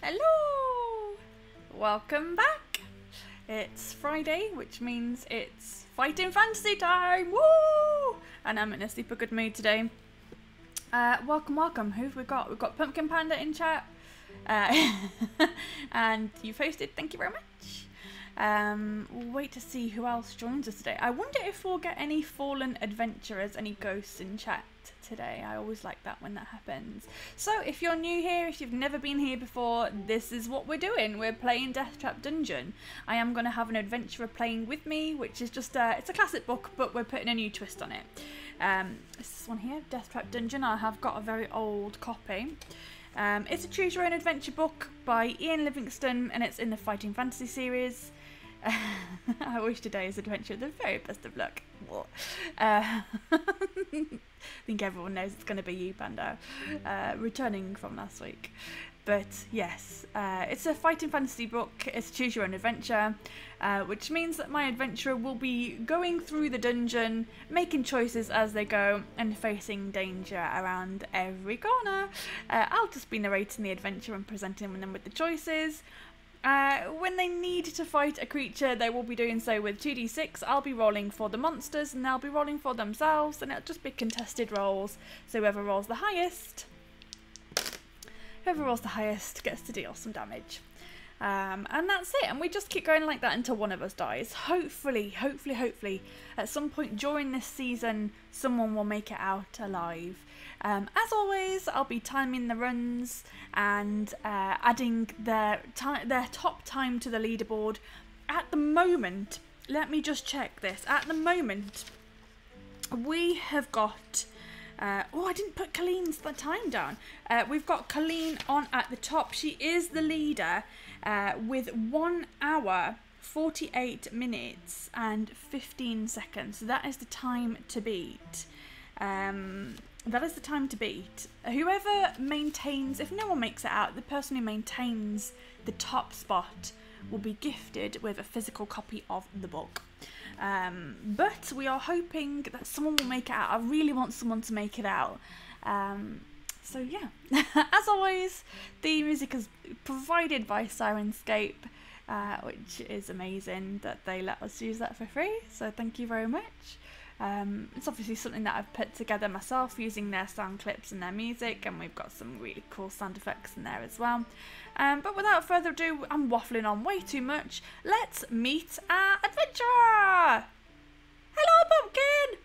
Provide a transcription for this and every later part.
Hello! Welcome back! It's Friday, which means it's fighting fantasy time! Woo! And I'm in a super good mood today. Welcome. Who have we got? We've got Pumpkin Panda in chat. And you've hosted, thank you very much. We'll wait to see who else joins us today. I wonder if we'll get any fallen adventurers, any ghosts in chat today. I always like that when that happens. So if you're new here, if you've never been here before, this is what we're doing. We're playing Deathtrap Dungeon. I am going to have an adventurer playing with me, which is just it's a classic book, but we're putting a new twist on it. This one here, Deathtrap Dungeon. I have got a very old copy. It's a choose your own adventure book by Ian Livingstone, and it's in the Fighting Fantasy series. I wish today's adventure the very best of luck. I think everyone knows it's going to be you, Panda, returning from last week. But yes, it's a fighting fantasy book. It's choose your own adventure, which means that my adventurer will be going through the dungeon, making choices as they go, and facing danger around every corner. I'll just be narrating the adventure and presenting them with the choices. When they need to fight a creature, they will be doing so with 2d6. I'll be rolling for the monsters and they'll be rolling for themselves, and it'll just be contested rolls. So whoever rolls the highest gets to deal some damage. And that's it, and we just keep going like that until one of us dies. Hopefully, at some point during this season, someone will make it out alive. As always, I'll be timing the runs and adding their top time to the leaderboard. At the moment, let me just check this. At the moment, we have got... oh, I didn't put Colleen's time down. We've got Colleen on at the top. She is the leader with 1 hour, 48 minutes and 15 seconds. So that is the time to beat. That is the time to beat. Whoever maintains, if no one makes it out, the person who maintains the top spot will be gifted with a physical copy of the book. But we are hoping that someone will make it out. I really want someone to make it out. So yeah, as always, the music is provided by Sirenscape, which is amazing that they let us use that for free. So thank you very much. It's obviously something that I've put together myself using their sound clips and their music, and we've got some really cool sound effects in there as well. But without further ado, I'm waffling on way too much. Let's meet our adventurer! Hello, Pumpkin!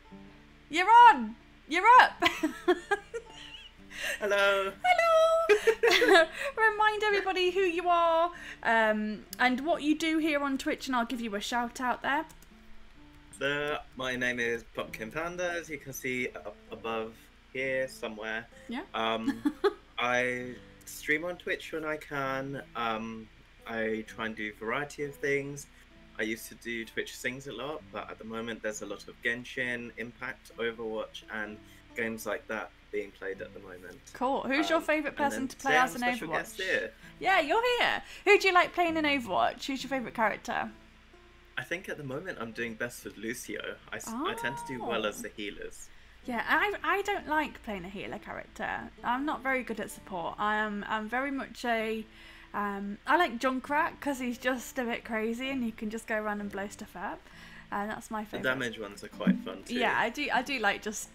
You're on! You're up! Hello! Hello! Remind everybody who you are and what you do here on Twitch, and I'll give you a shout out there. My name is Pumpkin Panda, as you can see up above here somewhere. Yeah. I stream on Twitch when I can. I try and do a variety of things. I used to do Twitch Sings a lot, but at the moment there's a lot of Genshin, Impact, Overwatch, and games like that being played at the moment. Cool. Who's your favourite person to play as an Overwatch? Here. Yeah, you're here. Who do you like playing in Overwatch? Who's your favourite character? I think at the moment I'm doing best with Lucio. I tend to do well as the healers. Yeah, I don't like playing a healer character. I'm not very good at support. I'm very much a... I like Junkrat because he's just a bit crazy and he can just go around and blow stuff up. And that's my favourite. The damage ones are quite fun too. Yeah, I do like just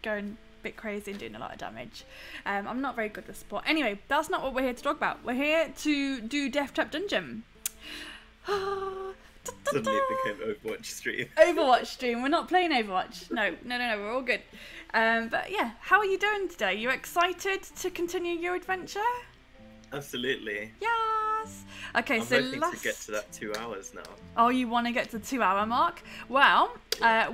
going a bit crazy and doing a lot of damage. I'm not very good at support. Anyway, that's not what we're here to talk about. We're here to do Deathtrap Dungeon. Suddenly it became Overwatch stream. Overwatch stream. We're not playing Overwatch. No. We're all good. But yeah, how are you doing today? You excited to continue your adventure? Absolutely. Yes. Okay, I'm hoping to get to that 2 hours now. Oh, you want to get to the 2 hour mark? Well,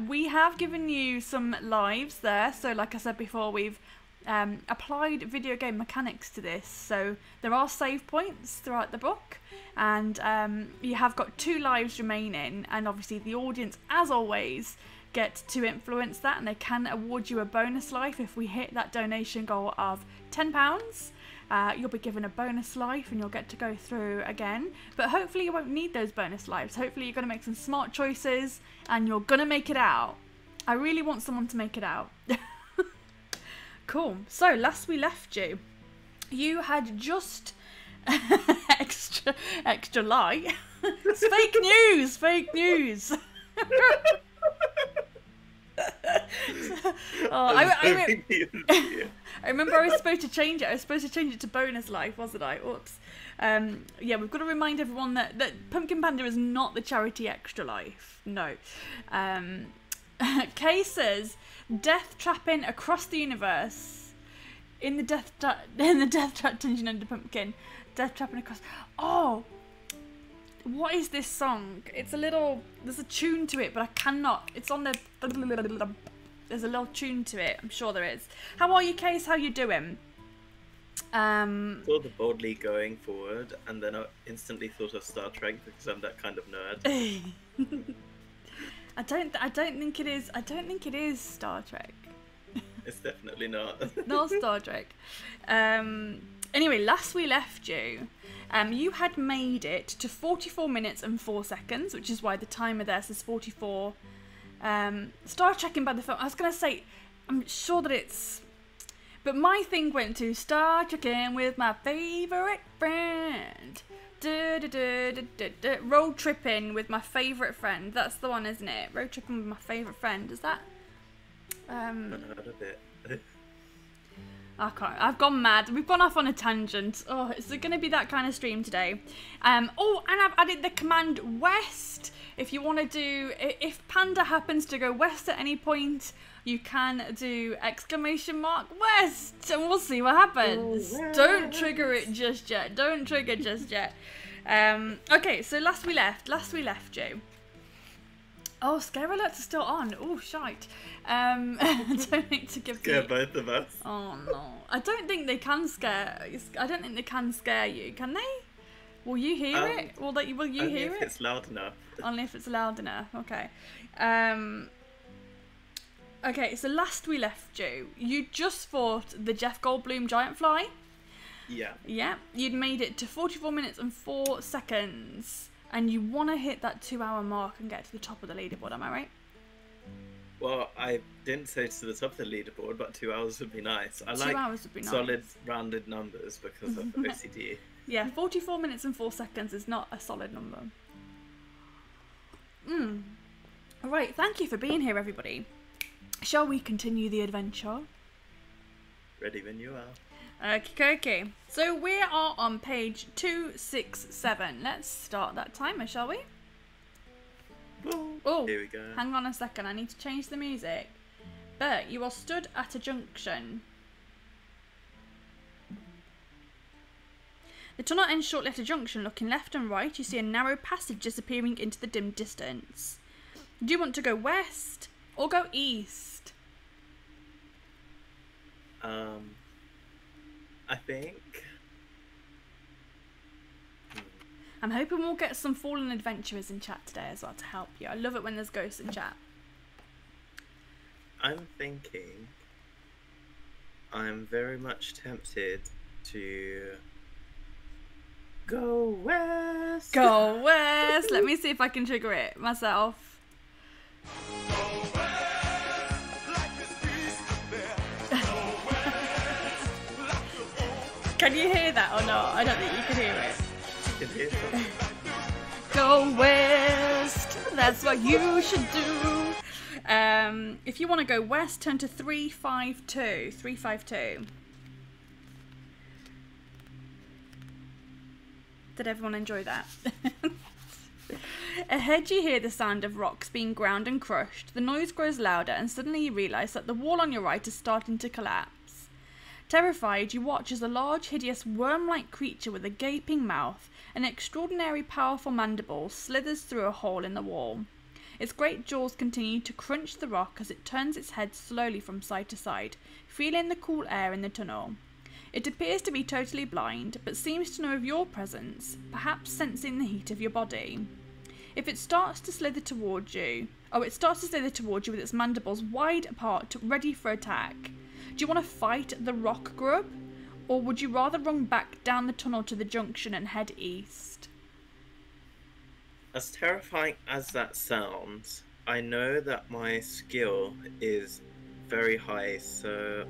we have given you some lives there. So like I said before, we've applied video game mechanics to this. So there are save points throughout the book, and you have got 2 lives remaining, and obviously the audience, as always, get to influence that, and they can award you a bonus life if we hit that donation goal of £10. You'll be given a bonus life and you'll get to go through again, but hopefully you won't need those bonus lives. Hopefully you're going to make some smart choices and you're going to make it out. I really want someone to make it out. Cool. So last we left you, you had just extra light. It's fake news. Fake news. I remember I was supposed to change it. I was supposed to change it to bonus life, wasn't I? Oops. Yeah, we've got to remind everyone that Pumpkin Panda is not the charity Extra Life. No. Kay says, death trapping across the universe in the Deathtrap dungeon under Pumpkin. Death trapping across. Oh, what is this song? It's a little. There's a tune to it, but I cannot. It's on the. There's a little tune to it. I'm sure there is. How are you, Case? How you doing? Thought of boldly going forward, and then I instantly thought of Star Trek because I'm that kind of nerd. I don't think it is. I don't think it is Star Trek. It's definitely not. Not Star Trek. Anyway, last we left you, you had made it to 44 minutes and 4 seconds, which is why the timer there says 44. Star Trekking by the film. I was going to say, I'm sure that it's... But my thing went to Star Trekking with my favourite friend. Road tripping with my favourite friend. That's the one, isn't it? Road tripping with my favourite friend. Is that... I've heard of it. I can't. I've gone mad. We've gone off on a tangent. Oh, is it going to be that kind of stream today? Oh, and I've added the command west. If you want to do, if Panda happens to go west at any point, you can do exclamation mark west, and we'll see what happens. Don't trigger it just yet. Don't trigger just yet. Okay, so last we left you. Oh, scare alerts are still on. Oh, shite. I don't need to give Scare both of us. Oh, no. I don't think they can scare... I don't think they can scare you. Can they? Will you hear it? Will you hear it? Only if it's loud enough. Only if it's loud enough. Okay. Okay, so last we left you, you just fought the Jeff Goldblum giant fly. Yeah. Yeah. You'd made it to 44 minutes and 4 seconds. And you want to hit that 2-hour mark and get to the top of the leaderboard, am I right? Well, I didn't say to the top of the leaderboard, but 2 hours would be nice. I 2 hours would be nice. Solid rounded numbers because of OCD. Yeah, 44 minutes and 4 seconds is not a solid number. Alright, thank you for being here, everybody. Shall we continue the adventure? Ready when you are. Okay. So we are on page 267. Let's start that timer, shall we? Oh, here we go. Hang on a second. I need to change the music. But you are stood at a junction. The tunnel ends shortly at a junction. Looking left and right, you see a narrow passage disappearing into the dim distance. Do you want to go west or go east? I think... I'm hoping we'll get some fallen adventurers in chat today as well to help you. I love it when there's ghosts in chat. I'm thinking... I'm very much tempted to... Go west! Go west! Let me see if I can trigger it myself. Can you hear that or not? I don't think you can hear it. I can hear it. Go west! That's what you should do. If you want to go west, turn to 352. 352. Did everyone enjoy that? Ahead you hear the sound of rocks being ground and crushed. The noise grows louder and suddenly you realise that the wall on your right is starting to collapse. Terrified, you watch as a large, hideous, worm-like creature with a gaping mouth and extraordinary powerful mandibles slithers through a hole in the wall. Its great jaws continue to crunch the rock as it turns its head slowly from side to side, feeling the cool air in the tunnel. It appears to be totally blind, but seems to know of your presence, perhaps sensing the heat of your body. If it starts to slither towards you... it starts to slither towards you with its mandibles wide apart, ready for attack. Do you want to fight the rock grub? Or would you rather run back down the tunnel to the junction and head east? As terrifying as that sounds, I know that my skill is very high, so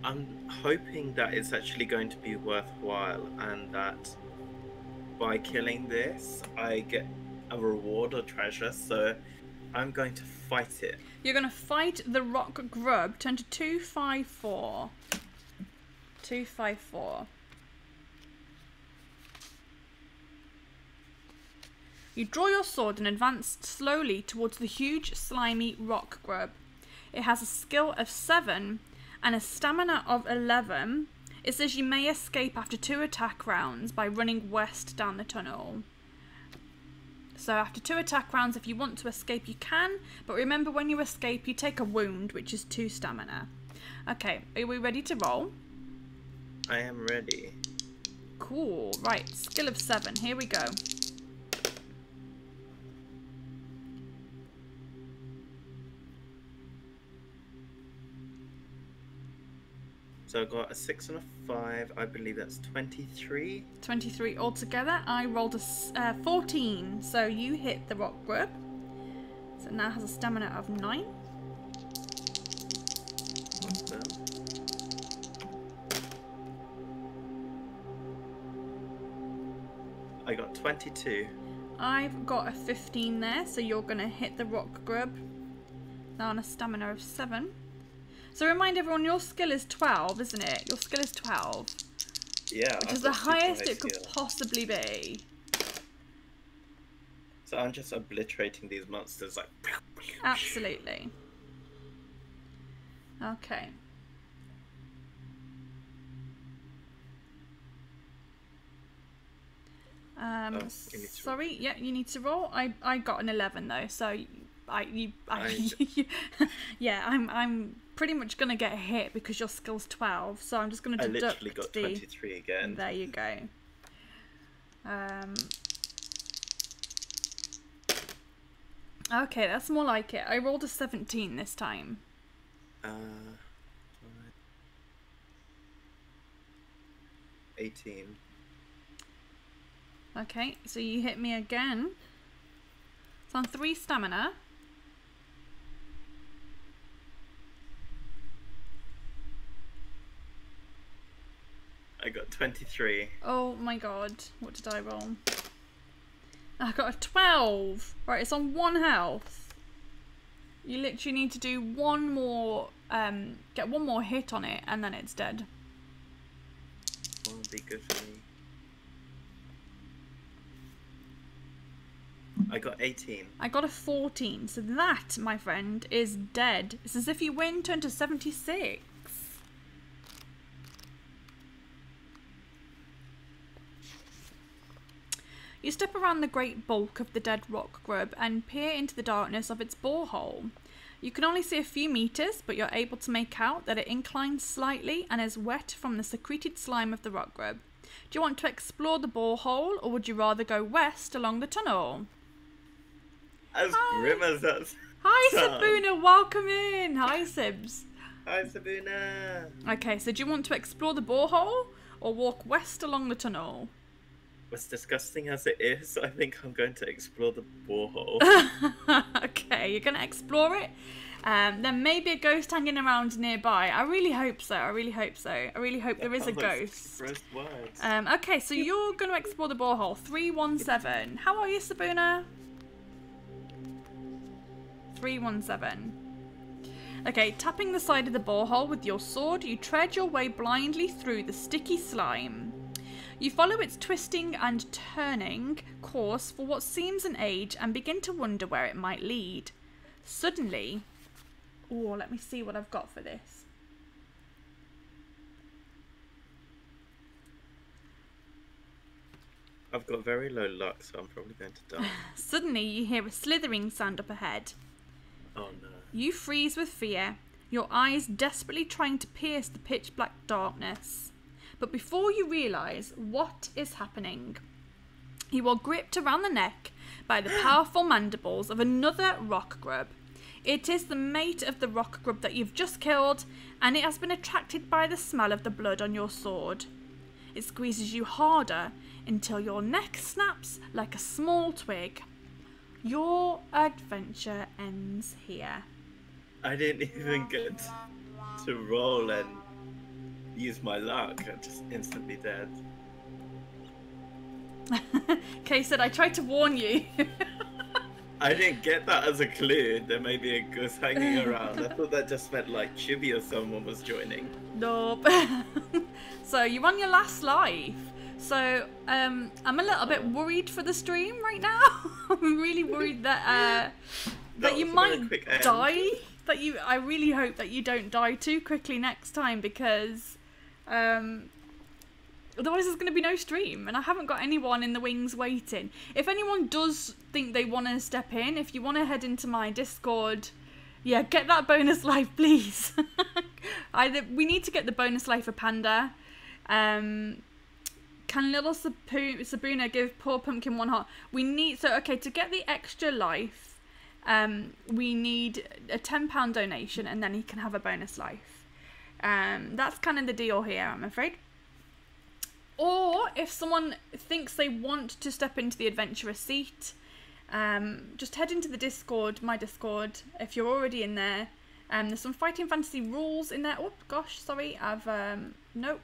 I'm hoping that it's actually going to be worthwhile and that by killing this, I get a reward or treasure, so I'm going to fight it. You're going to fight the rock grub. Turn to 254. 254. You draw your sword and advance slowly towards the huge, slimy rock grub. It has a skill of 7 and a stamina of 11. It says you may escape after 2 attack rounds by running west down the tunnel. So after 2 attack rounds, if you want to escape, you can. But remember, when you escape, you take a wound, which is 2 stamina. Okay, are we ready to roll? I am ready. Cool. Right, skill of 7. Here we go. So I got a 6 and a 5. I believe that's 23. 23 altogether. I rolled a 14, so you hit the rock grub. So it now has a stamina of 9. Awesome. I got 22. I've got a 15 there, so you're going to hit the rock grub. Now on a stamina of 7. So remind everyone, your skill is 12, isn't it? Your skill is 12. Yeah. Which I've is the got super highest high it could skill. possibly be. So I'm just obliterating these monsters like. Absolutely. Okay. You need to Sorry, yeah, you need to roll. I got an 11 though, so yeah, I'm pretty much gonna get hit because your skill's 12, so I'm just gonna I deduct literally got 23 again. There you go. Okay, that's more like it. I rolled a 17 this time. 18. Okay, so you hit me again. It's on 3 stamina. I got 23. Oh my god, what did I roll? I got a 12. Right, it's on 1 health. You literally need to do one more, get one more hit on it, and then it's dead. That would be good for me. I got 18. I got a 14, so that, my friend, is dead. It's as if you win, turn to 76. You step around the great bulk of the dead rock grub and peer into the darkness of its borehole. You can only see a few meters, but you're able to make out that it inclines slightly and is wet from the secreted slime of the rock grub. Do you want to explore the borehole, or would you rather go west along the tunnel? As grim as that Hi, sounds. Sabuna, welcome in. Hi, Sibs. Hi, Sabuna. Okay, so do you want to explore the borehole or walk west along the tunnel? As disgusting as it is, I think I'm going to explore the borehole. Okay, you're going to explore it. There may be a ghost hanging around nearby. I really hope so. I really hope so. I really hope there is a ghost. Okay, so you're going to explore the borehole. 317. How are you, Sabuna? 317. Okay, tapping the side of the borehole with your sword, you tread your way blindly through the sticky slime. You follow its twisting and turning course for what seems an age and begin to wonder where it might lead. Suddenly, oh, let me see what I've got for this. I've got very low luck, so I'm probably going to die. Suddenly, you hear a slithering sound up ahead. Oh no. You freeze with fear, your eyes desperately trying to pierce the pitch black darkness. But before you realise what is happening, you are gripped around the neck by the powerful mandibles of another rock grub. It is the mate of the rock grub that you've just killed, and it has been attracted by the smell of the blood on your sword. It squeezes you harder until your neck snaps like a small twig. Your adventure ends here. I didn't even get to roll and use my luck, I'm just instantly dead. Kay said, I tried to warn you. I didn't get that as a clue. There may be a ghost hanging around. I thought that just meant like Chibi or someone was joining. Nope. So you're on your last life. So I'm a little bit worried for the stream right now. I'm really worried that you might die. I really hope that you don't die too quickly next time, because otherwise there's going to be no stream, and I haven't got anyone in the wings waiting. If anyone does think they want to step in, if you want to head into my Discord, yeah, get that bonus life, please. We need to get the bonus life for Panda. Can little Sabuna give poor Pumpkin 1 heart? Okay, to get the extra life, we need a £10 donation, and then he can have a bonus life. That's kind of the deal here, I'm afraid. Or if someone thinks they want to step into the adventurer seat, just head into the Discord, my Discord, if you're already in there. There's some Fighting Fantasy rules in there. Oh gosh, sorry, nope.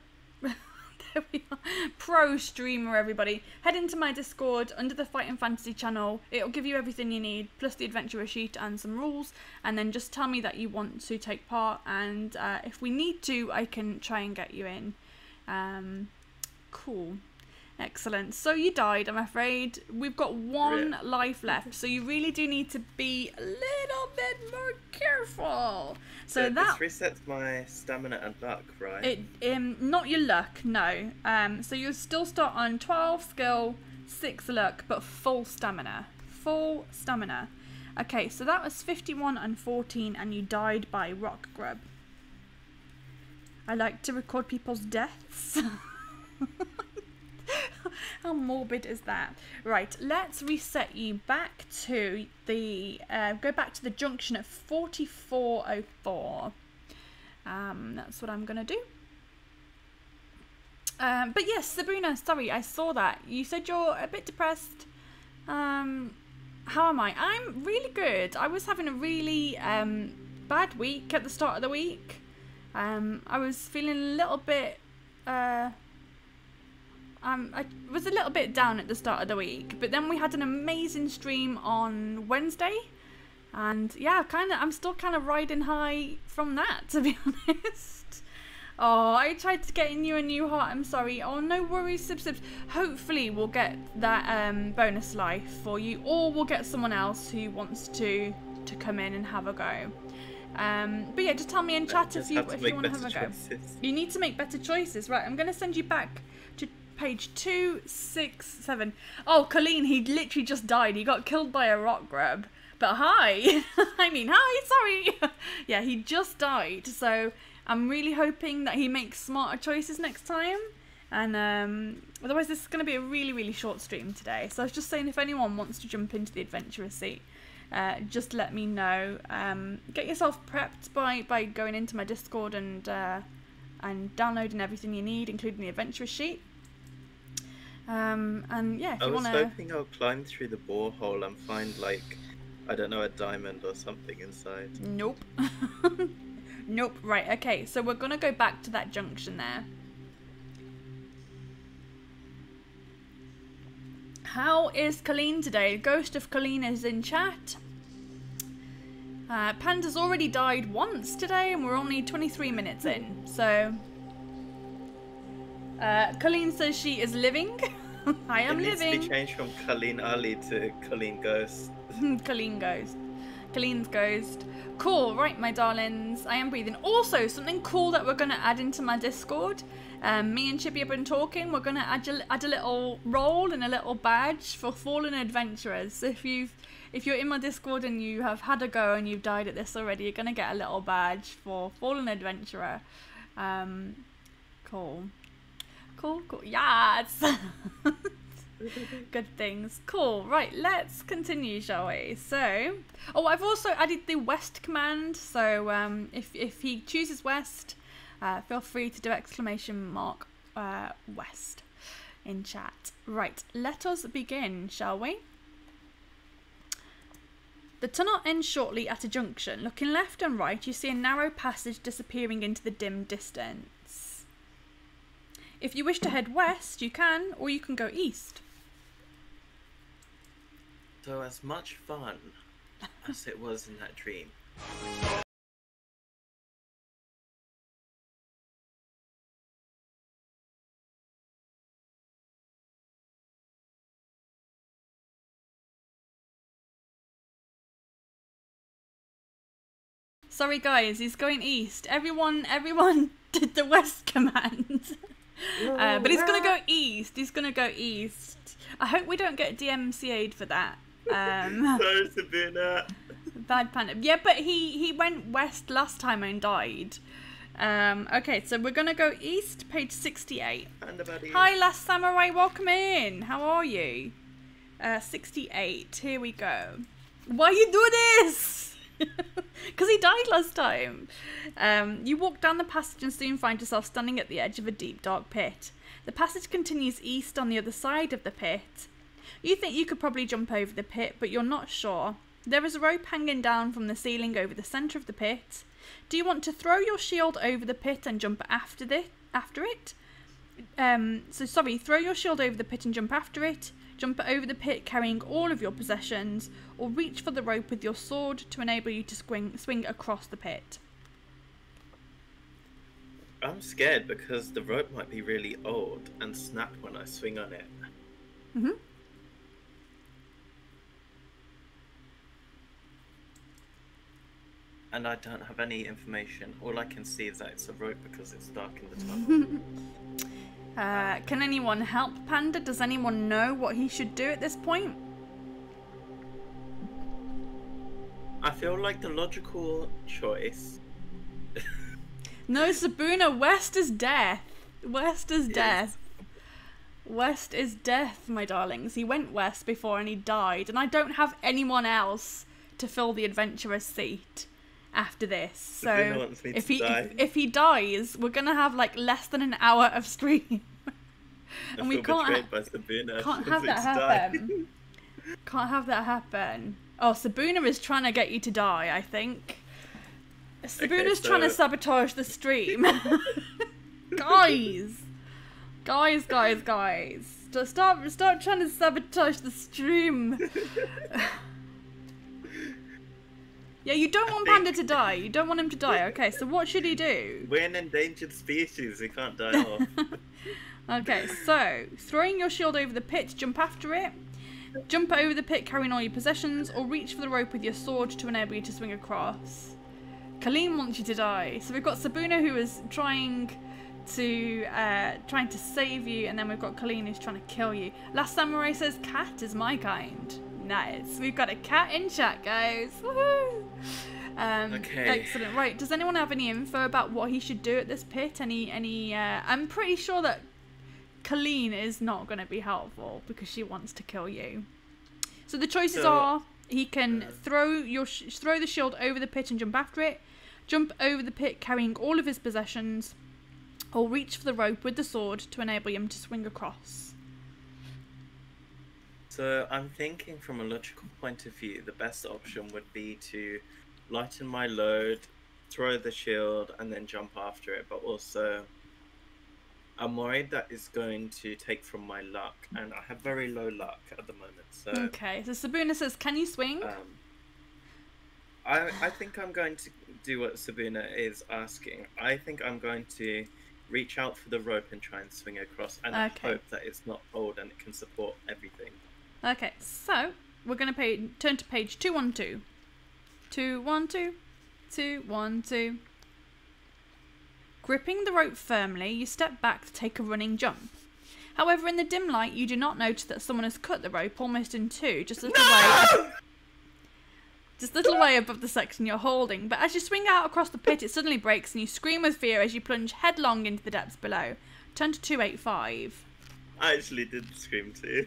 There we are. Pro streamer, everybody. Head into my Discord under the Fighting Fantasy channel. It'll give you everything you need, plus the adventurer sheet and some rules. And then just tell me that you want to take part, and if we need to, I can try and get you in. Cool. Excellent. So you died, I'm afraid. We've got 1 life left, so you really do need to be a little bit more careful. So that this resets my stamina and luck, right? Not your luck, no. So you'll still start on 12 skill, 6 luck, but full stamina. Full stamina. Okay, so that was 51 and 14, and you died by rock grub. I like to record people's deaths. How morbid is that? Right, let's reset you back to the go back to the junction at 4404. That's what I'm gonna do. But yes, Sabrina, sorry, I saw that. You said you're a bit depressed. How am I? I'm really good. I was having a really bad week at the start of the week. I was feeling a little bit I was a little bit down at the start of the week, but then we had an amazing stream on Wednesday, and yeah, I'm still kind of riding high from that, to be honest. Oh, I tried to get in you a new heart, I'm sorry. Oh, no worries, Sibs. Hopefully we'll get that bonus life for you, or we'll get someone else who wants to come in and have a go. But yeah, just tell me in chat if you want to have a go. You need to make better choices, right? I'm going to send you back to page 267. Oh, Colleen, he literally just died. He got killed by a rock grub. But hi. I mean, hi, sorry. Yeah, he just died. So I'm really hoping that he makes smarter choices next time. And otherwise this is going to be a really, really short stream today. So I was just saying, if anyone wants to jump into the adventurer seat, just let me know. Get yourself prepped by going into my Discord and downloading everything you need, including the adventurer sheet. And yeah, if you want to... I was hoping I'll climb through the borehole and find, like, I don't know, a diamond or something inside. Nope. Nope. Right, okay, so we're going to go back to that junction there. How is Colleen today? Ghost of Colleen is in chat. Panda's already died once today, and we're only 23 minutes in, so... Colleen says she is living. I am living. It needs to be changed from Colleen Ali to Colleen Ghost. Colleen Ghost. Colleen's Ghost. Cool, right, my darlings. I am breathing. Also, something cool that we're going to add into my Discord. Me and Chippy have been talking. We're going to add a little role and a little badge for fallen adventurers. So if you're in my Discord and you have had a go and you've died at this already, you're going to get a little badge for fallen adventurer. Cool. Cool. Yes! Good things. Cool. Right, let's continue, shall we? So, oh, I've also added the west command. So, if he chooses west, feel free to do ! West in chat. Right, let us begin, shall we? The tunnel ends shortly at a junction. Looking left and right, you see a narrow passage disappearing into the dim distance. If you wish to head west, you can, or you can go east. So as much fun as it was in that dream. Sorry guys, he's going east. Everyone did the west command. But he's gonna go east. He's gonna go east. I hope we don't get DMCA'd for that. Sorry, Sabina. Bad Panda. Yeah, but he went west last time and died. Okay, so we're gonna go east, page 68. Panda buddy. Hi, Last Samurai, welcome in. How are you? 68. Here we go. Why you do this? Because he died last time. You walk down the passage and soon find yourself standing at the edge of a deep, dark pit. The passage continues east on the other side of the pit. You think you could probably jump over the pit, but you're not sure. There is a rope hanging down from the ceiling over the centre of the pit. Do you want to throw your shield over the pit and jump after it? Throw your shield over the pit and jump after it. Jump over the pit carrying all of your possessions, or reach for the rope with your sword to enable you to swing across the pit. I'm scared because the rope might be really old and snap when I swing on it. Mm-hmm. And I don't have any information. All I can see is that it's a rope because it's dark in the tunnel. Can anyone help Panda? Does anyone know what he should do at this point? I feel like the logical choice. No, Sabuna, west is death. West is death. West is death, my darlings. He went west before and he died, and I don't have anyone else to fill the adventurer's seat after this. So if he dies, we're gonna have like less than an hour of stream. And we can't have that happen. Can't have that happen. Oh, Sabuna is trying to get you to die, I think. Sabuna's trying to sabotage the stream. Guys, stop trying to sabotage the stream. Yeah, you don't want Panda to die. You don't want him to die. Okay, so what should he do? We're an endangered species. We can't die off. Okay, so throwing your shield over the pit, jump after it. Jump over the pit carrying all your possessions, or reach for the rope with your sword to enable you to swing across. Colleen wants you to die. So we've got Sabuna, who is trying to save you, and then we've got Colleen, who's trying to kill you. Last Samurai says cat is my kind. Nice. We've got a cat in chat, guys. Woohoo! Okay. Excellent. Right. Does anyone have any info about what he should do at this pit? I'm pretty sure that Colleen is not going to be helpful because she wants to kill you. So the choices are: he can throw the shield over the pit and jump after it, jump over the pit carrying all of his possessions, or reach for the rope with the sword to enable him to swing across. So I'm thinking from a logical point of view, the best option would be to lighten my load, throw the shield, and then jump after it. But also, I'm worried that it's going to take from my luck, and I have very low luck at the moment. So okay, so Sabuna says, can you swing? I think I'm going to do what Sabuna is asking. I think I'm going to reach out for the rope and try and swing across, and hope that it's not old and it can support everything. Okay, so we're going to turn to page 212. 212. 212. Gripping the rope firmly, you step back to take a running jump. However, in the dim light, you do not notice that someone has cut the rope almost in two, just a little way above the section you're holding. But as you swing out across the pit, it suddenly breaks and you scream with fear as you plunge headlong into the depths below. Turn to 285. I actually did scream too.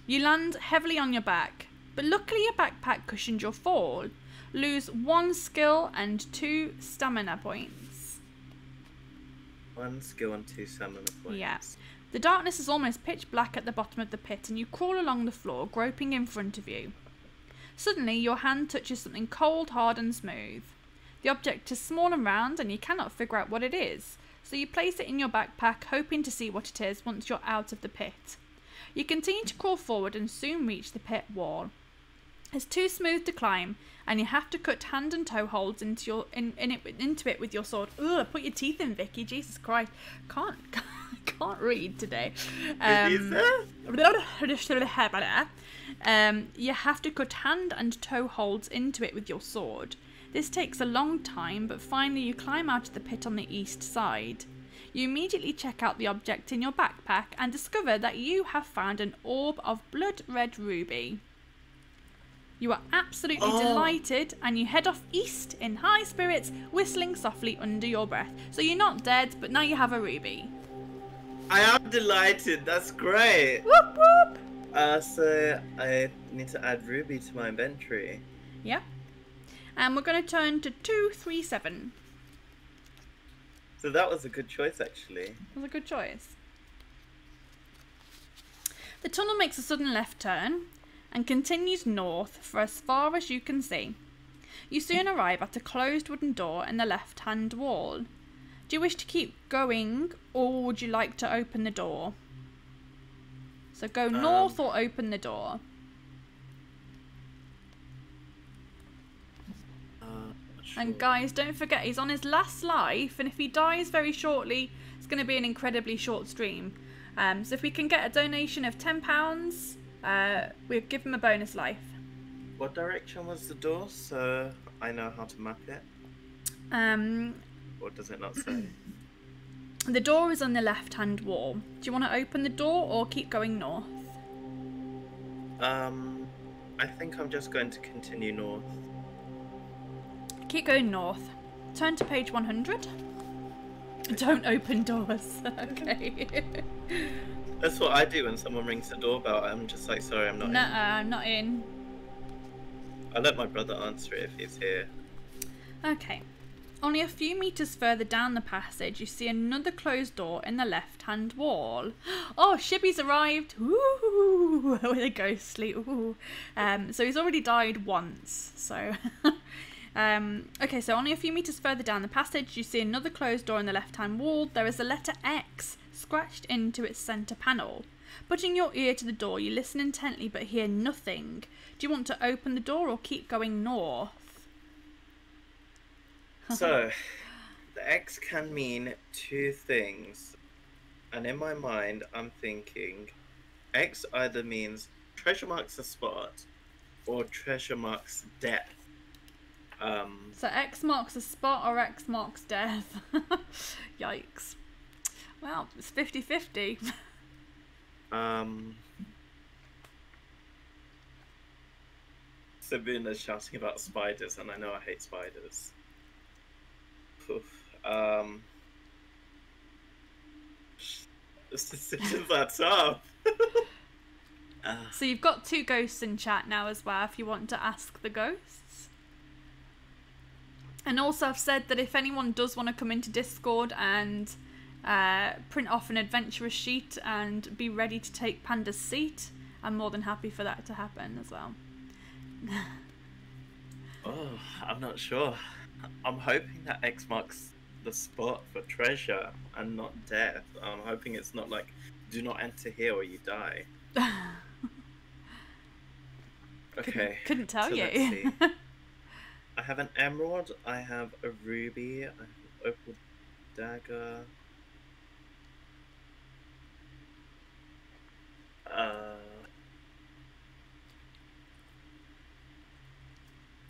You land heavily on your back, but luckily your backpack cushioned your fall. Lose 1 skill and 2 stamina points. 1 skill and 2 stamina points. Yeah. The darkness is almost pitch black at the bottom of the pit, and you crawl along the floor, groping in front of you. Suddenly, your hand touches something cold, hard and smooth. The object is small and round, and you cannot figure out what it is. so you place it in your backpack, hoping to see what it is once you're out of the pit. You continue to crawl forward and soon reach the pit wall. It's too smooth to climb, and you have to cut hand and toe holds into it with your sword. Ugh, put your teeth in, Vicky. Jesus Christ, can't read today. You have to cut hand and toe holds into it with your sword. This takes a long time, but finally you climb out of the pit on the east side. You immediately check out the object in your backpack and discover that you have found an orb of blood red ruby. You are absolutely delighted, and you head off east in high spirits, whistling softly under your breath. So you're not dead, but now you have a ruby. I am delighted. That's great. Whoop whoop. So I need to add ruby to my inventory. Yep. And we're going to turn to 237. So that was a good choice, actually. It was a good choice. The tunnel makes a sudden left turn and continues north for as far as you can see. You soon arrive at a closed wooden door in the left-hand wall. Do you wish to keep going, or would you like to open the door? So go north or open the door. Sure. And guys, don't forget, he's on his last life, and if he dies very shortly, it's going to be an incredibly short stream. So if we can get a donation of £10, we'll give him a bonus life. What direction was the door, so I know how to map it? Or does it not say? The door is on the left-hand wall. Do you want to open the door or keep going north? I think I'm just going to continue north. Keep going north. Turn to page 100. Don't open doors. Okay. That's what I do when someone rings the doorbell. I'm just like, sorry, I'm not in. I'm not in. I'll let my brother answer it if he's here. Okay. Only a few meters further down the passage, you see another closed door in the left-hand wall. Oh, Shibby's arrived. Ooh, with a ghostly. Ooh. So he's already died once. So, okay. So only a few meters further down the passage, you see another closed door in the left-hand wall. There is a letter X scratched into its center panel. Putting your ear to the door, you listen intently but hear nothing. Do you want to open the door or keep going north? So, the X can mean two things. And in my mind, I'm thinking X either means treasure marks a spot or treasure marks death. So X marks a spot or X marks death. Yikes. Well, it's 50-50. Sabuna's shouting about spiders, and I know I hate spiders. This decision's that tough. So you've got two ghosts in chat now as well, if you want to ask the ghosts. And also I've said that if anyone does want to come into Discord and print off an adventurous sheet and be ready to take Panda's seat, I'm more than happy for that to happen as well. Oh, I'm not sure. I'm hoping that X marks the spot for treasure and not death. I'm hoping it's not like, do not enter here or you die. Okay. Couldn't tell so you. Let's see. I have an emerald, I have a ruby, I have an opal dagger.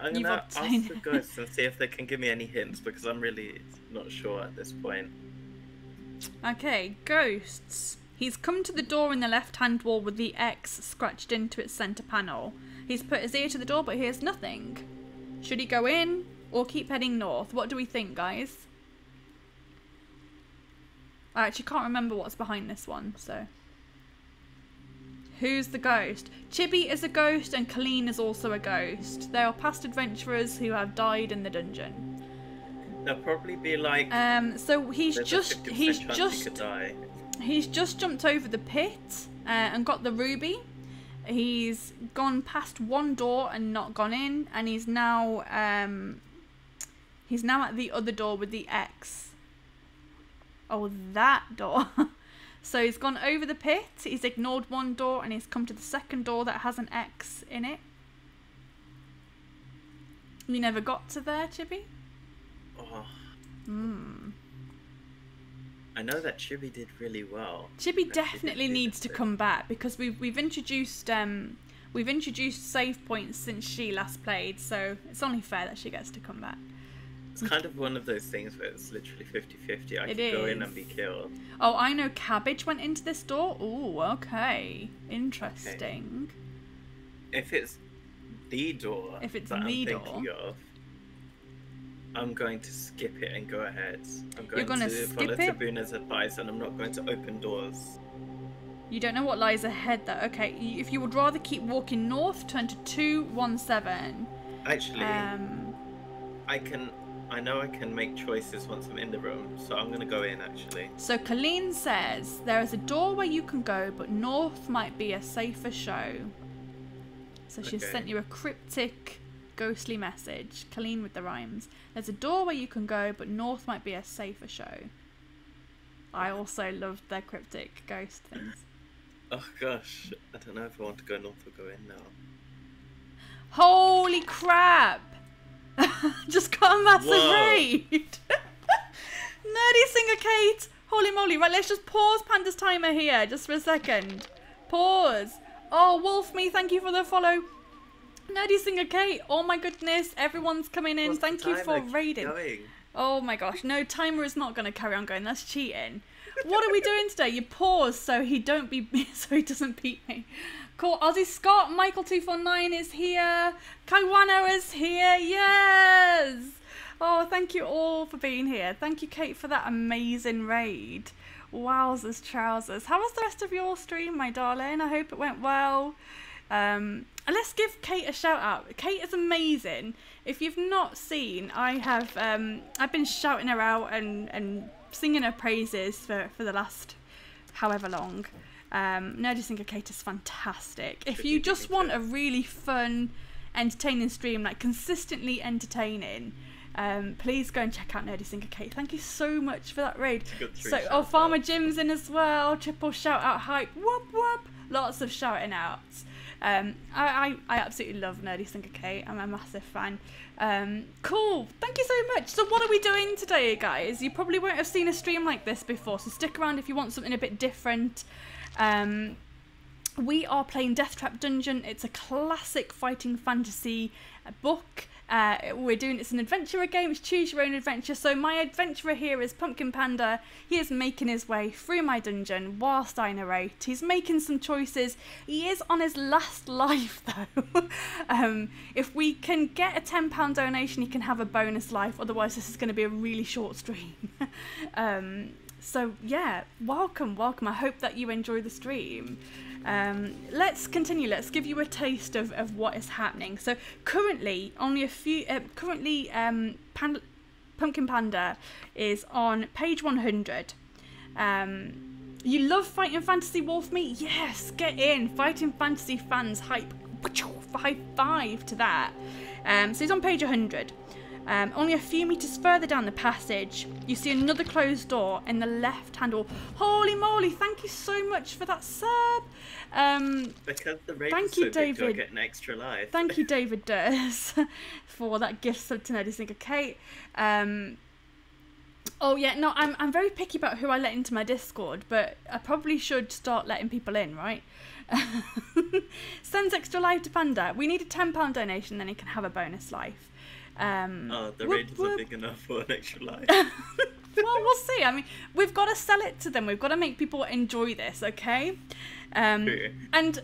I'm You've gonna ask obtained- the ghosts and see if they can give me any hints because I'm really not sure at this point. Okay, ghosts. He's come to the door in the left-hand wall with the X scratched into its centre panel. He's put his ear to the door but hears nothing. Should he go in or keep heading north? What do we think, guys? I actually can't remember what's behind this one, so... Who's the ghost? Chibi is a ghost and Colleen is also a ghost. They are past adventurers who have died in the dungeon. They'll probably be like... So he's just die. He's just jumped over the pit and got the ruby. He's gone past one door and not gone in, and he's now at the other door with the X Oh, that door. So he's gone over the pit, he's ignored one door, and he's come to the second door that has an X in it. You never got to there, Chibi? Oh. I know that Chibi did really well. Chibi definitely needs to come back, because we've introduced save points since she last played, so it's only fair that she gets to come back. It's kind of one of those things where it's literally 50-50. I could go in and be killed. Oh, I know Cabbage went into this door. Ooh, okay. Interesting. Okay. If it's the door I'm thinking of, I'm going to skip it and go ahead. I'm going to follow Tabuna's advice, and I'm not going to open doors. You don't know what lies ahead, though. Okay, if you would rather keep walking north, turn to 217. Actually, I know I can make choices once I'm in the room, so I'm going to go in, actually. So Colleen says, there is a door where you can go, but north might be a safer show. So she's sent you a cryptic, ghostly message. Colleen with the rhymes. There's a door where you can go, but north might be a safer show. I also loved their cryptic ghost things. Oh gosh, I don't know if I want to go north or go in now. Holy crap! Just got a massive raid. Nerdy Singer Kate. Holy moly. Right, let's just pause Panda's timer here just for a second. Pause. Oh, Wolf Me, thank you for the follow. Nerdy Singer Kate. Oh my goodness. Everyone's coming in. Thank you for raiding. Oh my gosh. No, timer is not going to carry on going. That's cheating. What are we doing today? You pause so he doesn't beat me. Cool. Aussie Scott, Michael249 is here. Kaiwano is here. Yes. Oh, thank you all for being here. Thank you, Kate, for that amazing raid. Wowzers trousers. How was the rest of your stream, my darling? I hope it went well. And let's give Kate a shout out. Kate is amazing. If you've not seen, I've been shouting her out and singing her praises for the last however long. Nerdy Singer Kate is fantastic. If you just want a really fun, entertaining stream, like consistently entertaining, please go and check out Nerdy Singer Kate. Thank you so much for that raid. So, Farmer Jim's in as well. Triple shout out hype. Whoop whoop. Lots of shouting outs. I absolutely love Nerdy Singer Kate. I'm a massive fan. Cool. Thank you so much. So what are we doing today, guys? You probably won't have seen a stream like this before, so stick around if you want something a bit different. We are playing Deathtrap Dungeon. It's a classic fighting fantasy book. It's an adventurer game. It's choose your own adventure. So my adventurer here is Pumpkin Panda. He is making his way through my dungeon whilst I narrate. He's making some choices. He is on his last life though. If we can get a £10 donation, he can have a bonus life. Otherwise, this is going to be a really short stream. So yeah, welcome. I hope that you enjoy the stream. Let's continue. Let's give you a taste of what is happening. So currently, Pumpkin Panda is on page 100. You love Fighting Fantasy, Wolf Me? Yes, get in. Fighting Fantasy fans, high five to that. So he's on page 100. Only a few meters further down the passage, you see another closed door in the left-hand wall. Holy moly, thank you so much for that sub. Because the raid is so big, do I get an extra life? Thank you, David Durst, for that gift sub to Nerdy Singer Kate. Oh yeah, no, I'm very picky about who I let into my Discord, but I probably should start letting people in, right? Sends extra life to Panda. We need a £10 donation, then he can have a bonus life. The raid isn't big enough for an extra life. Well, we'll see. I mean, we've got to sell it to them. We've got to make people enjoy this, okay? And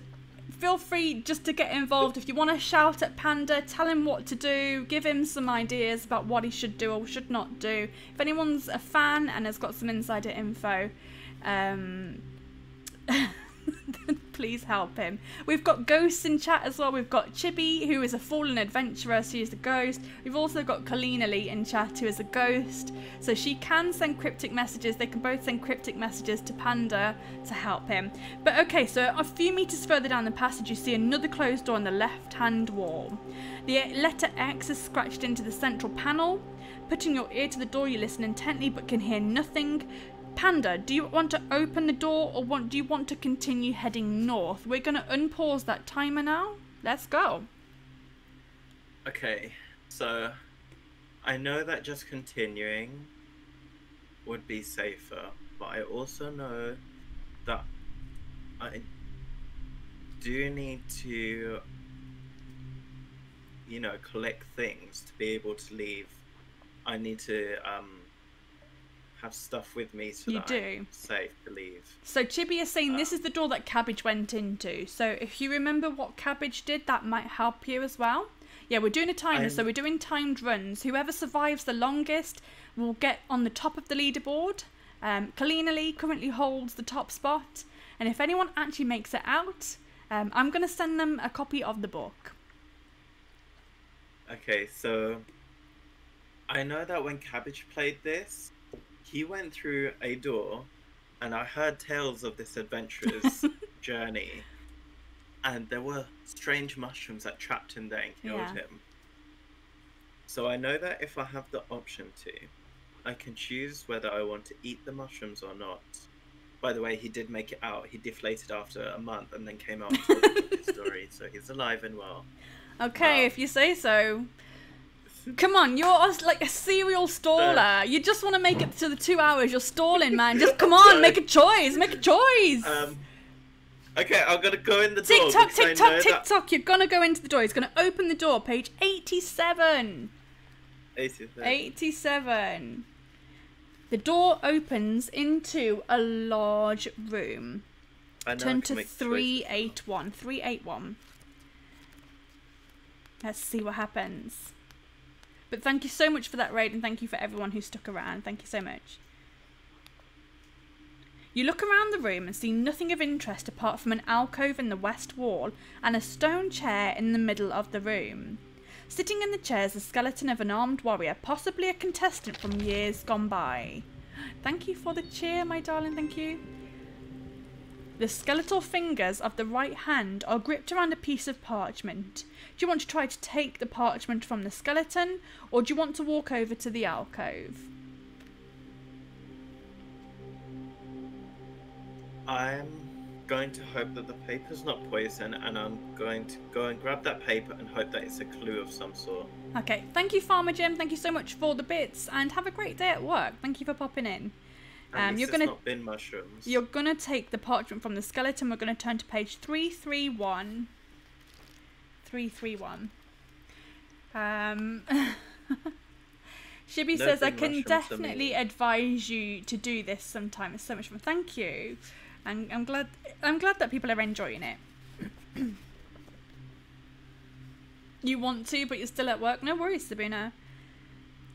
feel free just to get involved. If you want to shout at Panda, tell him what to do, give him some ideas about what he should do or should not do. If anyone's a fan and has got some insider info, please help him. We've got ghosts in chat as well. We've got Chibi, who is a fallen adventurer. She is a ghost. We've also got Colleen Elite in chat, who is a ghost. So she can send cryptic messages. They can both send cryptic messages to Panda to help him. But okay, so a few meters further down the passage, you see another closed door on the left-hand wall. The letter X is scratched into the central panel. Putting your ear to the door, you listen intently but can hear nothing. Panda, do you want to open the door or do you want to continue heading north? We're going to unpause that timer now. Let's go. Okay, so I know that just continuing would be safer, but I also know that I do need to, you know, collect things to be able to leave. I need to have stuff with me so that I'm safe to leave. So Chibi is saying this is the door that Cabbage went into. So if you remember what Cabbage did, that might help you as well. Yeah, we're doing a timer, so we're doing timed runs. Whoever survives the longest will get on the top of the leaderboard. Kalina Lee currently holds the top spot. And if anyone actually makes it out, I'm going to send them a copy of the book. Okay, so I know that when Cabbage played this, he went through a door, and I heard tales of this adventurer's journey, and there were strange mushrooms that trapped him there and killed him. So I know that if I have the option to, I can choose whether I want to eat the mushrooms or not. By the way, he did make it out. He deflated after a month and then came out and told his story, so he's alive and well. Okay, if you say so. Come on, you're like a serial staller. You just want to make it to the 2 hours. You're stalling, man. Just come on, make a choice. Make a choice. Okay, I'm going to go in the door. Tick-tock, tick-tock, tick-tock. You're going to go into the door. He's going to open the door. Page 87. 87. The door opens into a large room. Turn to 381. 381. Let's see what happens. But thank you so much for that raid, and thank you for everyone who stuck around. Thank you so much. You look around the room and see nothing of interest apart from an alcove in the west wall and a stone chair in the middle of the room. Sitting in the chair is the skeleton of an armed warrior, possibly a contestant from years gone by. Thank you for the cheer, my darling, thank you. The skeletal fingers of the right hand are gripped around a piece of parchment. Do you want to try to take the parchment from the skeleton, or do you want to walk over to the alcove? I'm going to hope that the paper's not poison, and I'm going to go and grab that paper and hope that it's a clue of some sort. Okay, thank you, Farmer Jim. Thank you so much for the bits, and have a great day at work. Thank you for popping in. You're gonna not bin mushrooms. You're gonna take the parchment from the skeleton. We're gonna turn to page 331. 331. Shibby says I can definitely advise you to do this sometime. It's so much fun. Thank you. And I'm glad that people are enjoying it. You want to, but you're still at work. No worries, Sabina.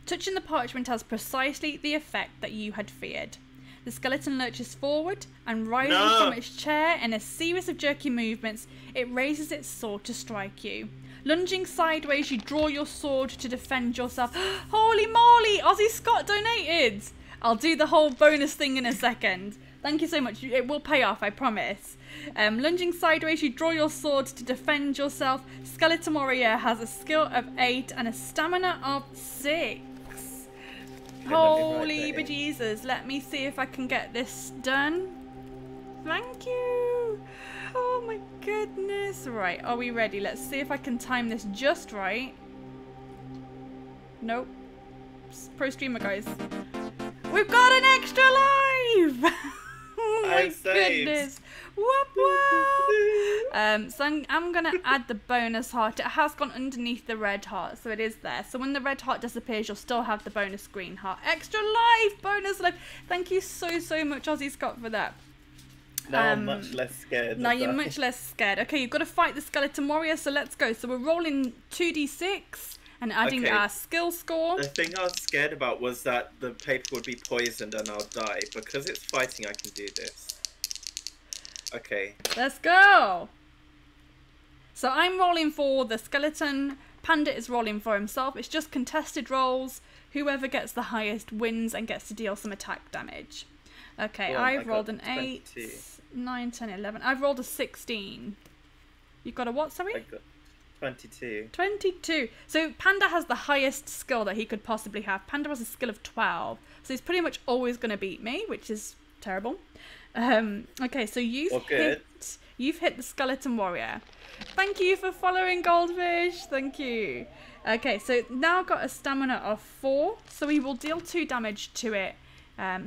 Touching the parchment has precisely the effect that you had feared. The skeleton lurches forward and, rising from its chair in a series of jerky movements, it raises its sword to strike you. Lunging sideways, you draw your sword to defend yourself. Holy moly! Ozzy Scott donated! I'll do the whole bonus thing in a second. Thank you so much. It will pay off, I promise. Lunging sideways, you draw your sword to defend yourself. Skeleton Warrior has a skill of 8 and a stamina of 6. Holy bejesus. Let me see if I can get this done. Thank you. Oh my goodness. Right, are we ready? Let's see if I can time this just right. Nope. Pro streamer, guys. We've got an extra live! Oh my goodness. Whoop whoop. So I'm going to add the bonus heart. It has gone underneath the red heart, so it is there. So when the red heart disappears, you'll still have the bonus green heart. Extra life! Bonus life! Thank you so much, Ozzy Scott, for that. Now I'm much less scared. Now you're much less scared. Okay, you've got to fight the skeleton warrior, so let's go. So we're rolling 2d6 and adding our skill score. The thing I was scared about was that the paper would be poisoned and I'll die. Because it's fighting, I can do this. Okay. Let's go! So I'm rolling for the skeleton. Panda is rolling for himself. It's just contested rolls. Whoever gets the highest wins and gets to deal some attack damage. Okay, I've rolled an 8, 9, 10, 11. I've rolled a 16. You've got a what, sorry? 22. 22. So Panda has the highest skill that he could possibly have. Panda has a skill of 12. So he's pretty much always going to beat me, which is terrible. Okay, so you've hit the skeleton warrior. Thank you for following, Goldfish. Thank you. Okay, so now got a stamina of 4. So he will deal 2 damage to it.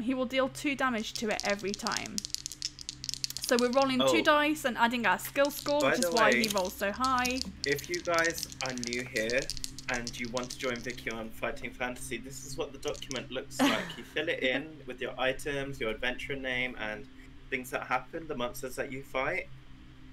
He will deal 2 damage to it every time. So we're rolling 2 dice and adding our skill score, which is why he rolls so high. If you guys are new here and you want to join Vicky on Fighting Fantasy, this is what the document looks like. You fill it in with your items, your adventure name, and things that happen, the monsters that you fight.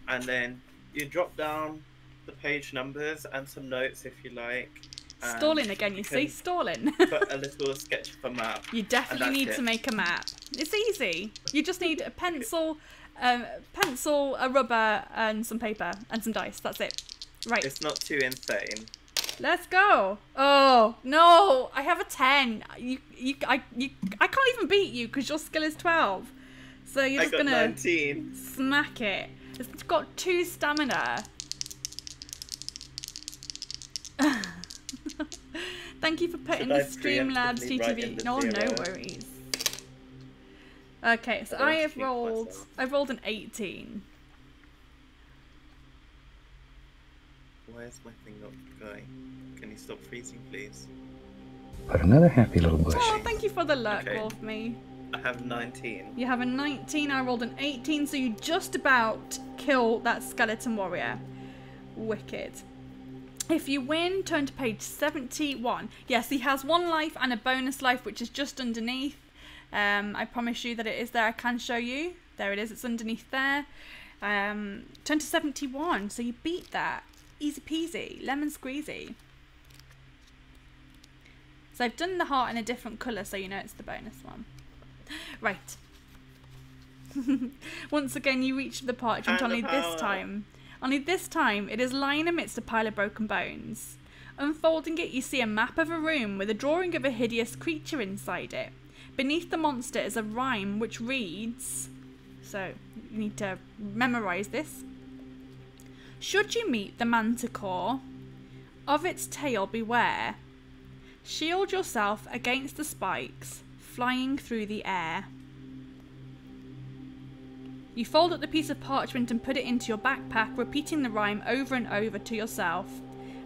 And then you drop down the page numbers and some notes if you like. Stalling again, you see? Stalling. Put a little sketch of a map. You definitely need to make a map. It's easy. You just need a pencil, a rubber, and some paper, and some dice. That's it. Right. It's not too insane. Let's go. Oh, no. I have a 10. I can't even beat you because your skill is 12. So you're just going to 19. Smack it. It's got 2 stamina. Thank you for putting the Streamlabs TTV. No worries. Okay, so I've rolled an 18. Why is my thing not going? Can you stop freezing, please? But another happy little bush. Oh, thank you for the luck, Wolfme. I have 19. You have a 19, I rolled an 18, so you just about kill that skeleton warrior. Wicked. If you win, turn to page 71. Yes, he has 1 life and a bonus life, which is just underneath. I promise you that it is there. I can show you. There it is. It's underneath there. Turn to 71. So you beat that. Easy peasy. Lemon squeezy. So I've done the heart in a different colour so you know it's the bonus one. Right. Once again, you reach the parchment. Only this time, it is lying amidst a pile of broken bones. Unfolding it, you see a map of a room with a drawing of a hideous creature inside it. Beneath the monster is a rhyme which reads, so you need to memorise this. Should you meet the manticore, of its tail beware. Shield yourself against the spikes flying through the air. You fold up the piece of parchment and put it into your backpack, repeating the rhyme over and over to yourself,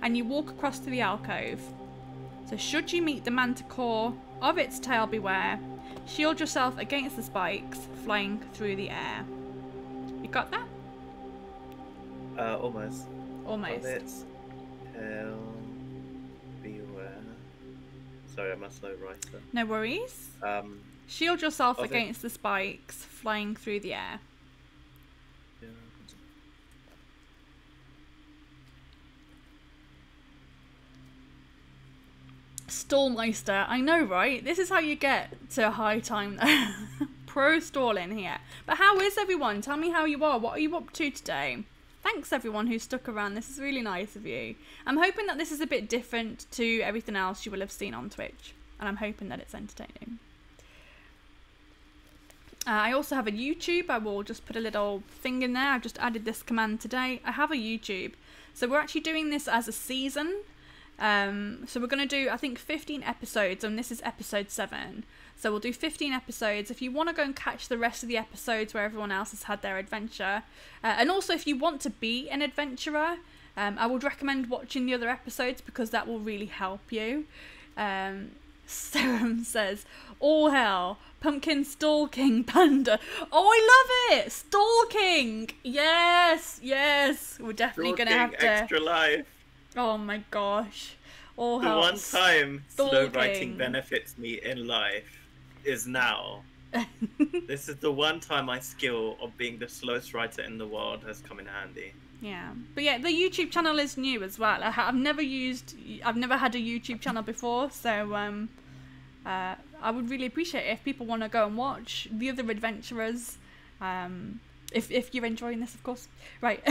and you walk across to the alcove. So should you meet the manticore, of its tail beware. Shield yourself against the spikes flying through the air. You got that? Almost. Almost. Of its tail beware. Sorry, I'm a slow writer. No worries. Shield yourself against the spikes flying through the air. Stallmeister, I know, right? This is how you get to a high time though. Pro stalling here. But how is everyone? Tell me how you are. What are you up to today? Thanks everyone who stuck around. This is really nice of you. I'm hoping that this is a bit different to everything else you will have seen on Twitch. And I'm hoping that it's entertaining. I also have a YouTube. I will just put a little thing in there. I've just added this command today. I have a YouTube. So we're actually doing this as a season. So we're going to do, I think, 15 episodes, and this is episode 7. So we'll do 15 episodes. If you want to go and catch the rest of the episodes where everyone else has had their adventure, and also if you want to be an adventurer, I would recommend watching the other episodes because that will really help you. Serum says, all hell, pumpkin stalking panda. Oh, I love it! Stalking! Yes, yes. We're definitely going to have to... extra life. Oh my gosh. All the hell. one time Stalking. slow writing benefits me in life is now. This is the one time my skill of being the slowest writer in the world has come in handy. Yeah, but yeah, the YouTube channel is new as well. I've never had a YouTube channel before, so I would really appreciate it if people want to go and watch the other adventurers. If you're enjoying this, of course. Right,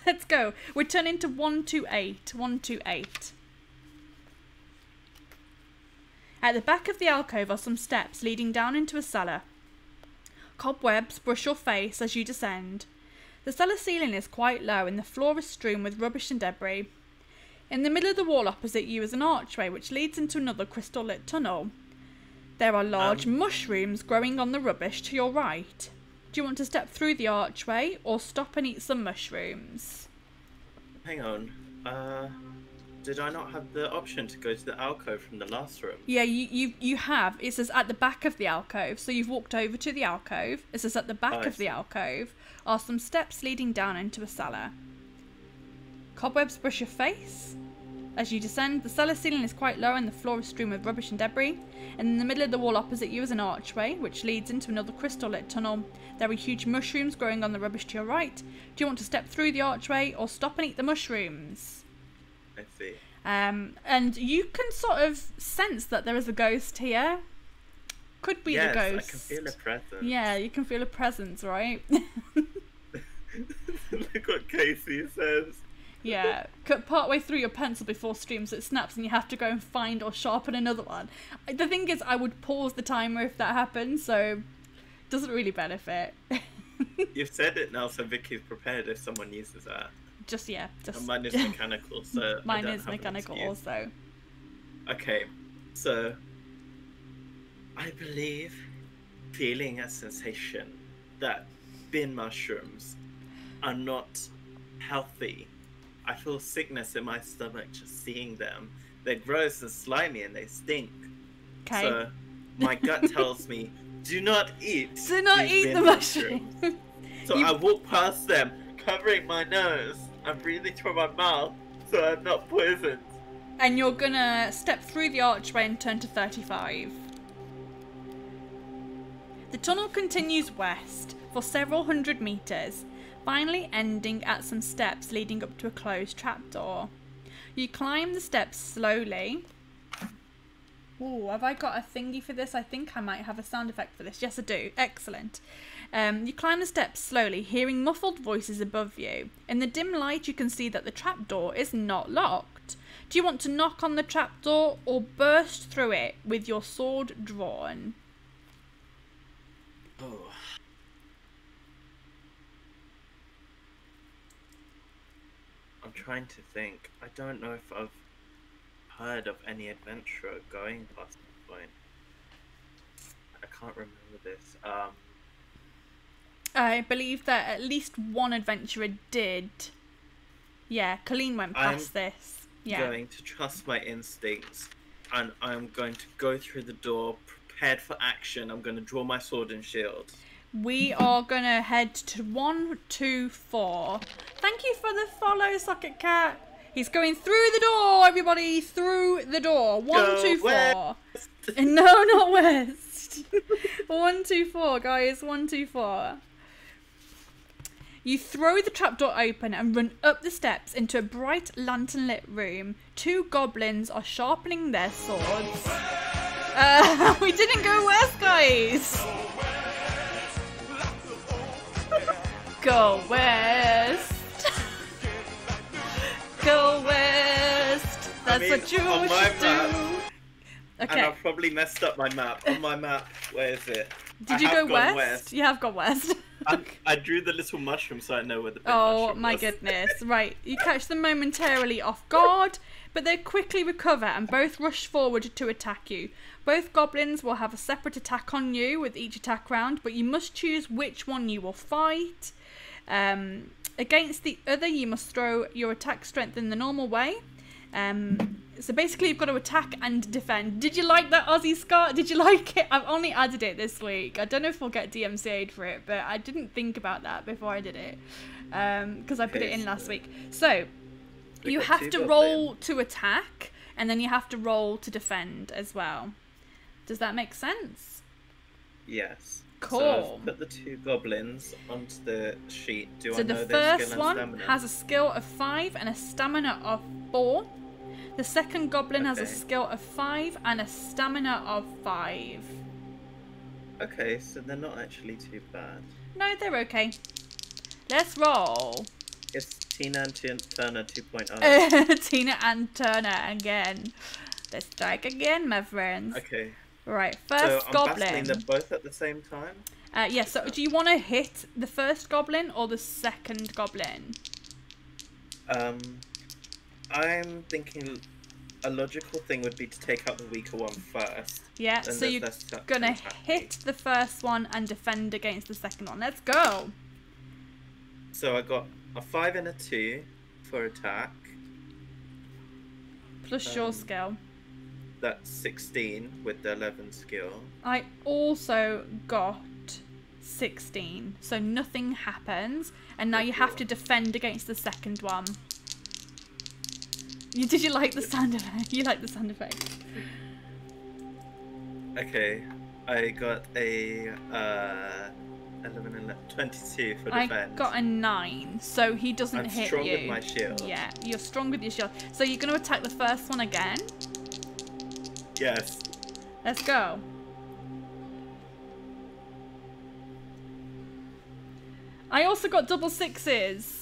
let's go. We're turning to 128. 128. At the back of the alcove are some steps leading down into a cellar. Cobwebs brush your face as you descend. The cellar ceiling is quite low and the floor is strewn with rubbish and debris. In the middle of the wall opposite you is an archway which leads into another crystal-lit tunnel. There are large mushrooms growing on the rubbish to your right. Do you want to step through the archway or stop and eat some mushrooms? Hang on. Did I not have the option to go to the alcove from the last room? Yeah, you have. It says at the back of the alcove. So you've walked over to the alcove. It says at the back of the alcove are some steps leading down into a cellar. Cobwebs brush your face. As you descend, the cellar ceiling is quite low and the floor is strewn with rubbish and debris. And in the middle of the wall opposite you is an archway, which leads into another crystal-lit tunnel. There are huge mushrooms growing on the rubbish to your right. Do you want to step through the archway or stop and eat the mushrooms? I see. And you can sort of sense that there is a ghost here. Could be the ghost. Yes, I can feel a presence. Yeah, you can feel a presence, right? Look what Casey says. Yeah, cut partway through your pencil before streams it snaps and you have to go and find or sharpen another one. The thing is, I would pause the timer if that happens, so it doesn't really benefit. You've said it now, so Vicky's prepared if someone uses that. Just and mine is mechanical, so mine is mechanical also. Okay, so I believe feeling a sensation that bin mushrooms are not healthy. I feel sickness in my stomach just seeing them. They're gross and slimy and they stink. Okay. So my gut tells me, do not eat. Do not eat the mushrooms. So I walk past them, covering my nose. I'm breathing through my mouth, so I'm not poisoned. And you're gonna step through the archway and turn to 35. The tunnel continues west for several hundred meters, finally ending at some steps leading up to a closed trapdoor. You climb the steps slowly. Ooh, have I got a thingy for this? I think I might have a sound effect for this. Yes, I do. Excellent. You climb the steps slowly, hearing muffled voices above you. In the dim light, you can see that the trapdoor is not locked. Do you want to knock on the trapdoor or burst through it with your sword drawn? Oh. I'm trying to think. I don't know if I've heard of any adventurer going past this point. I can't remember this. I believe that at least one adventurer did. Yeah, Colleen went past this. Yeah. I'm going to trust my instincts, and I'm going to go through the door prepared for action. I'm going to draw my sword and shield. We are going to head to 124. Thank you for the follow, Socket Cat. He's going through the door, everybody. Through the door. 124. No, not west. 124, guys. 124. You throw the trapdoor open and run up the steps into a bright lantern-lit room. Two goblins are sharpening their swords. We didn't go west, guys. Go west. Go west. That's what you should do. Okay. And I've probably messed up my map. On my map, where is it? Did you go west? You have gone west. I drew the little mushroom so I know where the big Oh mushroom my was. goodness. Right. You catch them momentarily off guard, but they quickly recover and both rush forward to attack you. Both goblins will have a separate attack on you with each attack round, but you must choose which one you will fight. Against the other, you must throw your attack strength in the normal way. So basically you've got to attack and defend. Did you like that, Aussie Scott? Did you like it? I've only added it this week. I don't know if we'll get DMCA'd for it, but I didn't think about that before I did it. Because I put it in last week. So, you have to roll to attack, and then you have to roll to defend as well. Does that make sense? Yes. Cool. So I've put the two goblins onto the sheet. Do I know the their first skill and one stamina? has a skill of 5 and a stamina of 4. The second goblin has a skill of 5 and a stamina of 5. Okay, so they're not actually too bad. No, they're okay. Let's roll. It's Tina and Turner 2.0. Tina and Turner again. Let's strike again, my friends. Okay. Right, first so goblin. battling them both at the same time? Yeah, so do you want to hit the first goblin or the second goblin? I'm thinking a logical thing would be to take out the weaker one first. Yeah, and so you're gonna hit the first one and defend against the second one. Let's go. So I got a 5 and a 2 for attack. Plus your skill. That's 16 with the 11 skill. I also got 16, so nothing happens, and now you have to defend against the second one. Did you like the sound effect? You like the sound effect? Okay, I got a 22 for defense. I got a 9, so he doesn't hit you. I'm strong with my shield. Yeah, you're strong with your shield. So you're going to attack the first one again? Yes. Let's go. I also got double 6s.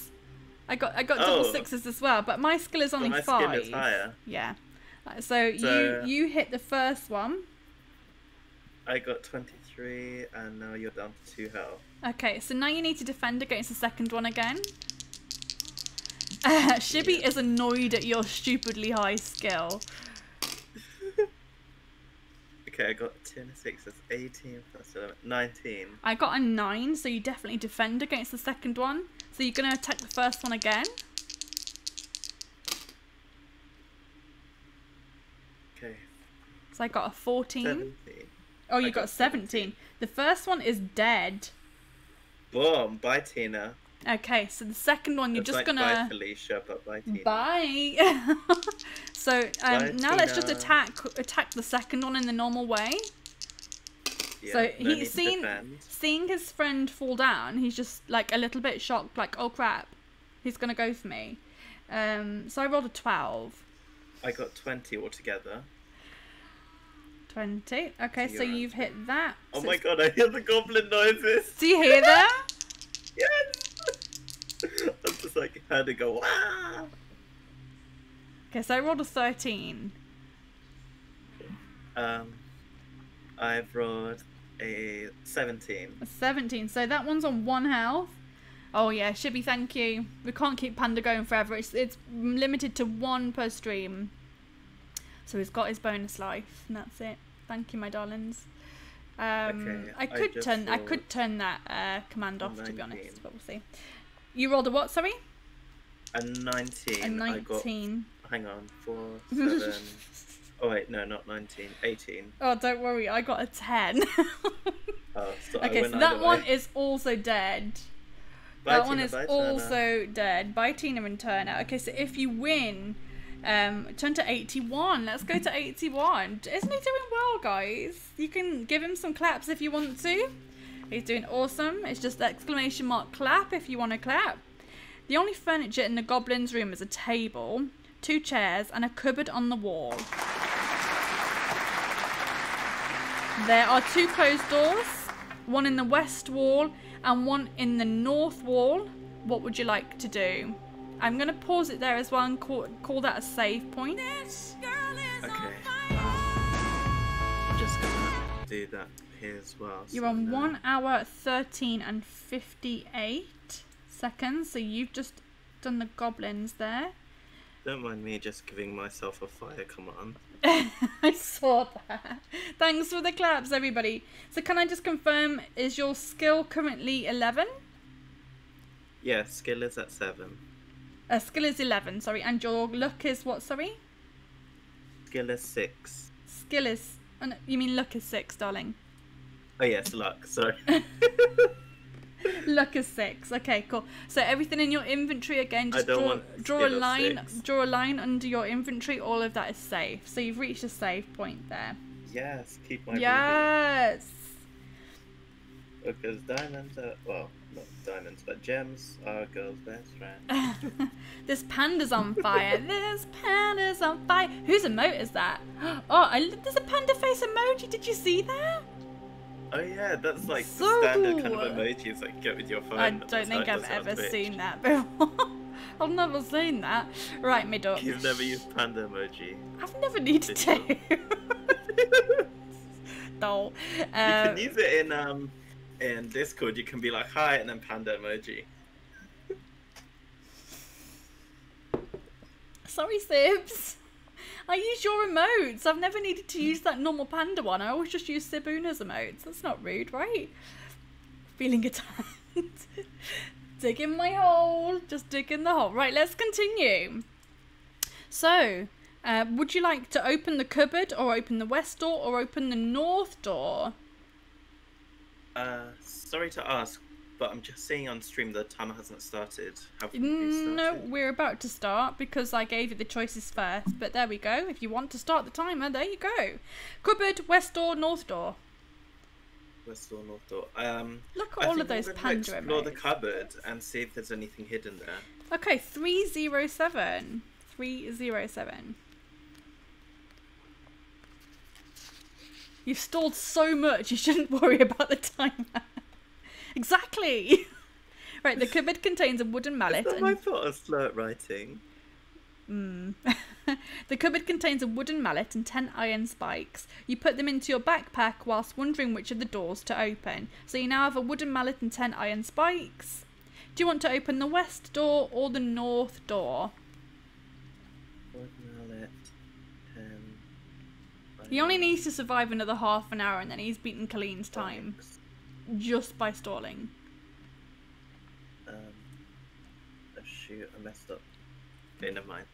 I got double 6s as well, but my skill is only 5. My skill is higher. Yeah. So you hit the first one. I got 23, and now you're down to 2 health. Okay, so now you need to defend against the second one again. Shibby is annoyed at your stupidly high skill. Okay, I got 10 and 6, that's 18 plus 11, 19. I got a 9, so you definitely defend against the second one. So you're going to attack the first one again. Okay. So I got a 14. 17. Oh, you got 17. The first one is dead. Boom, bye Tina. Okay, so the second one you're It's just like gonna... Bye Felicia, but bye Tina. Bye! So Bye, now let's just Tina. attack the second one in the normal way. Yeah, So no need he's to defend. seeing his friend fall down, he's just like a little bit shocked, like, oh crap, he's gonna go for me. So I rolled a 12. I got 20 altogether. 20. Okay, so you've hit that. Oh So my god, I hear the goblin noises! do you hear them? Yes! I'm just like, heard it go, wow! Okay, so I rolled a 13. I've rolled a 17. A 17. So that one's on 1 health. Oh yeah, Shibby, thank you. We can't keep Panda going forever. It's limited to 1 per stream. So he's got his bonus life, and that's it. Thank you, my darlings. Okay, I could turn that command off, 19. to be honest, but we'll see. You rolled a what? Sorry. A 19. A 19. I got, hang on, 4, 7. Oh wait, no, not 19. 18. Oh, don't worry, I got a 10. Oh, so Okay, so that one is also dead. Bye, that one Tina, is bye, also dead. Bye, Tina and Turner. Okay, so if you win, turn to 81. Let's go to 81. Isn't he doing well, guys? You can give him some claps if you want to. He's doing awesome. It's just exclamation mark clap if you want to clap. The only furniture in the goblin's room is a table, 2 chairs, and a cupboard on the wall. There are 2 closed doors, one in the west wall and one in the north wall. What would you like to do? I'm going to pause it there as well and call that a save point. Okay. I'm just gonna do that here as well. You're on 1 hour 13 and 58 seconds, so you've just done the goblins there. Don't mind me just giving myself a fire command. I saw that. Thanks for the claps, everybody. So can I just confirm, is your skill currently 11? Yeah, skill is at 7. Skill is 11, sorry. And your luck is what, sorry? Skill is 6. Skill is... Oh, no, you mean luck is 6, darling. Oh yes, luck, sorry. Luck is 6. Okay, cool. So everything in your inventory, again, just draw a line under your inventory. All of that is safe. So you've reached a save point there. Yes, keep my Yes. Because diamonds are, well, not diamonds, but gems are a girl's best friend. This panda's on fire. This panda's on fire. Whose emote is that? Oh, there's a panda face emoji. Did you see that? Oh yeah, that's like So the standard cool. kind of emojis like get with your phone. I don't think I've ever seen that before. I've never seen that. Right, me ducks. You've never used panda emoji. I've never needed to. No. You can use it in Discord. You can be like hi and then panda emoji. Sorry, Sibs. I use your emotes. I've never needed to use that normal Panda one. I always just use Sibuna's emotes. That's not rude, right? Feeling attacked. Dig in my hole. Just dig in the hole. Right, let's continue. So, would you like to open the cupboard or open the west door or open the north door? Sorry to ask, but I'm just seeing on stream the timer hasn't started. Have you started? No, we're about to start because I gave you the choices first. But there we go. If you want to start the timer, there you go. Cupboard, west door, north door. West door, north door. Look at all of those Panda explore the emotes. cupboard and see if there's anything hidden there. Okay, 307. 307. You've stalled so much, you shouldn't worry about the timer. Exactly. Right, the cupboard contains a wooden mallet. Is that my fault of slow at writing? The cupboard contains a wooden mallet and 10 iron spikes. You put them into your backpack whilst wondering which of the doors to open. So you now have a wooden mallet and 10 iron spikes. Do you want to open the west door or the north door? Wooden mallet, 10. He only needs to survive another half an hour and then he's beaten Colleen's time. Just by stalling. Oh shoot, I messed up. Okay, never mind.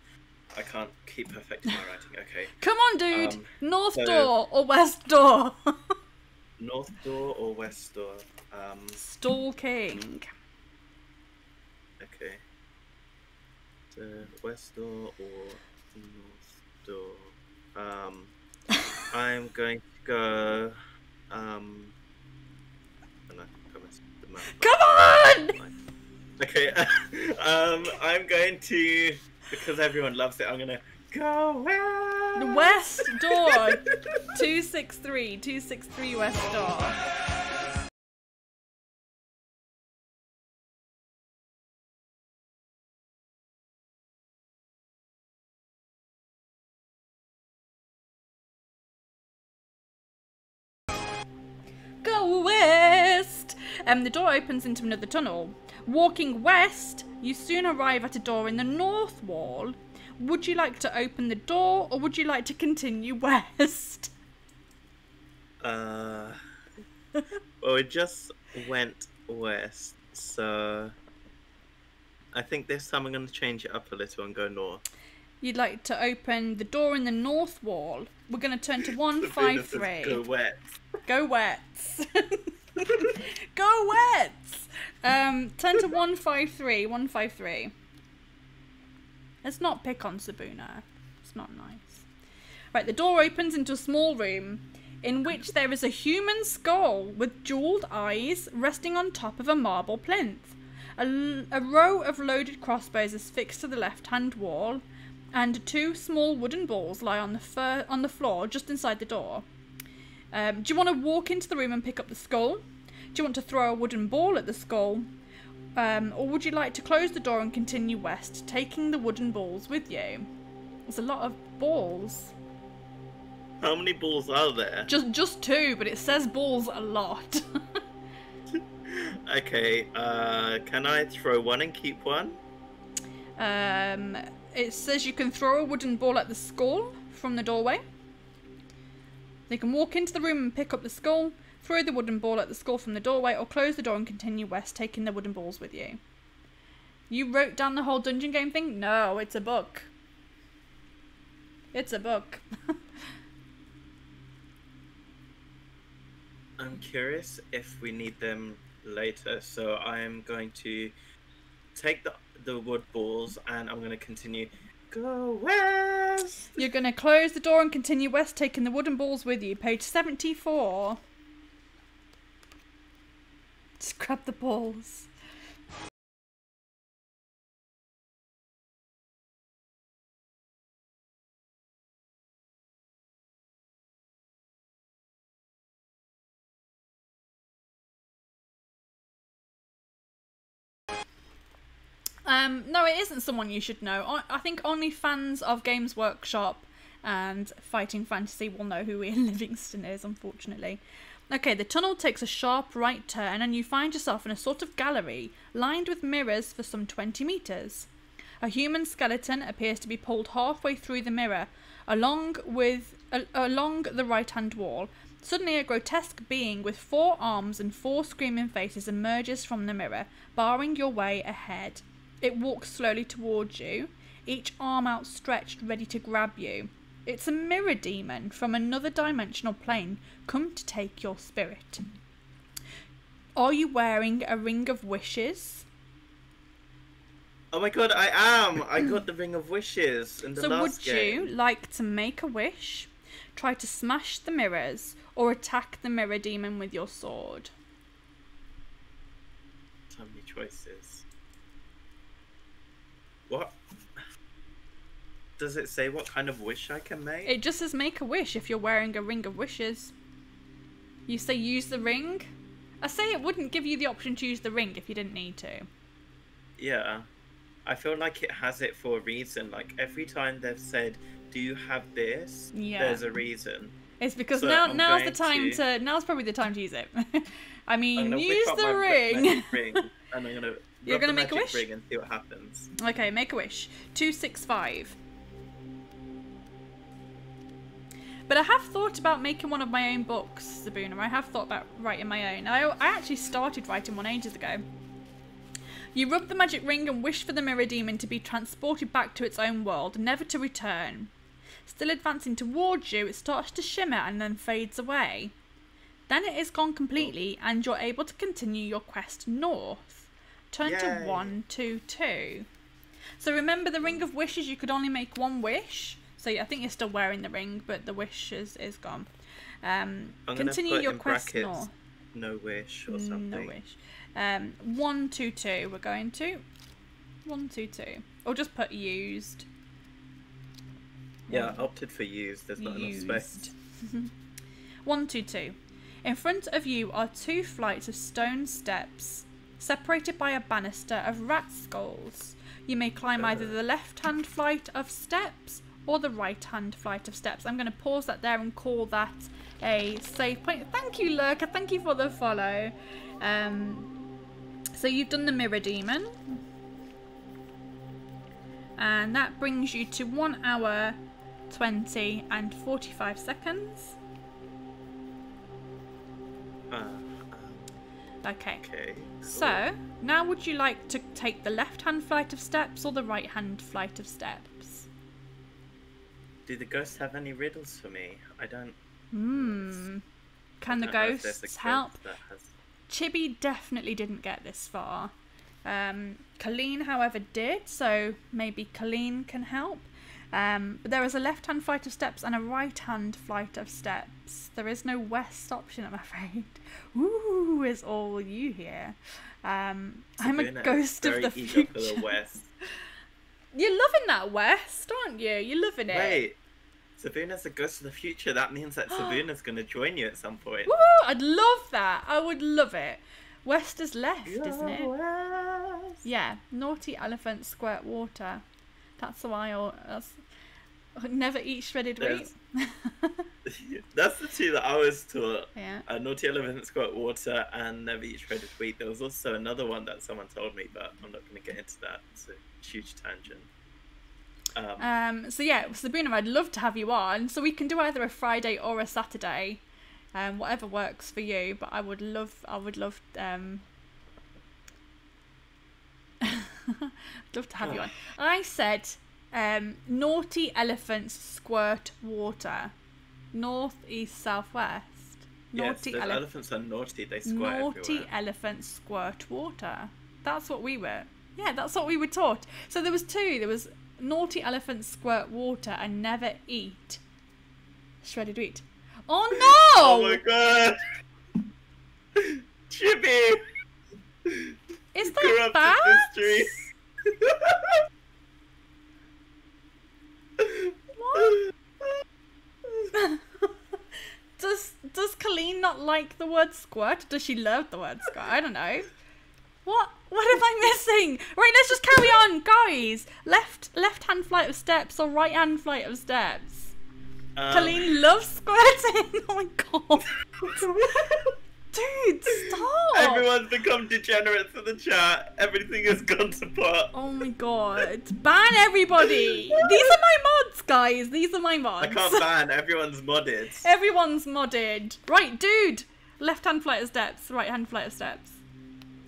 I can't keep perfecting my writing, okay. Come on, dude! North so- door or west door? North door or west door? Stalking. Okay. The west door or north door? I'm going to go, oh no, the map. Come on! Okay, I'm going to, because everyone loves it, I'm gonna go west. The west door. 263. 263 west door. Go west! The door opens into another tunnel. Walking west, you soon arrive at a door in the north wall. Would you like to open the door or would you like to continue west? Well, we just went west, so I think this time I'm going to change it up a little and go north. You'd like to open the door in the north wall. We're going to turn to 153. Go west. Go wets. Go wets. Turn to 153. 153. Let's not pick on Sabuna. It's not nice. Right, the door opens into a small room in which there is a human skull with jeweled eyes resting on top of a marble plinth. A row of loaded crossbows is fixed to the left-hand wall, and 2 small wooden balls lie on the floor just inside the door. Do you want to walk into the room and pick up the skull? Do you want to throw a wooden ball at the skull? Or would you like to close the door and continue west, taking the wooden balls with you? There's a lot of balls. How many balls are there? Just 2, but it says balls a lot. Okay, can I throw one and keep one? It says you can throw a wooden ball at the skull from the doorway. They can walk into the room and pick up the skull, throw the wooden ball at the skull from the doorway, or close the door and continue west, taking the wooden balls with you. You wrote down the whole dungeon game thing? No, it's a book. It's a book. I'm curious if we need them later, so I am going to take the wood balls and I'm going to continue. Go west! You're going to close the door and continue west, taking the wooden balls with you. Page 74. Just grab the balls. No, it isn't someone you should know. I think only fans of Games Workshop and Fighting Fantasy will know who Ian Livingston is, unfortunately. Okay, the tunnel takes a sharp right turn and you find yourself in a sort of gallery, lined with mirrors for some 20 metres. A human skeleton appears to be pulled halfway through the mirror, along the right-hand wall. Suddenly, a grotesque being with 4 arms and 4 screaming faces emerges from the mirror, barring your way ahead. It walks slowly towards you, each arm outstretched, ready to grab you. It's a mirror demon from another dimensional plane, come to take your spirit. Are you wearing a ring of wishes? Oh my god, I am! I got the Ring of Wishes in the last game. So would you like to make a wish, try to smash the mirrors, or attack the mirror demon with your sword? So many choices. What? Does it say what kind of wish I can make? It just says make a wish if you're wearing a ring of wishes. You say use the ring? I say it wouldn't give you the option to use the ring if you didn't need to. Yeah. I feel like it has it for a reason. Like, every time they've said, do you have this? Yeah. There's a reason. It's because So now's I'm the time going now's probably the time to use it. I I'm mean, gonna use whip up the my ring. magic ring. And I'm gonna You're rub gonna the make a magic wish? ring and see what happens. Okay, make a wish. 265. But I have thought about making one of my own books, Sabuna. I have thought about writing my own. I actually started writing one ages ago. You rub the magic ring and wish for the mirror demon to be transported back to its own world, never to return. Still advancing towards you, it starts to shimmer and then fades away. Then it is gone completely and you're able to continue your quest north. Turn to Yay. 122. So remember, the Ring of Wishes, you could only make one wish. So I think you're still wearing the ring, but the wish is gone. I'm Continue gonna put your in quest brackets, north. no wish or something. No wish. 122 we're going to. 122. Or just put used. Yeah, I opted for used. There's not enough space. 122. In front of you are 2 flights of stone steps, separated by a banister of rat skulls. You may climb either the left-hand flight of steps or the right-hand flight of steps. I'm going to pause that there and call that a save point. Thank you, Lurker. Thank you for the follow. So you've done the mirror demon. And that brings you to 1 hour, 20 and 45 seconds. Okay. Okay. So, now would you like to take the left-hand flight of steps or the right-hand flight of steps? Do the ghosts have any riddles for me? I don't. Can the I don't know if there's a ghosts ghost help? that has... Chibi definitely didn't get this far. Colleen, however, did, so maybe Colleen can help. But there is a left-hand flight of steps and a right-hand flight of steps. There is no west option, I'm afraid. Ooh, is all you hear. I'm a ghost of the future. For the west. You're loving that west, aren't you? You're loving it. Wait, Sabuna's a ghost of the future. That means that Sabuna's going to join you at some point. Woo! I'd love that. I would love it. West is left, isn't it? West. Yeah. Naughty elephant squirt water. That's why never eat shredded wheat. That's the 2 that I was taught. Yeah. Naughty elephant squirt water and never eat shredded wheat. There was also another one that someone told me, but I'm not going to get into that. It's a huge tangent. So yeah, Sabuna, I'd love to have you on. So we can do either a Friday or a Saturday, whatever works for you. But I would love, love to have you on. I said, naughty elephants squirt water, north, east, south, west. Naughty yes, elephants are naughty. They squirt Naughty everywhere. elephants squirt water. That's what we were. Yeah, that's what we were taught. So there was 2. There was naughty elephants squirt water and never eat shredded wheat. Oh no! Oh my god! Chibi! Is that bad? History. What? Does Colleen not like the word squirt? Does she love the word squirt? I don't know. What am I missing? Right, let's just carry on, guys. Left-hand flight of steps or right-hand flight of steps? Colleen loves squirting. Oh my god. Dude, stop! Everyone's become degenerates in the chat. Everything has gone to pot. Oh my god. Ban everybody! These are my mods, guys. These are my mods. I can't ban. Everyone's modded. Everyone's modded. Right, dude. Left-hand flight of steps. Right-hand flight of steps.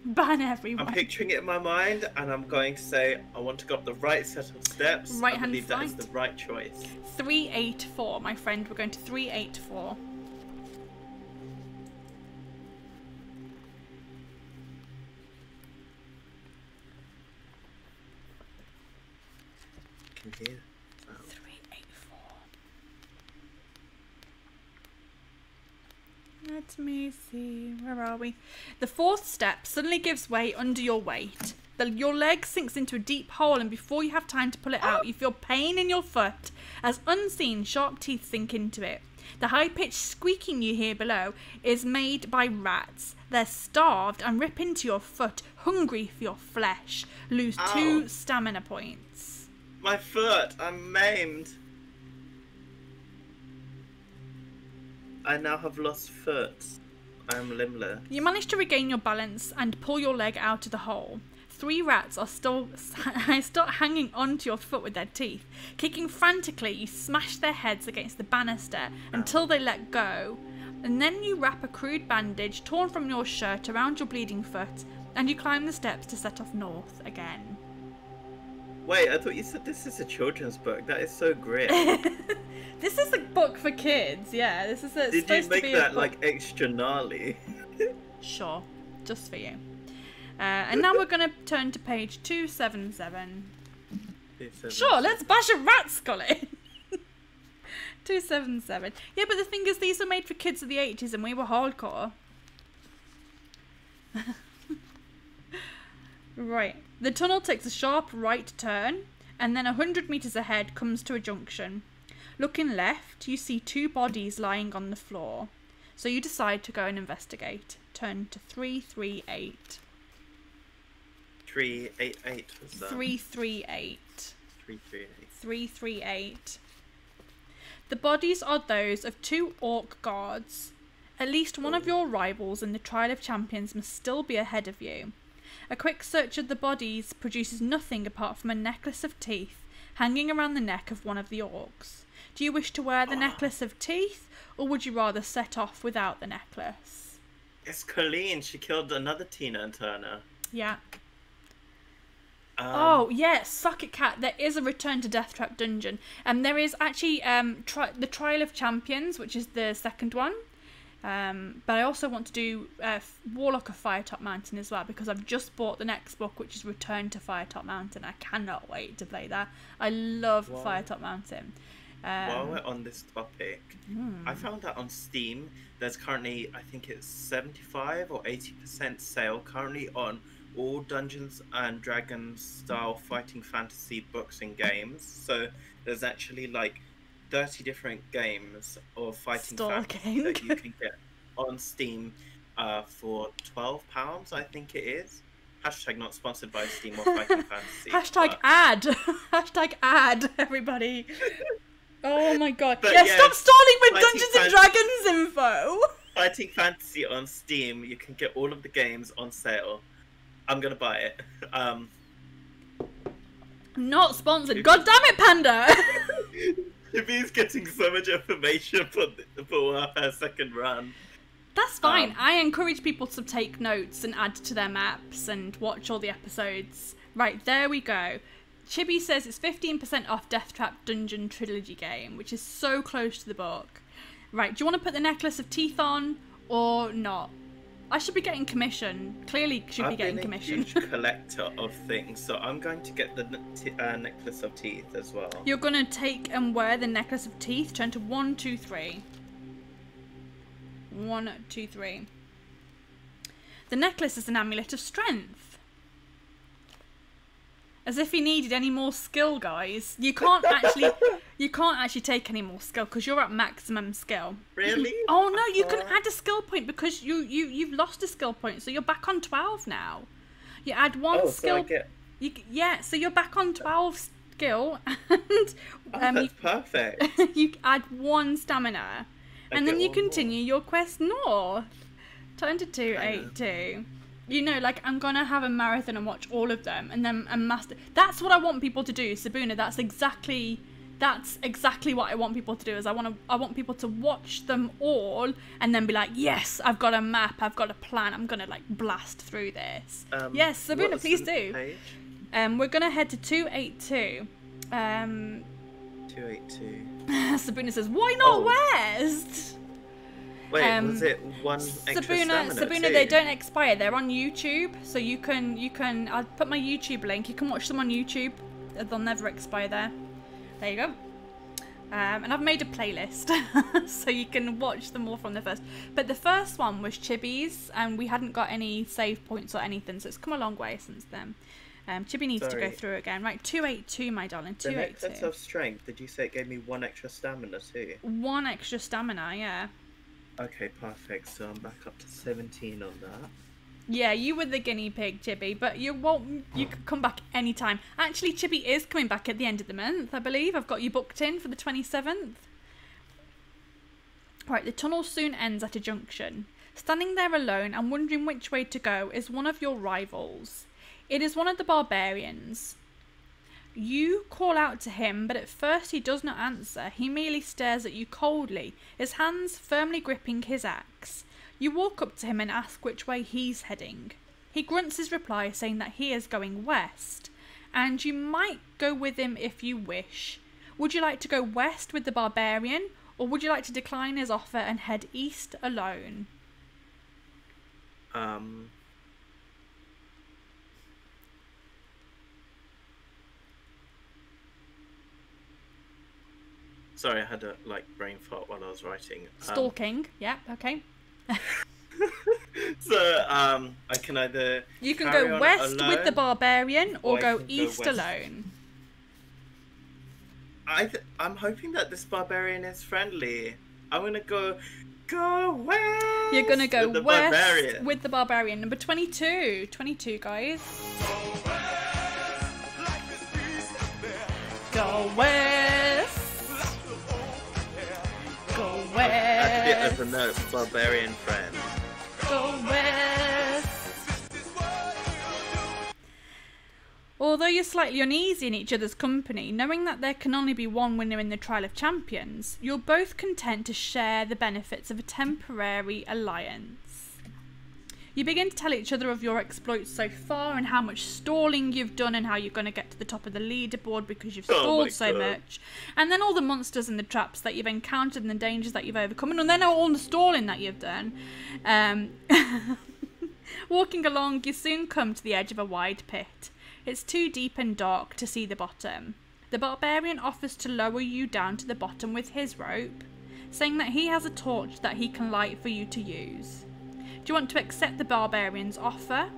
Ban everyone. I'm picturing it in my mind, and I'm going to say I want to go up the right set of steps. Right-hand I believe that is flight. the right choice. 384, my friend. We're going to 384. Can hear. 384. Let me see. Where are we? The fourth step suddenly gives way under your weight. Your leg sinks into a deep hole, and before you have time to pull it out, you feel pain in your foot as unseen sharp teeth sink into it. The high-pitched squeaking you hear below is made by rats. They're starved and rip into your foot, hungry for your flesh. Lose 2 stamina points. My foot! I'm maimed. I now have lost foot. I'm limbless. You manage to regain your balance and pull your leg out of the hole. 3 rats are still hanging onto your foot with their teeth. Kicking frantically, you smash their heads against the banister until they let go. And then you wrap a crude bandage torn from your shirt around your bleeding foot, and you climb the steps to set off north again. Wait, I thought you said this is a children's book. That is so grim. This is a book for kids, yeah. This is Did you supposed to make be that a book. like extra gnarly? Sure, just for you. And now we're going to turn to page 277. Sure, let's bash a rat skull in. 277. Yeah, but the thing is, these were made for kids of the 80s and we were hardcore. Right. The tunnel takes a sharp right turn, and then 100 metres ahead comes to a junction. Looking left, you see 2 bodies lying on the floor. So you decide to go and investigate. Turn to 338. 388 was that? 338. 338. 338. The bodies are those of 2 orc guards. At least one of your rivals in the Trial of Champions must still be ahead of you. A quick search of the bodies produces nothing apart from a necklace of teeth hanging around the neck of one of the orcs. Do you wish to wear the necklace of teeth, or would you rather set off without the necklace? It's Colleen. She killed another Tina and Turner. Yeah. Oh, yeah, suck it, cat. There is a Return to Deathtrap dungeon. And there is actually the Trial of Champions, which is the second one. But I also want to do Warlock of Firetop Mountain as well, because I've just bought the next book, which is Return to Firetop Mountain. I cannot wait to play that. I love Firetop Mountain. While we're on this topic, I found that on Steam, there's currently, I think it's 75 or 80% sale currently on all Dungeons and Dragons style fighting fantasy books and games. So there's actually like 30 different games of fighting fantasy that you can get on Steam for £12, I think it is. Hashtag not sponsored by Steam or Fighting Fantasy. Hashtag ad. Hashtag ad, everybody. Oh my god. But yeah, yeah, stop stalling with Fighting Dungeons and Dragons info. Fighting Fantasy on Steam, you can get all of the games on sale. I'm gonna buy it. Not sponsored. God damn it, Panda. Shibi's getting so much information for her second run. That's fine. I encourage people to take notes and add to their maps and watch all the episodes. Right, there we go. Chibi says it's 15% off Deathtrap Dungeon Trilogy game, which is so close to the book. Right, do you want to put the necklace of teeth on or not? I should be getting commission. Clearly should be getting commission. I'm a huge collector of things, so I'm going to get the necklace of teeth as well. You're going to take and wear the necklace of teeth. Turn to 1, 2, 3. 1, 2, 3. The necklace is an amulet of strength. As if he needed any more skill, guys. You can't actually take any more skill because you're at maximum skill. Really? Oh no, you can add a skill point because you've lost a skill point, so you're back on 12 now. You add one skill. So so you're back on 12 skill, and that's perfect. You add 1 stamina, and then you continue your quest north. Turn to 282. You know, like, I'm gonna have a marathon and watch all of them, and then a master. That's what I want people to do, Sabuna. That's exactly what I want people to do. Is I want people to watch them all and then be like, yes, I've got a map, I've got a plan, I'm gonna like blast through this. Yes, Sabuna, please do. Page? We're gonna head to 282. 282. Sabuna says, why not West? Wait, was it one extra stamina Sabuna, too? they don't expire. They're on YouTube, so you can. I'll put my YouTube link. You can watch them on YouTube. They'll never expire there. There you go. And I've made a playlist, so you can watch them all from the first. But the first one was Chibi's, and we hadn't got any save points or anything, so it's come a long way since then. Chibi needs to go through again. Right, 282, my darling. 282. The necklace of strength. Did you say it gave me one extra stamina too? One extra stamina, yeah. Okay, perfect. So I'm back up to 17 on that. Yeah, you were the guinea pig, Chibi, but you won't. You can come back anytime. Actually, Chibi is coming back at the end of the month, I believe. I've got you booked in for the 27th. Right, the tunnel soon ends at a junction. Standing there alone and wondering which way to go is one of your rivals. It is one of the barbarians. You call out to him, but at first he does not answer. He merely stares at you coldly, his hands firmly gripping his axe. You walk up to him and ask which way he's heading. He grunts his reply, saying that he is going west, and you might go with him if you wish. Would you like to go west with the barbarian, or would you like to decline his offer and head east alone? Sorry, I had a brain fart while I was writing. Stalking, yeah, okay. So I can either you can carry go on west alone, with the barbarian or I go can east west. alone. I'm hoping that this barbarian is friendly. I'm gonna go west. You're gonna go with the west barbarian. with the barbarian. Number 22. 22, guys. Go west. Go west. Actually, as a note, barbarian friend. Go west. Although you're slightly uneasy in each other's company, knowing that there can only be one winner in the Trial of Champions, you're both content to share the benefits of a temporary alliance. You begin to tell each other of your exploits so far and how much stalling you've done and how you're going to get to the top of the leaderboard because you've stalled so much. And then all the monsters and the traps that you've encountered and the dangers that you've overcome, and then all the stalling that you've done. Walking along, you soon come to the edge of a wide pit. It's too deep and dark to see the bottom. The barbarian offers to lower you down to the bottom with his rope, saying that he has a torch that he can light for you to use. Do you want to accept the barbarian's offer?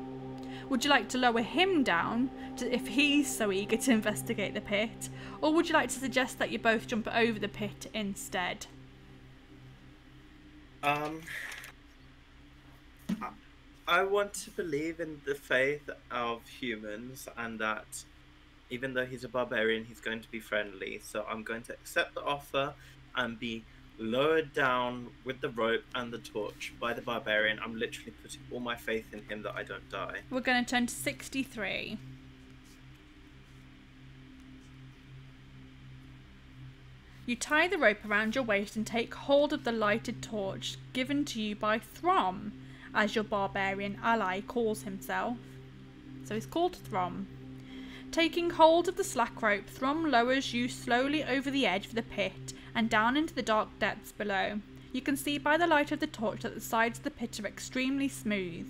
Would you like to lower him down if he's so eager to investigate the pit? Or would you like to suggest that you both jump over the pit instead? I want to believe in the faith of humans and that even though he's a barbarian, he's going to be friendly. So I'm going to accept the offer and be lowered down with the rope and the torch by the barbarian. I'm literally putting all my faith in him that I don't die. We're going to turn to 63. You tie the rope around your waist and take hold of the lighted torch given to you by Throm, as your barbarian ally calls himself. So he's called Throm. Taking hold of the slack rope, Throm lowers you slowly over the edge of the pit and down into the dark depths below. You can see by the light of the torch that the sides of the pit are extremely smooth.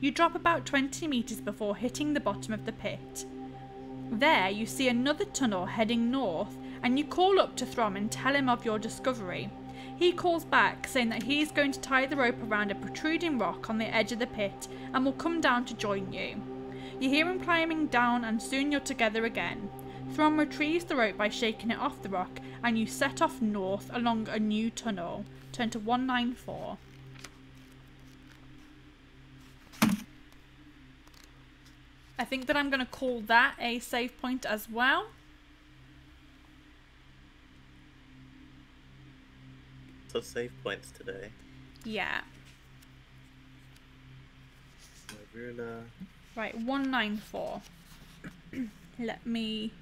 You drop about 20 metres before hitting the bottom of the pit. There you see another tunnel heading north, and you call up to Throm and tell him of your discovery. He calls back, saying that he's going to tie the rope around a protruding rock on the edge of the pit and will come down to join you. You hear him climbing down and soon you're together again. Throm retrieves the rope by shaking it off the rock and you set off north along a new tunnel. Turn to 194. I think that I'm going to call that a save point as well. So save points today. Yeah. ruler. Right, 194. Let me...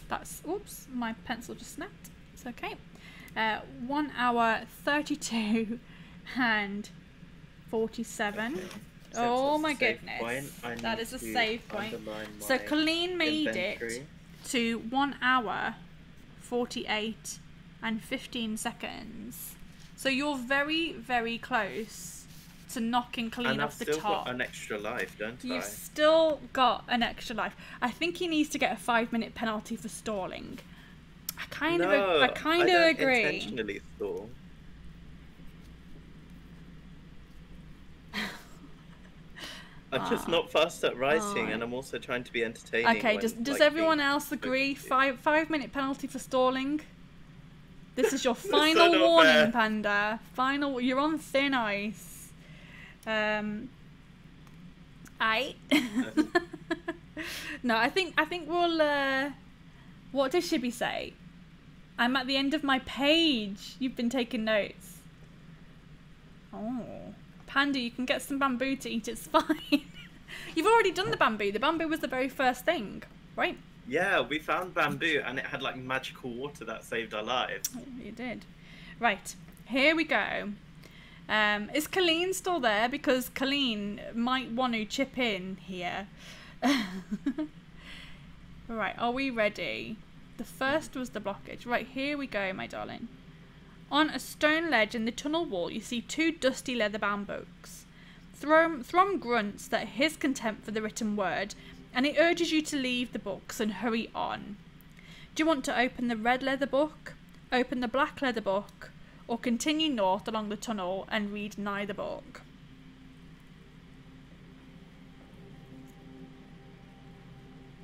That's... Oops, my pencil just snapped. It's okay. 1 hour 32 and 47. Okay. Oh Since my it's a save goodness. point, I That need is a to save point. underline So my Colleen made inventory. it to 1 hour 48 and 15 seconds. So you're very, very close to knocking Colleen And I've off the still top. got an extra life, don't I? You've still got an extra life. I think he needs to get a 5-minute penalty for stalling. I kind of don't agree. Intentionally stall. I'm just not fast at writing, and I'm also trying to be entertaining. Okay, when, does like, everyone being else agree? focused. 5-minute penalty for stalling. This is your so final not warning, fair. Panda. You're on thin ice. No, I think we'll. What does Shibby say? I'm at the end of my page. You've been taking notes. Oh, Panda, you can get some bamboo to eat. It's fine. You've already done the bamboo. The bamboo was the very first thing, right? Yeah, we found bamboo, and it had like magical water that saved our lives. Oh, you did. Right, here we go. Is Colleen still there? Because Colleen might want to chip in here. Right, are we ready? The first was the blockage. Right, here we go, my darling. On a stone ledge in the tunnel wall, you see 2 dusty leather-bound books. Throm grunts that his contempt for the written word, and he urges you to leave the books and hurry on. Do you want to open the red leather book, open the black leather book, or continue north along the tunnel and read neither book?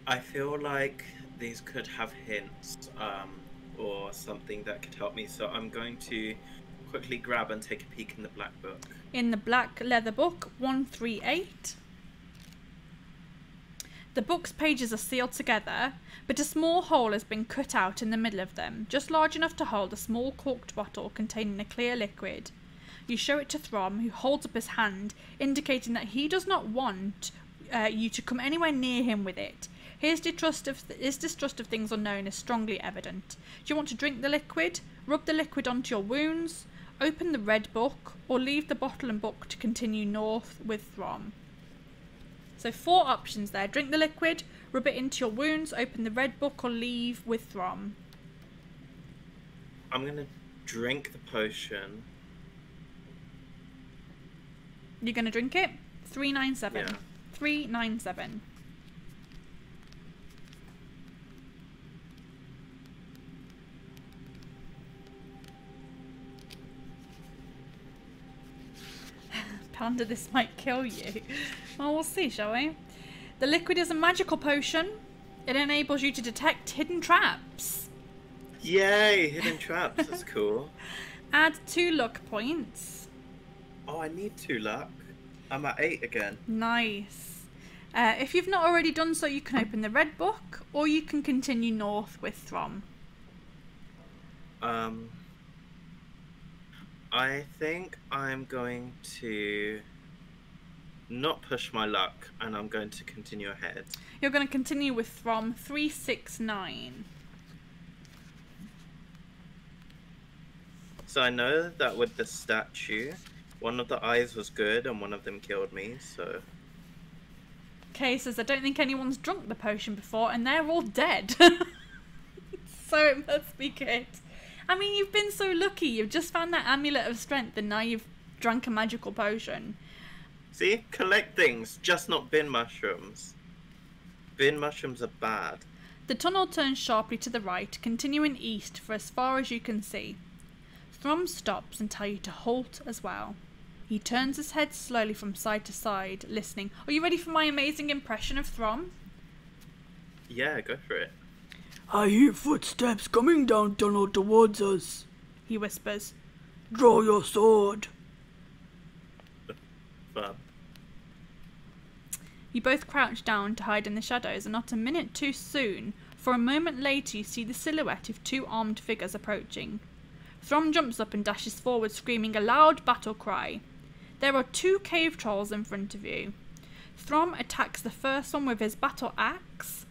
I feel like these could have hints, or something that could help me, so I'm going to quickly grab and take a peek in the black book. In the black leather book, 138. The book's pages are sealed together, but a small hole has been cut out in the middle of them, just large enough to hold a small corked bottle containing a clear liquid. You show it to Throm, who holds up his hand, indicating that he does not want you to come anywhere near him with it. His distrust of things unknown is strongly evident. Do you want to drink the liquid, rub the liquid onto your wounds, open the red book, or leave the bottle and book to continue north with Throm? So 4 options there. Drink the liquid, rub it into your wounds, open the red book, or leave with Throm. I'm going to drink the potion. You're going to drink it? 397. Yeah. 397. Panda, this might kill you. Well, we'll see, shall we? The liquid is a magical potion. It enables you to detect hidden traps. Yay, hidden traps, that's cool. Add 2 luck points. Oh, I need 2 luck. I'm at 8 again. Nice. If you've not already done so, you can open the red book, or you can continue north with Throm. I think I'm going to not push my luck, and I'm going to continue ahead. You're going to continue with Throm. 369. So I know that with the statue, one of the eyes was good and one of them killed me, so... Kay says, I don't think anyone's drunk the potion before, and they're all dead. So it must be good. I mean, you've been so lucky. You've just found that amulet of strength, and now you've drunk a magical potion. See? Collect things, just not bin mushrooms. Bin mushrooms are bad. The tunnel turns sharply to the right, continuing east for as far as you can see. Throm stops and tells you to halt as well. He turns his head slowly from side to side, listening. Are you ready for my amazing impression of Throm? Yeah, go for it. I hear footsteps coming down tunnel towards us, He whispers. Draw your sword. Fun. You both crouch down to hide in the shadows, and not a minute too soon, for a moment later you see the silhouette of 2 armed figures approaching. Throm jumps up and dashes forward, screaming a loud battle cry. There are 2 cave trolls in front of you. Throm attacks the first one with his battle axe,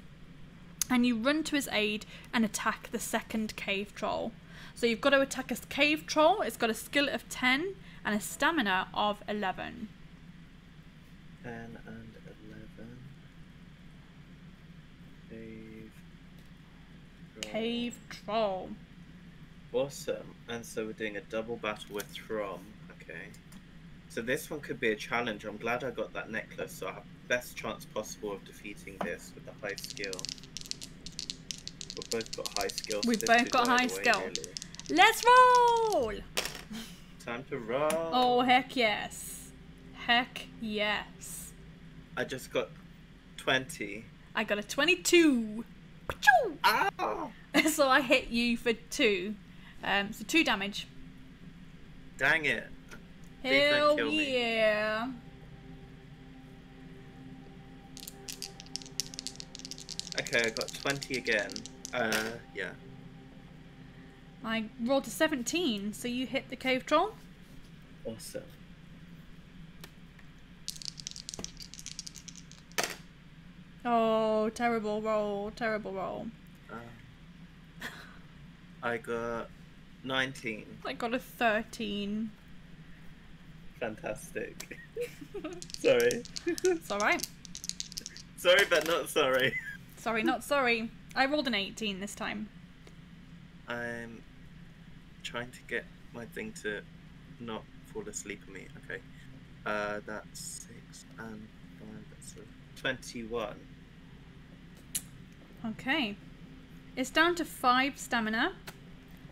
and you run to his aid and attack the second cave troll. So you've got to attack a cave troll. It's got a skill of 10 and a stamina of 11. 10 and 11. Cave troll. Awesome. And so we're doing a double battle with Throm. Okay. So this one could be a challenge. I'm glad I got that necklace, so I have the best chance possible of defeating this with the high skill. We've both got high skill. We've both got high skill. Really. Let's roll! Time to roll. Oh, heck yes. Heck yes. I just got 20. I got a 22. Ow! So I hit you for 2. So 2 damage. Dang it. Hell yeah. Okay, I got 20 again. Yeah. I rolled a 17, so you hit the cave troll. Awesome. Oh, terrible roll, terrible roll. I got 19. I got a 13. Fantastic. Sorry. It's alright. Sorry, but not sorry. Sorry, not sorry. I rolled an 18 this time. I'm trying to get my thing to not fall asleep on me. Okay. That's 6 and 5. That's 21. Okay. It's down to 5 stamina.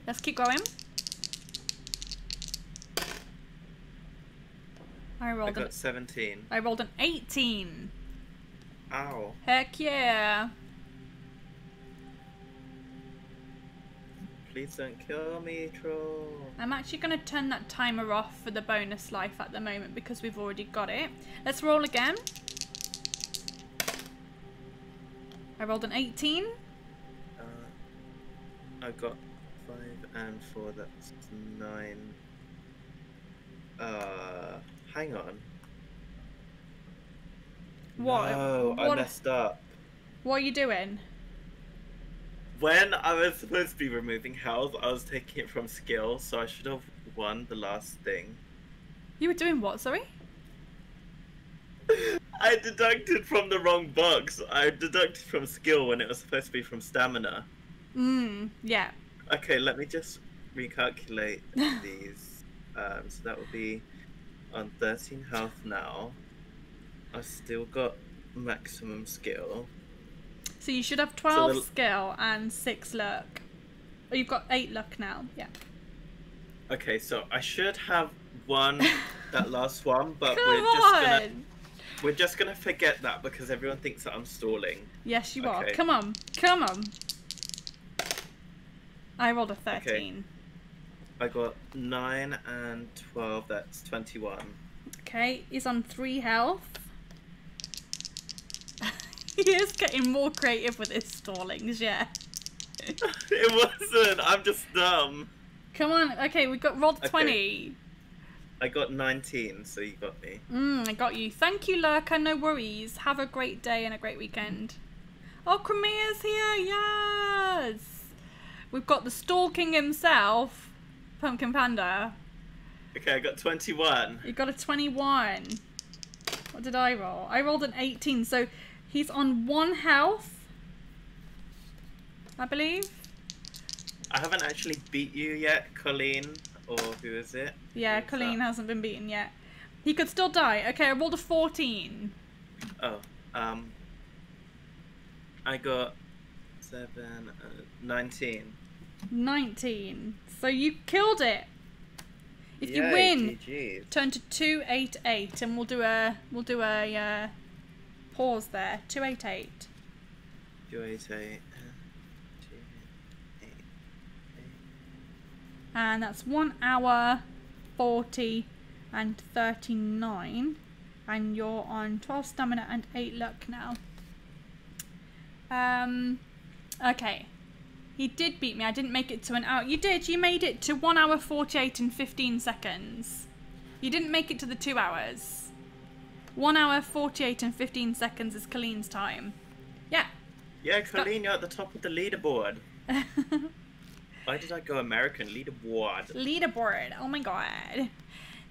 Let's keep going. I got 17. I rolled an 18. Ow. Heck yeah. Please don't kill me, troll. I'm actually going to turn that timer off for the bonus life at the moment because we've already got it. Let's roll again. I rolled an 18. I got 5 and 4, that's 9. Hang on. What? No, I messed up. What are you doing? When I was supposed to be removing health, I was taking it from skill, so I should have won the last thing. You were doing what, sorry? I deducted from the wrong box. I deducted from skill when it was supposed to be from stamina. Yeah. Okay, let me just recalculate these. So that would be on 13 health now. I've still got maximum skill. So you should have 12 skill and 6 luck. Oh, you've got 8 luck now, yeah. Okay, so I should have won that last one, but we're just gonna forget that because everyone thinks that I'm stalling. Yes, you are. Come on, come on. I rolled a 13. Okay. I got 9 and 12. That's 21. Okay, he's on 3 health. He is getting more creative with his stallings, yeah. It wasn't. I'm just dumb. Come on. Okay, we got rolled 20. I got 19, so you got me. I got you. Thank you, Lurker. No worries. Have a great day and a great weekend. Oh, Cremia's here. Yes. We've got the stalking himself, Pumpkin Panda. Okay, I got 21. You got a 21. What did I roll? I rolled an 18, so he's on 1 health, I believe. I haven't actually beat you yet, Colleen, or who is it? Yeah, Colleen hasn't been beaten yet. He could still die. Okay, I rolled a 14. Oh, I got 19. 19. So you killed it. If you Yay, win, GG's. turn to 288, and we'll do a pause there. 288. 288. And that's 1 hour 40 and 39, and you're on 12 stamina and 8 luck now. Okay, He did beat me. I didn't make it to an hour. You did. You made it to 1 hour 48 and 15 seconds. You didn't make it to the 2 hours. 1 hour 48 and 15 seconds is Colleen's time. Yeah. Yeah, Colleen, you're at the top of the leaderboard. Why did I go American? Leaderboard. Leaderboard. Oh my god.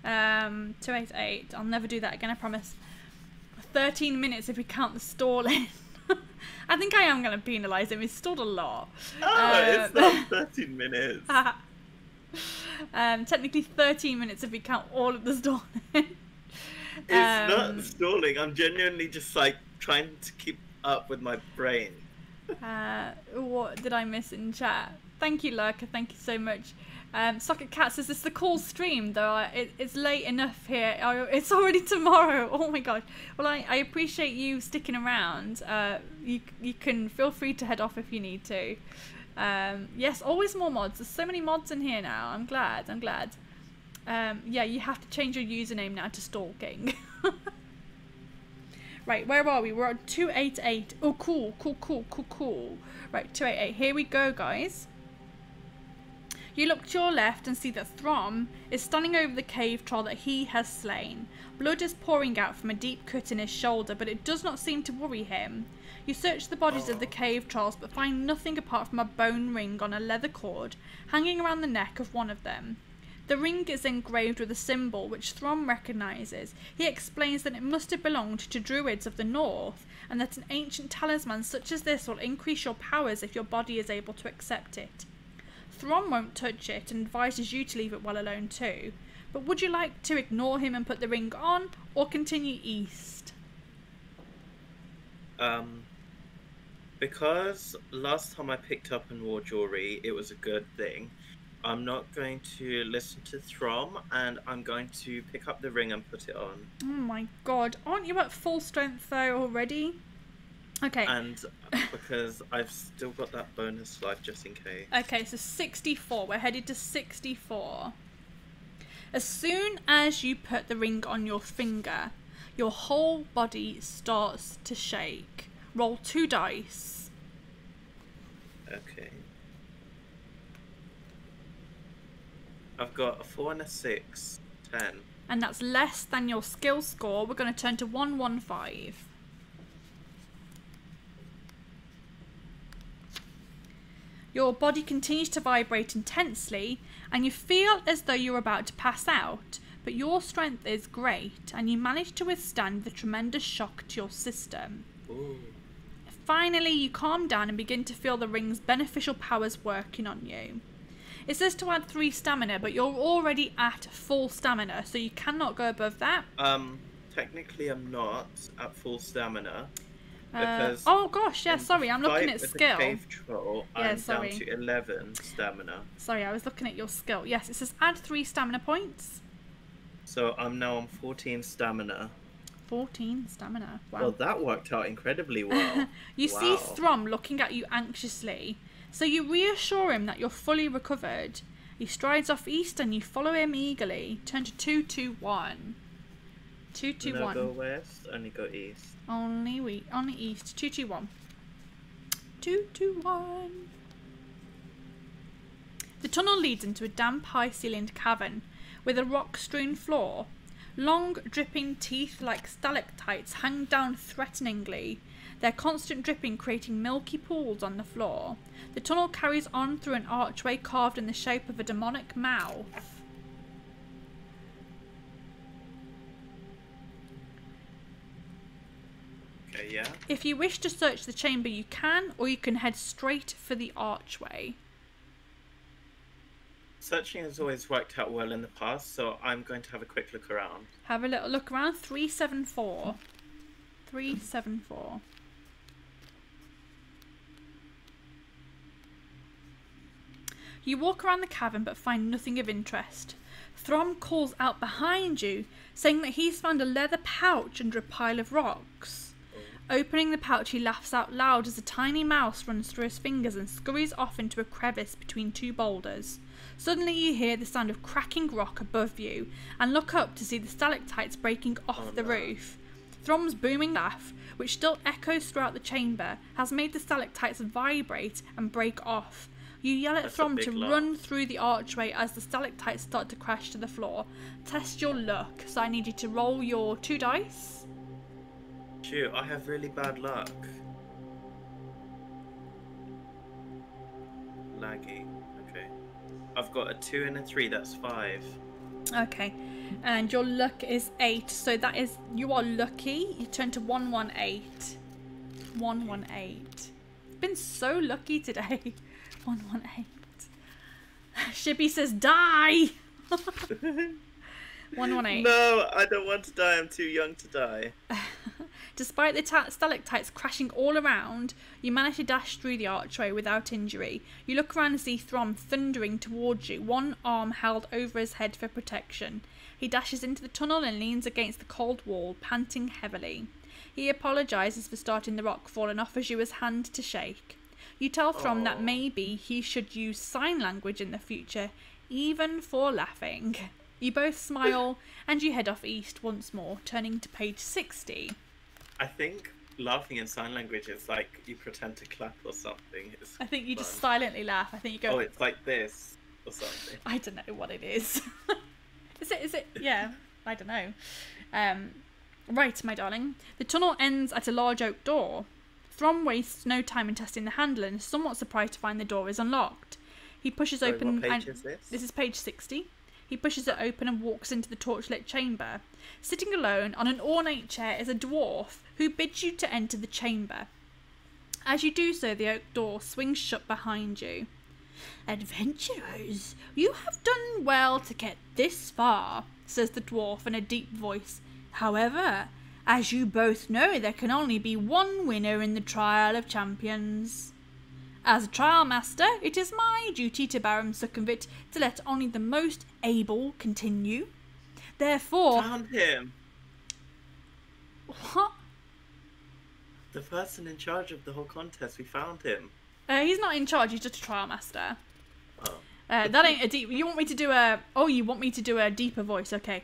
288. I'll never do that again, I promise. 13 minutes if we count the stalling. I think I am going to penalise him. He's stalled a lot. Oh, it's not 13 minutes. Technically 13 minutes if we count all of the stalling. It's not stalling. I'm genuinely just like trying to keep up with my brain. What did I miss in chat? Thank you, Lurker. Thank you so much. Socket Cat says it's the cool stream, though. It's late enough here. It's already tomorrow. Oh my god. Well, I appreciate you sticking around. You can feel free to head off if you need to. Yes, always more mods. There's so many mods in here now. I'm glad. Yeah, you have to change your username now to Stalking. Right, where are we? We're on 288. Oh, cool. Right, 288. Here we go, guys. You look to your left and see that Throm is standing over the cave troll that he has slain. Blood is pouring out from a deep cut in his shoulder, but it does not seem to worry him. You search the bodies of the cave trolls, but find nothing apart from a bone ring on a leather cord hanging around the neck of one of them. The ring is engraved with a symbol which Throm recognises. He explains that it must have belonged to druids of the north, and that an ancient talisman such as this will increase your powers if your body is able to accept it. Throm won't touch it and advises you to leave it well alone too. But would you like to ignore him and put the ring on, or continue east? Because last time I picked up and wore jewelry, it was a good thing. I'm not going to listen to Throm, and I'm going to pick up the ring and put it on. Oh my god, aren't you at full strength though already? Okay. And because I've still got that bonus life just in case. Okay, so 64. We're headed to 64. As soon as you put the ring on your finger, your whole body starts to shake. Roll 2 dice. Okay. I've got a 4 and a 6. 10. And that's less than your skill score. We're going to turn to 115. Your body continues to vibrate intensely, and you feel as though you're about to pass out, but your strength is great, and you manage to withstand the tremendous shock to your system. Ooh. Finally, you calm down and begin to feel the ring's beneficial powers working on you. It says to add 3 stamina, but you're already at full stamina, so you cannot go above that. Technically I'm not at full stamina. Because oh gosh, yeah, sorry, I'm looking at skill. The cave troll, Yeah, I'm sorry. down to 11 stamina. Sorry, I was looking at your skill. Yes, it says add 3 stamina points. So I'm now on 14 stamina. 14 stamina. Wow. Well, that worked out incredibly well. You Wow. see Throm looking at you anxiously, so you reassure him that you're fully recovered. He strides off east and you follow him eagerly. Turn to 221. 221. No go west, only go east. Only east. 221. 221. The tunnel leads into a damp, high-ceilinged cavern with a rock-strewn floor. Long, dripping teeth like stalactites hang down threateningly, their constant dripping creating milky pools on the floor. The tunnel carries on through an archway carved in the shape of a demonic mouth. Okay, yeah. If you wish to search the chamber, you can, or you can head straight for the archway. Searching has always worked out well in the past, so I'm going to have a quick look around. Have a little look around. 374. 374. You walk around the cavern but find nothing of interest. Throm calls out behind you, saying that he's found a leather pouch under a pile of rocks. Opening the pouch, he laughs out loud as a tiny mouse runs through his fingers and scurries off into a crevice between 2 boulders. Suddenly you hear the sound of cracking rock above you and look up to see the stalactites breaking off the roof. Throm's booming laugh, which still echoes throughout the chamber, has made the stalactites vibrate and break off. You yell at That's a Throm big to lot. run through the archway as the stalactites start to crash to the floor. Test your luck, so I need you to roll your 2 dice. Shoot, I have really bad luck. Laggy. Okay. I've got a 2 and a 3, that's 5. Okay, and your luck is 8, so that is, you are lucky. You turn to 118. 118. It's been so lucky today. 118. Shippy says, die! 118. No, I don't want to die. I'm too young to die. Despite the stalactites crashing all around, you manage to dash through the archway without injury. You look around and see Throm thundering towards you, one arm held over his head for protection. He dashes into the tunnel and leans against the cold wall, panting heavily. He apologises for starting the rockfall and offers you his hand to shake. You tell Throm that maybe he should use sign language in the future, even for laughing. You both smile and you head off east once more, turning to page 60. I think laughing in sign language is like you pretend to clap or something. It's I think you fun. just silently laugh. I think you go, Oh, it's like this or something. I don't know what it is. Is it? Yeah, I don't know. Right, my darling. The tunnel ends at a large oak door. Throm wastes no time in testing the handle and is somewhat surprised to find the door is unlocked. He pushes Sorry, open... what page is this? This is page 60. He pushes it open and walks into the torchlit chamber. Sitting alone on an ornate chair is a dwarf who bids you to enter the chamber. As you do so, the oak door swings shut behind you. Adventurers, you have done well to get this far, says the dwarf in a deep voice. However, as you both know, there can only be one winner in the Trial of Champions. As a trial master, it is my duty to Baron Succonvit to let only the most able continue. Therefore... Found him. What? The person in charge of the whole contest, we found him. He's not in charge, he's just a trial master. Oh. That ain't a deep... You want me to do a... Oh, you want me to do a deeper voice, okay.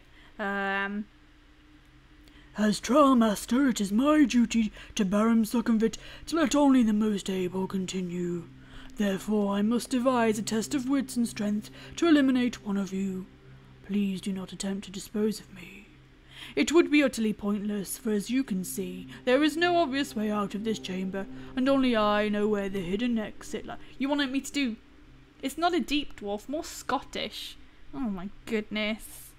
As trial master, it is my duty to Baron Succonvit to let only the most able continue. Therefore, I must devise a test of wits and strength to eliminate one of you. Please do not attempt to dispose of me. It would be utterly pointless, for as you can see, there is no obvious way out of this chamber, and only I know where the hidden exit lies. You want me to do... It's not a deep dwarf, more Scottish. Oh my goodness.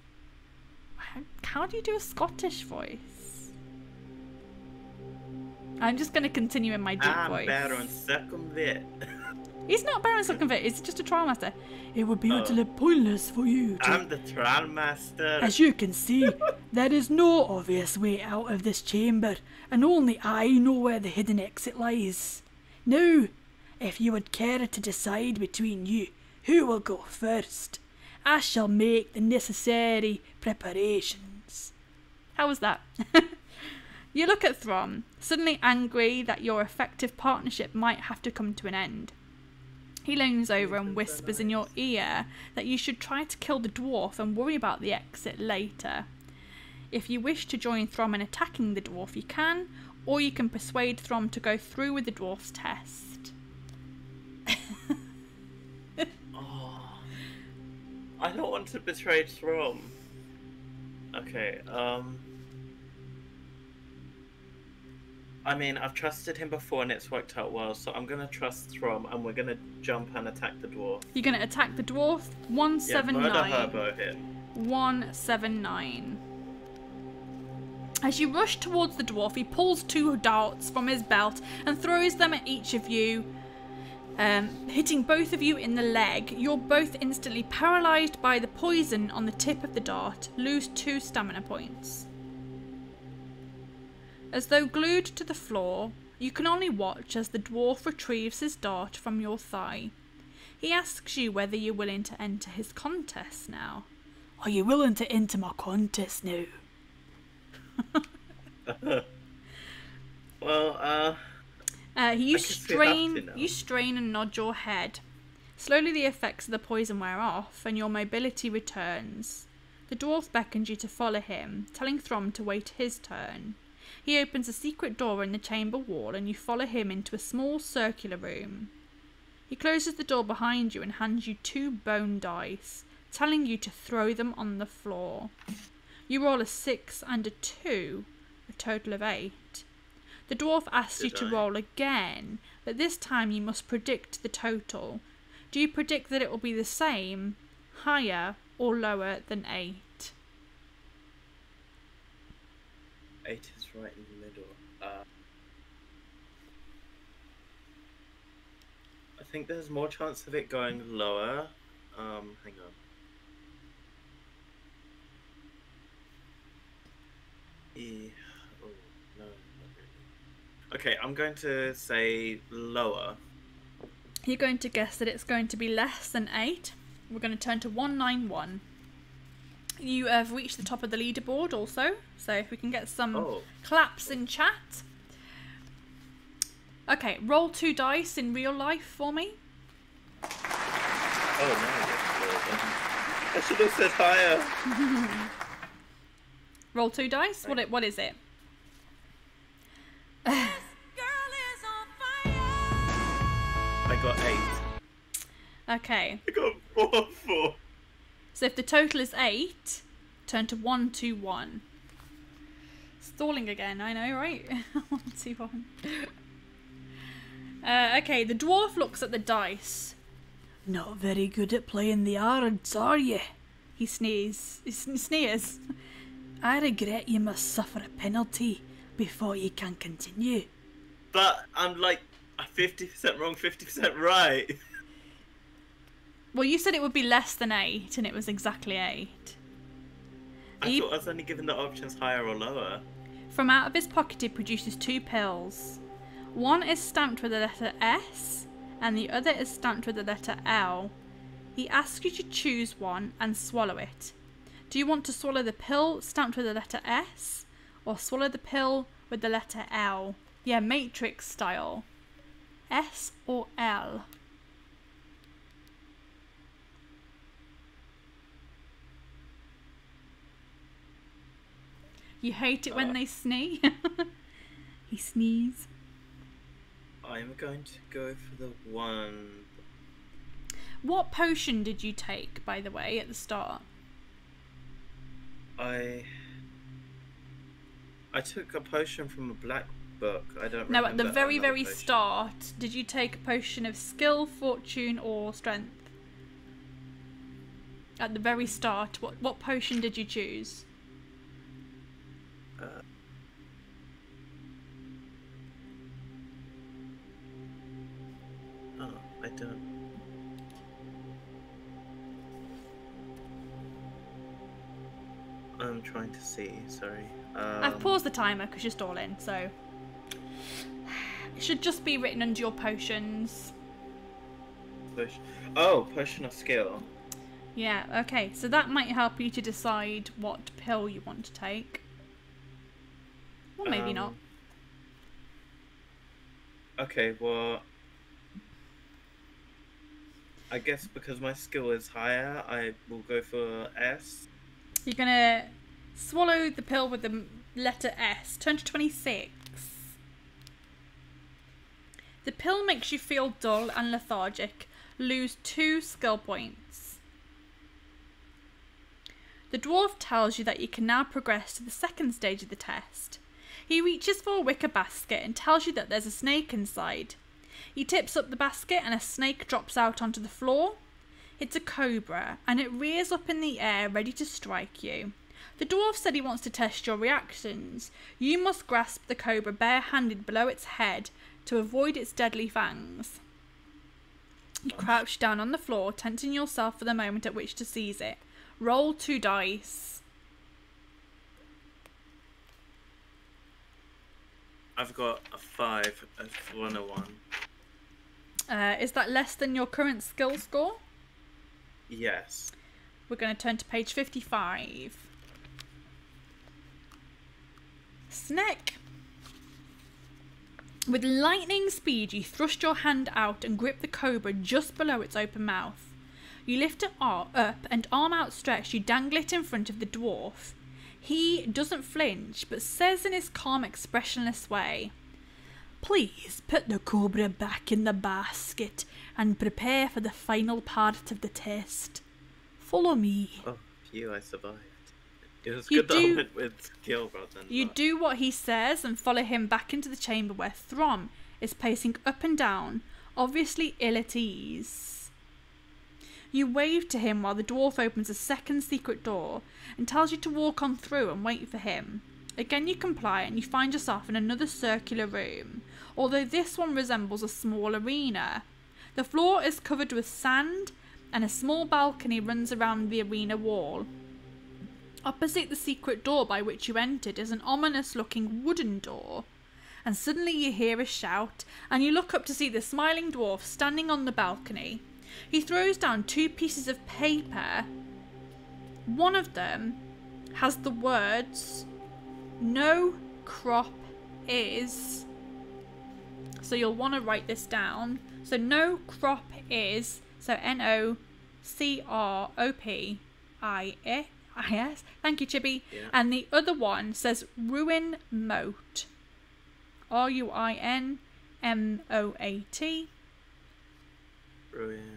How do you do a Scottish voice? I'm just going to continue in my deep voice. Baron Succonvit. He's not Baron Succonvit, he's just a trial master. It would be utterly pointless for you to... I'm the trial master. As you can see, there is no obvious way out of this chamber, and only I know where the hidden exit lies. Now, if you would care to decide between you who will go first, I shall make the necessary preparations. How was that? You look at Throm, suddenly angry that your effective partnership might have to come to an end. He leans over and whispers in your ear that you should try to kill the dwarf and worry about the exit later. If you wish to join Throm in attacking the dwarf, you can, or you can persuade Throm to go through with the dwarf's test. I don't want to betray Throm. Okay, I mean, I've trusted him before and it's worked out well, so I'm gonna trust Throm and we're gonna jump and attack the dwarf. You're going to attack the dwarf? 179. Yeah, murder herbo him. 179. As you rush towards the dwarf, he pulls 2 darts from his belt and throws them at each of you, hitting both of you in the leg. You're both instantly paralysed by the poison on the tip of the dart. Lose 2 stamina points. As though glued to the floor, you can only watch as the dwarf retrieves his dart from your thigh. He asks you whether you're willing to enter his contest now. Are you willing to enter my contest now? Well, You strain and nod your head. Slowly the effects of the poison wear off and your mobility returns. The dwarf beckons you to follow him, telling Throm to wait his turn. He opens a secret door in the chamber wall and you follow him into a small circular room. He closes the door behind you and hands you 2 bone dice, telling you to throw them on the floor. You roll a 6 and a 2, a total of 8. The dwarf asks you to roll again, but this time you must predict the total. Do you predict that it will be the same, higher, or lower than 8? 8 is right in the middle. I think there's more chance of it going lower. Hang on. Oh, no, not really. Okay, I'm going to say lower. You're going to guess that it's going to be less than 8. We're going to turn to 191. You have reached the top of the leaderboard also, so if we can get some claps in chat. Okay, roll 2 dice in real life for me. Oh no, I should have said higher. Roll 2 dice. What is it? I got 8. Okay. I got 4. So if the total is 8, turn to 121. Stalling again, I know, right? 121. Okay, the dwarf looks at the dice. Not very good at playing the odds, are you? He sneers. I regret you must suffer a penalty before you can continue. But I'm like 50% wrong, 50% right. Well, you said it would be less than 8, and it was exactly 8. I thought I was only given the options higher or lower. From out of his pocket, he produces 2 pills. One is stamped with the letter S, and the other is stamped with the letter L. He asks you to choose one and swallow it. Do you want to swallow the pill stamped with the letter S, or swallow the pill with the letter L? Yeah, Matrix style. S or L? You hate it when they sneeze? He sneezes. I'm going to go for the 1. What potion did you take, by the way, at the start? I took a potion from a black book. I don't No, remember. at the very, another very potion. start, did you take a potion of skill, fortune, or strength? At the very start, what potion did you choose? I don't. I'm trying to see. Sorry. I've paused the timer because you're stalling, so it should just be written under your potions. Potion of skill. Yeah. Okay. So that might help you to decide what pill you want to take, or maybe not. Okay. Well. I guess because my skill is higher, I will go for S. You're gonna swallow the pill with the letter S. Turn to 26. The pill makes you feel dull and lethargic. Lose 2 skill points. The dwarf tells you that you can now progress to the second stage of the test. He reaches for a wicker basket and tells you that there's a snake inside. He tips up the basket and a snake drops out onto the floor. It's a cobra, and it rears up in the air ready to strike you. The dwarf said he wants to test your reactions. You must grasp the cobra bare-handed below its head to avoid its deadly fangs. You crouch down on the floor, tensing yourself for the moment at which to seize it. Roll 2 dice. I've got a 5, a 1, a 1. Is that less than your current skill score? Yes. We're going to turn to page 55. Snake. With lightning speed, you thrust your hand out and grip the cobra just below its open mouth. You lift it up and arm outstretched, you dangle it in front of the dwarf. He doesn't flinch, but says in his calm, expressionless way, Please put the cobra back in the basket and prepare for the final part of the test. Follow me. Oh, phew, I survived. It was You good that I do- went with skill rather than You luck. do what he says and follow him back into the chamber where Throm is pacing up and down, obviously ill at ease. You wave to him while the dwarf opens a second secret door and tells you to walk on through and wait for him. Again you comply and you find yourself in another circular room, although this one resembles a small arena. The floor is covered with sand and a small balcony runs around the arena wall. Opposite the secret door by which you entered is an ominous looking wooden door. And suddenly you hear a shout and you look up to see the smiling dwarf standing on the balcony. He throws down 2 pieces of paper. One of them has the words, "No crop is." So you'll want to write this down. So no crop is, so NOCROPIS. Thank you, Chibi. Yeah. And the other one says ruin moat. RUINMOAT. Ruin.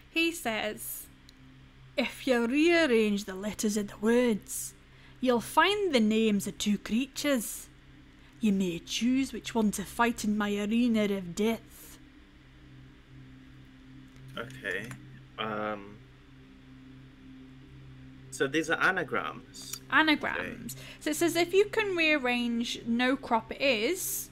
He says, If you rearrange the letters of the words, you'll find the names of 2 creatures. You may choose which one to fight in my arena of death. Okay. So these are anagrams. anagrams. So it says if you can rearrange no crop is,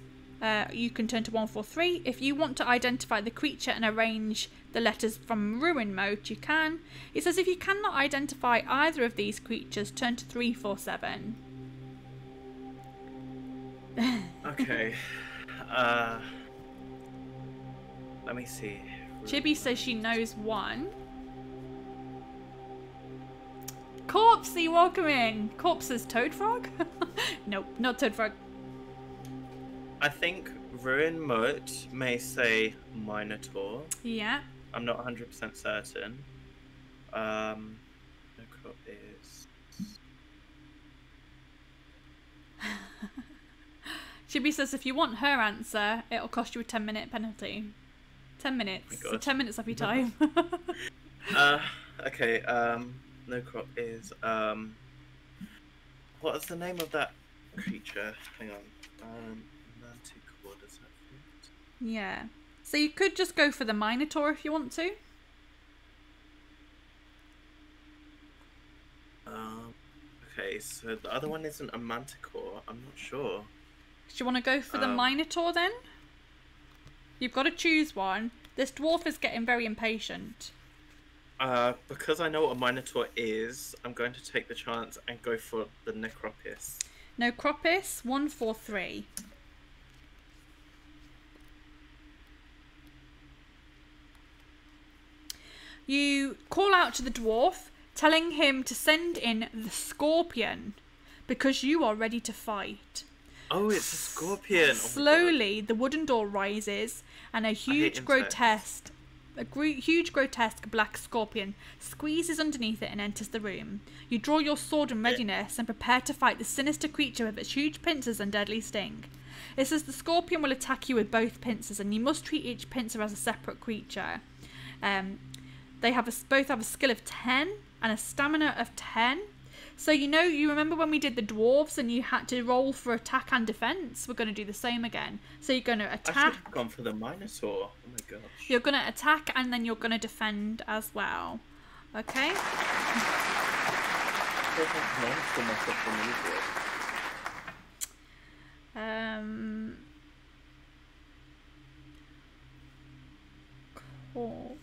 you can turn to 143. If you want to identify the creature and arrange the letters from ruin mode, you can. It says if you cannot identify either of these creatures, turn to 347. Okay. Let me see. Chibi says she knows one. Corpsey, welcome in. Corpse says Toad Frog? Nope, not Toad Frog. I think Ruin Moat may say Minotaur. Yeah. I'm not 100% certain. No crop is. Chibi says if you want her answer, it'll cost you a 10-minute penalty. 10 minutes. Oh my So God. 10 minutes off your time. Okay. No crop is. What is the name of that creature? Hang on. Manticore, does that fit? Yeah. So you could just go for the Minotaur if you want to. Okay, so the other one isn't a manticore. I'm not sure. Do you want to go for the Minotaur then? You've got to choose one. This dwarf is getting very impatient. Because I know what a minotaur is, I'm going to take the chance and go for the Necropis. Necropis, 143. You call out to the dwarf, telling him to send in the scorpion, because you are ready to fight. Oh, it's a scorpion! Oh my God. Slowly, the wooden door rises, and a huge grotesque black scorpion squeezes underneath it and enters the room. You draw your sword in readiness and prepare to fight the sinister creature with its huge pincers and deadly sting. It says the scorpion will attack you with both pincers, and you must treat each pincer as a separate creature. They both have a skill of 10 and a stamina of 10. So you remember when we did the dwarves and you had to roll for attack and defense? We're going to do the same again. So you're going to I should attack. have gone for the Minotaur. Oh my gosh. You're going to attack and then you're going to defend as well. Okay? Cool.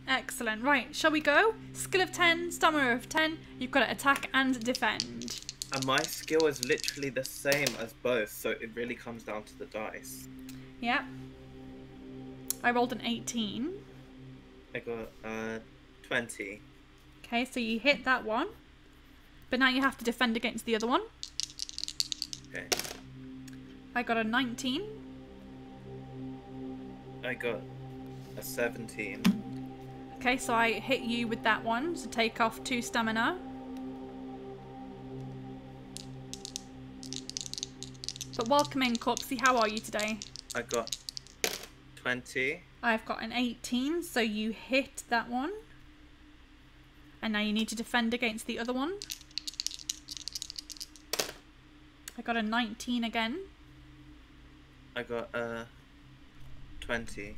Excellent. Right, shall we go? Skill of 10, stamina of 10. You've got to attack and defend. And my skill is literally the same as both, so it really comes down to the dice. Yeah. I rolled an 18. I got 20. Okay, so you hit that one. But now you have to defend against the other one. Okay. I got a 19. I got a 17. Okay, so I hit you with that one, so take off 2 stamina. But welcome in, Corpsey. How are you today? I got 20. I've got an 18, so you hit that one. And now you need to defend against the other one. I got a 19 again. I got 20.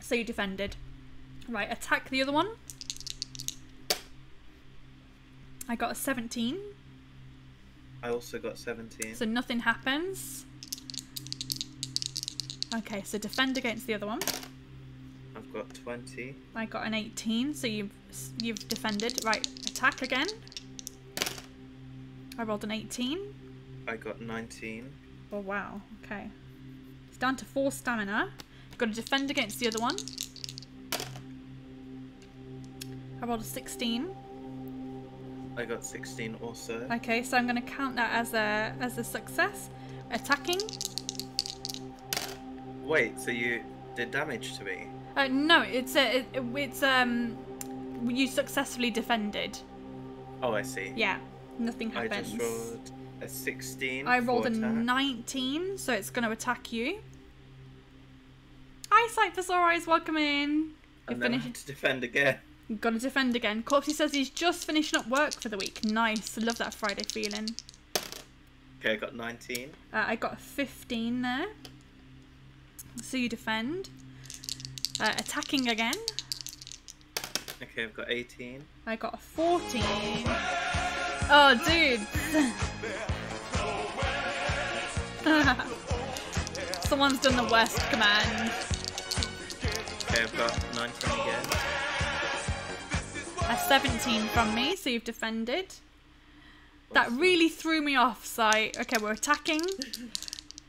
So you defended. Right, attack the other one. I got a 17. I also got 17. So nothing happens. Okay, so defend against the other one. I've got 20. I got an 18, so you've defended. Right, attack again. I rolled an 18. I got 19. Oh wow, okay. It's down to 4 stamina. You've got to defend against the other one. I rolled a 16. I got 16 also. Okay, so I'm going to count that as a success. Attacking. Wait, so you did damage to me? No, it's you successfully defended. Oh, I see. Yeah, nothing I happens. just rolled a 16. I rolled a for attack. 19, so it's going to attack you. Hi, Cyphersaurus, welcome in. And then I had to defend again. You've got to defend again. Corpsey says he's just finishing up work for the week. Nice, love that Friday feeling. Okay, I got 19. I got a 15 there. So you defend. Attacking again. Okay, I've got 18. I got a 14. Oh, dude. Someone's done the worst command. Okay, I've got 19 again. A 17 from me, so you've defended. That really threw me off, Sight. Okay, we're attacking.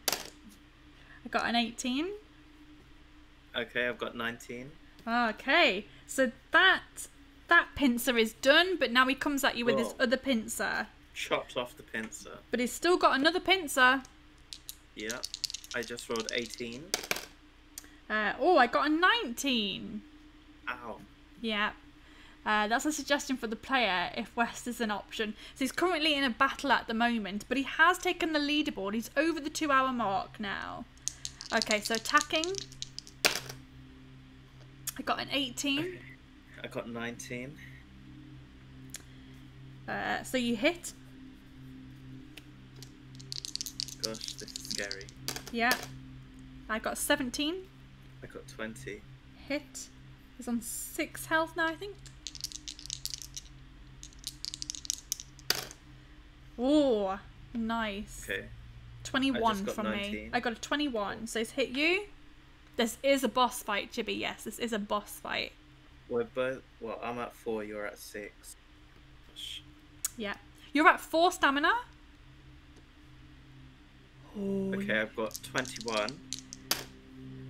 I got an 18. Okay, I've got 19. Okay, so that pincer is done, but now he comes at you with his Whoa. other pincer. Chopped off the pincer. But he's still got another pincer. Yeah, I just rolled 18. Oh, I got a 19. Ow. Yeah. That's a suggestion for the player if West is an option. So he's currently in a battle at the moment, but he has taken the leaderboard. He's over the 2-hour mark now. Okay, so attacking. I got an 18. Okay. I got 19. So you hit. Gosh, this is scary. Yeah. I got 17. I got 20. Hit. He's on 6 health now, I think. Oh, nice. Okay. 21 got from 19. me. I got a 21. So he's hit you. This is a boss fight, Jibby. Yes, this is a boss fight. We're both. Well, I'm at 4, you're at 6. Gosh. Yeah. You're at 4 stamina. Oh, Okay, I've got 21.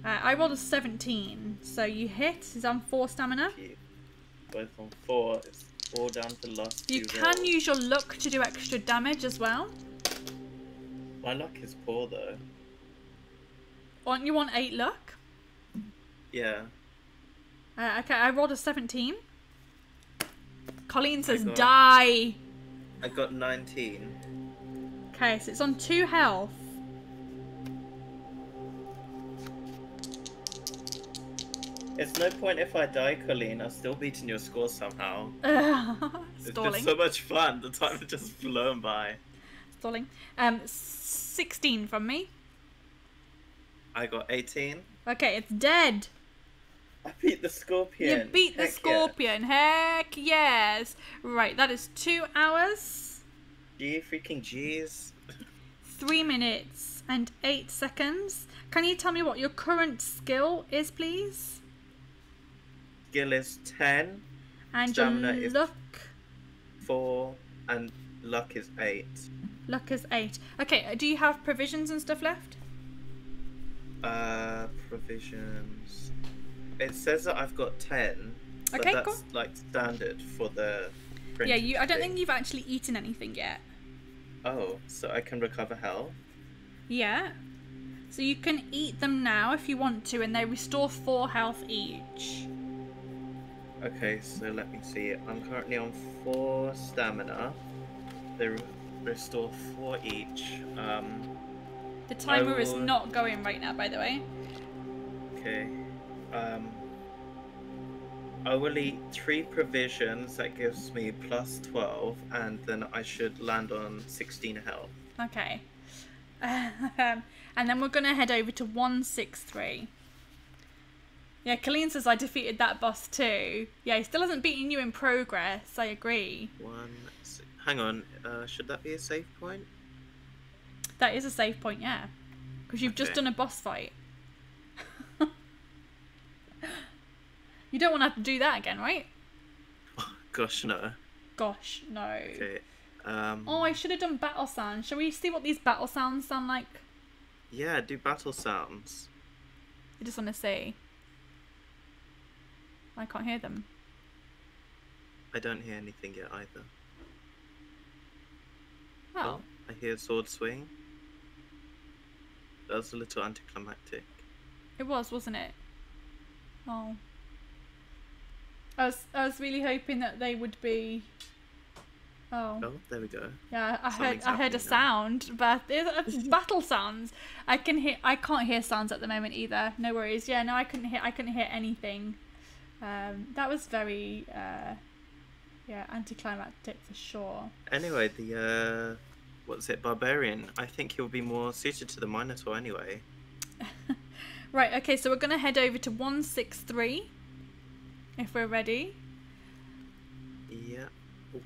I rolled a 17. So you hit. He's on 4 stamina. Okay. Both on 4. It's all down to the last You few can rolls. use your luck to do extra damage as well. My luck is poor though. Aren't you on 8 luck? Yeah. Okay, I rolled a 17. Colleen says got- die. I got 19. Okay, so it's on 2 health. It's no point if I die, Colleen. I've still beaten your score somehow. It's Stalling. been so much fun. The time has just flown by. Stalling. 16 from me. I got 18. Okay, it's dead. I beat the scorpion. You beat the Heck yeah. scorpion. Heck yes. Right, that is 2 hours, Gee, freaking G's. 3 minutes, and 8 seconds. Can you tell me what your current skill is, please? Skill is 10, And Stamina your is- luck? 4, and luck is 8. Luck is 8. Okay, do you have provisions and stuff left? Provisions. It says that I've got 10, but Okay, that's cool. like standard for the Yeah, printed I don't thing. think you've actually eaten anything yet. Oh, so I can recover health? Yeah. So you can eat them now if you want to, and they restore 4 health each. Okay, so let me see. I'm currently on 4 stamina. They restore 4 each. The timer is will- not going right now, by the way. Okay. I will eat 3 provisions. That gives me plus 12, and then I should land on 16 health. Okay. And then we're going to head over to 163. Yeah, Colleen says I defeated that boss too. Yeah, he still hasn't beaten you in progress. I agree. Hang on. Should that be a save point? That is a save point, yeah. Because you've just Okay. done a boss fight. You don't want to have to do that again, right? Gosh, no. Gosh, no. Okay. Oh, I should have done battle sounds. Shall we see what these battle sounds sound like? Yeah, do battle sounds. I just want to see. I can't hear them. I don't hear anything yet either. Oh. I hear sword swing. That was a little anticlimactic. It was, wasn't it? Oh. I was really hoping that they would be. Oh. Oh, there we go. Yeah, I heard Something's a happening now. sound, but it's battle sounds. I can't hear sounds at the moment either. No worries. Yeah, no, I couldn't hear anything. That was very anticlimactic for sure. Anyway, the what's it, barbarian? I think he'll be more suited to the Minotaur anyway. Right, okay, so we're gonna head over to 163 if we're ready. Yeah.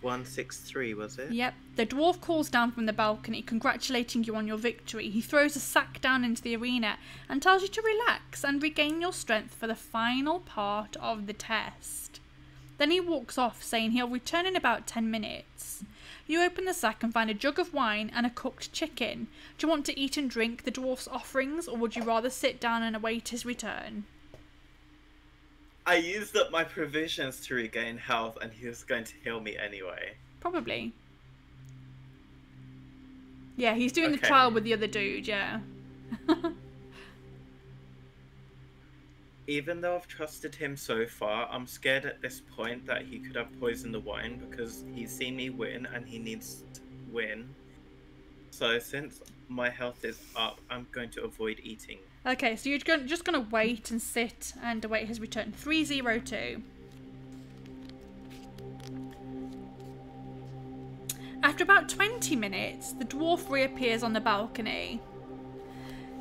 163 was it? Yep. The dwarf calls down from the balcony, congratulating you on your victory. He throws a sack down into the arena and tells you to relax and regain your strength for the final part of the test. Then he walks off, saying he'll return in about 10 minutes. You open the sack and find a jug of wine and a cooked chicken. Do you want to eat and drink the dwarf's offerings, or would you rather sit down and await his return? I used up my provisions to regain health, and he was going to heal me anyway. Probably. Yeah, he's doing the Okay. trial with the other dude, yeah. Even though I've trusted him so far, I'm scared at this point that he could have poisoned the wine because he's seen me win and he needs to win. So since my health is up, I'm going to avoid eating. Okay, so you're just going to wait and sit and await his return. 302. After about 20 minutes, the dwarf reappears on the balcony.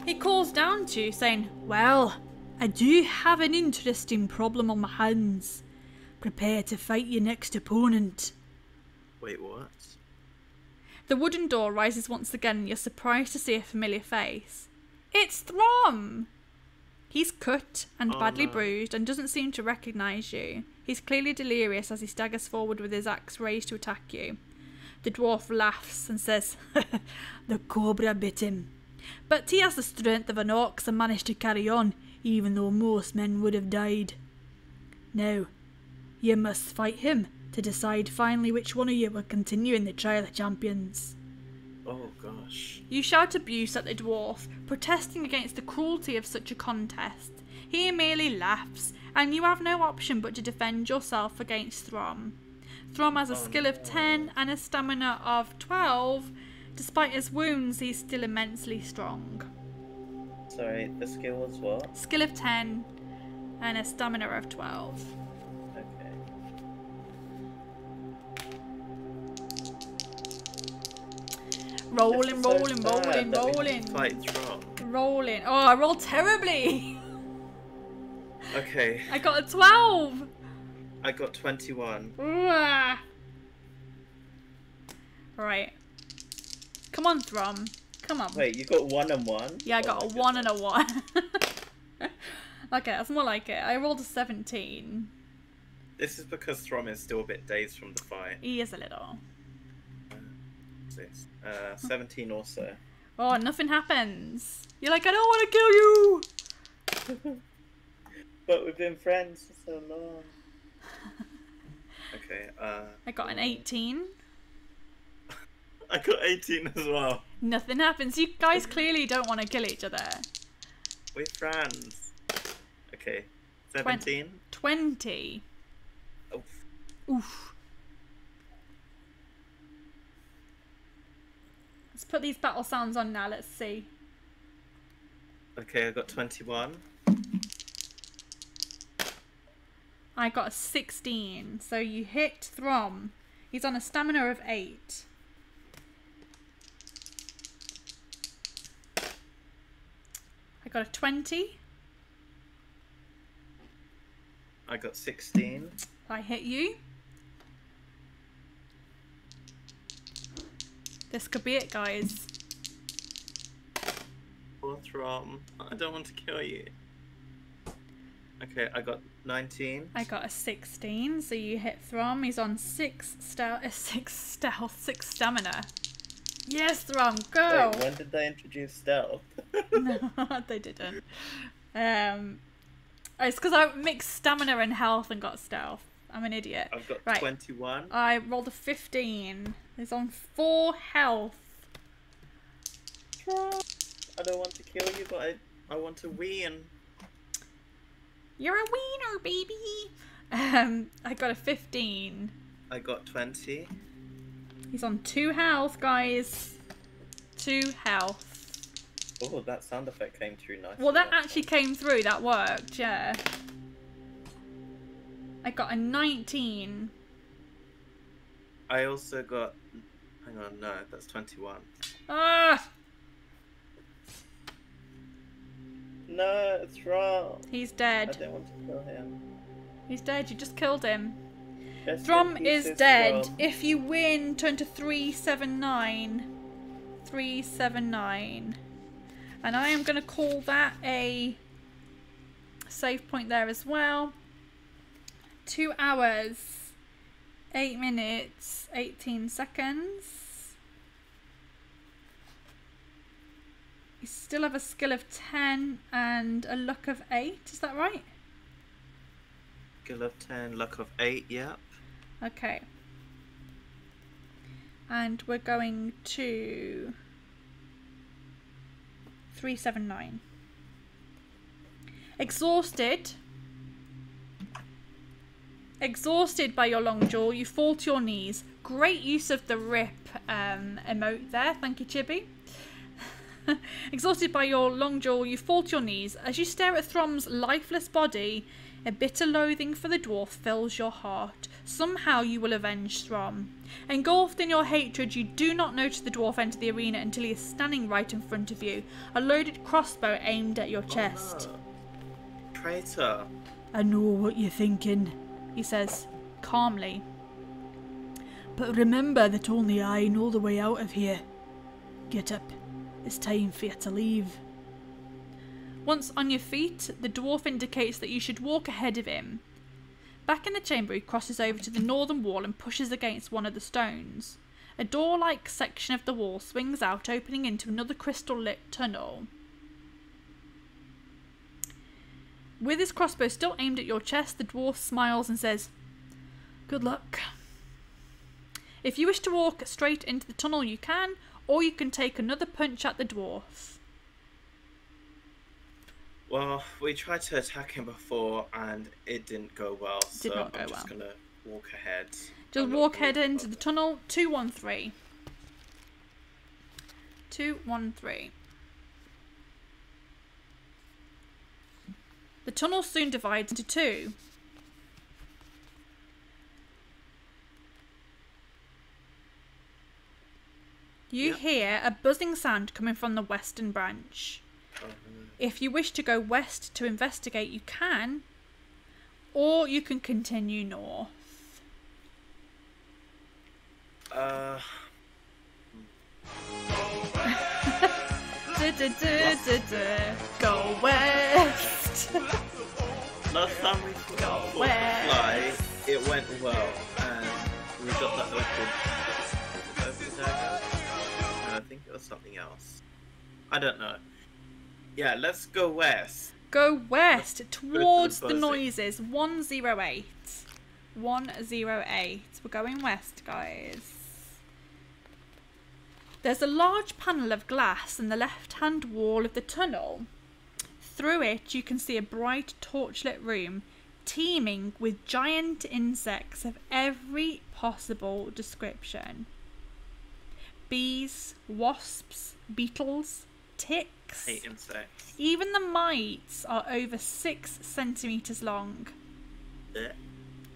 He calls down to you, saying, "Well, I do have an interesting problem on my hands. Prepare to fight your next opponent." Wait, what? The wooden door rises once again and you're surprised to see a familiar face. It's Throm! He's cut and Oh, badly no. bruised and doesn't seem to recognise you. He's clearly delirious as he staggers forward with his axe raised to attack you. The dwarf laughs and says, "The cobra bit him. But he has the strength of an ox and managed to carry on, even though most men would have died. Now, you must fight him to decide finally which one of you will continue in the Trial of Champions." Oh gosh. You shout abuse at the dwarf, protesting against the cruelty of such a contest. He merely laughs, and you have no option but to defend yourself against Throm. Throm has a skill of 10 and a stamina of 12. Despite his wounds, he's still immensely strong. Sorry, the skill was what? Skill of 10 and a stamina of 12. Okay. Rolling, This is so rolling, sad rolling, that we have to rolling. Fight Throm. Rolling. Oh, I rolled terribly. Okay, I got a 12. I got 21. Right. Come on, Throm. Come on. Wait, you got 1 and 1? Yeah, I got Oh a my 1 and a 1. Okay, that's more like it. I rolled a 17. This is because Throm is still a bit dazed from the fight. He is a little. What's this? 17 also. Oh, nothing happens. You're like, I don't want to kill you. But we've been friends for so long. Okay, I got an 18. I got 18 as well. Nothing happens. You guys clearly don't want to kill each other. We're friends. Okay, 17. 20. Oh, Oof. Let's put these battle sounds on now. Let's see. Okay, I got 21. I got a 16. So you hit Throm. He's on a stamina of 8. I got a 20. I got 16. I hit you. This could be it, guys. What's wrong? I don't want to kill you. Okay, I got 19. I got a 16, so you hit Throm. He's on 6 stamina. Yes, Throm, go! Wait, when did they introduce stealth? No, they didn't. It's because I mixed stamina and health and got stealth. I'm an idiot. I've got right. 21. I rolled a 15. He's on 4 health. I don't want to kill you, but I want to win. You're a wiener, baby. I got a 15. I got 20. He's on 2 health, guys. 2 health. Oh, that sound effect came through nicely. Well, that actually came through. That worked, yeah. I got a 19. I also got... Hang on, no, that's 21. Ah! No, it's wrong. He's I dead. don't want to kill him. He's dead. You just killed him. Rest in Throm is pieces, dead. Throm. If you win, turn to 379. 379. And I am going to call that a save point there as well. 2 hours, 8 minutes, 18 seconds. You still have a skill of 10 and a luck of 8. Is that right? Skill of 10, luck of 8, yep. Okay. And we're going to 379. Exhausted by your long jaw, you fall to your knees. Great use of the rip emote there. Thank you, Chibi. Exhausted by your long jaw, you fall to your knees. As you stare at Throm's lifeless body, a bitter loathing for the dwarf fills your heart. Somehow you will avenge Throm. Engulfed in your hatred, you do not notice the dwarf enter the arena until he is standing right in front of you, a loaded crossbow aimed at your chest. Oh, traitor. I know what you're thinking, He says, calmly. but remember that only I know the way out of here. Get up. It's time for you to leave. Once on your feet, the dwarf indicates that you should walk ahead of him. Back in the chamber, he crosses over to the northern wall and pushes against one of the stones. A door-like section of the wall swings out, opening into another crystal-lit tunnel. With his crossbow still aimed at your chest, the dwarf smiles and says, Good luck. if you wish to walk straight into the tunnel, you can, or you can take another punch at the dwarf. Well, we tried to attack him before and it didn't go well, Did so not go I'm just well. gonna walk ahead. Just I'm not walk really ahead into bothered. the tunnel. 213. 213. The tunnel soon divides into 2. You Yep. hear a buzzing sound coming from the western branch. If you wish to go west to investigate, you can, or you can continue north. Go west. Last time we fought the west. fly, it went well, and we got that open dagger. And I think it was something else. I don't know. Yeah, let's go west. Go west towards the buzzing. noises. 108. 108. We're going west, guys. There's a large panel of glass in the left-hand wall of the tunnel. Through it, you can see a bright torchlit room teeming with giant insects of every possible description. bees, wasps, beetles, ticks. Hate insects. Even the mites are over 6 centimetres long. Blech.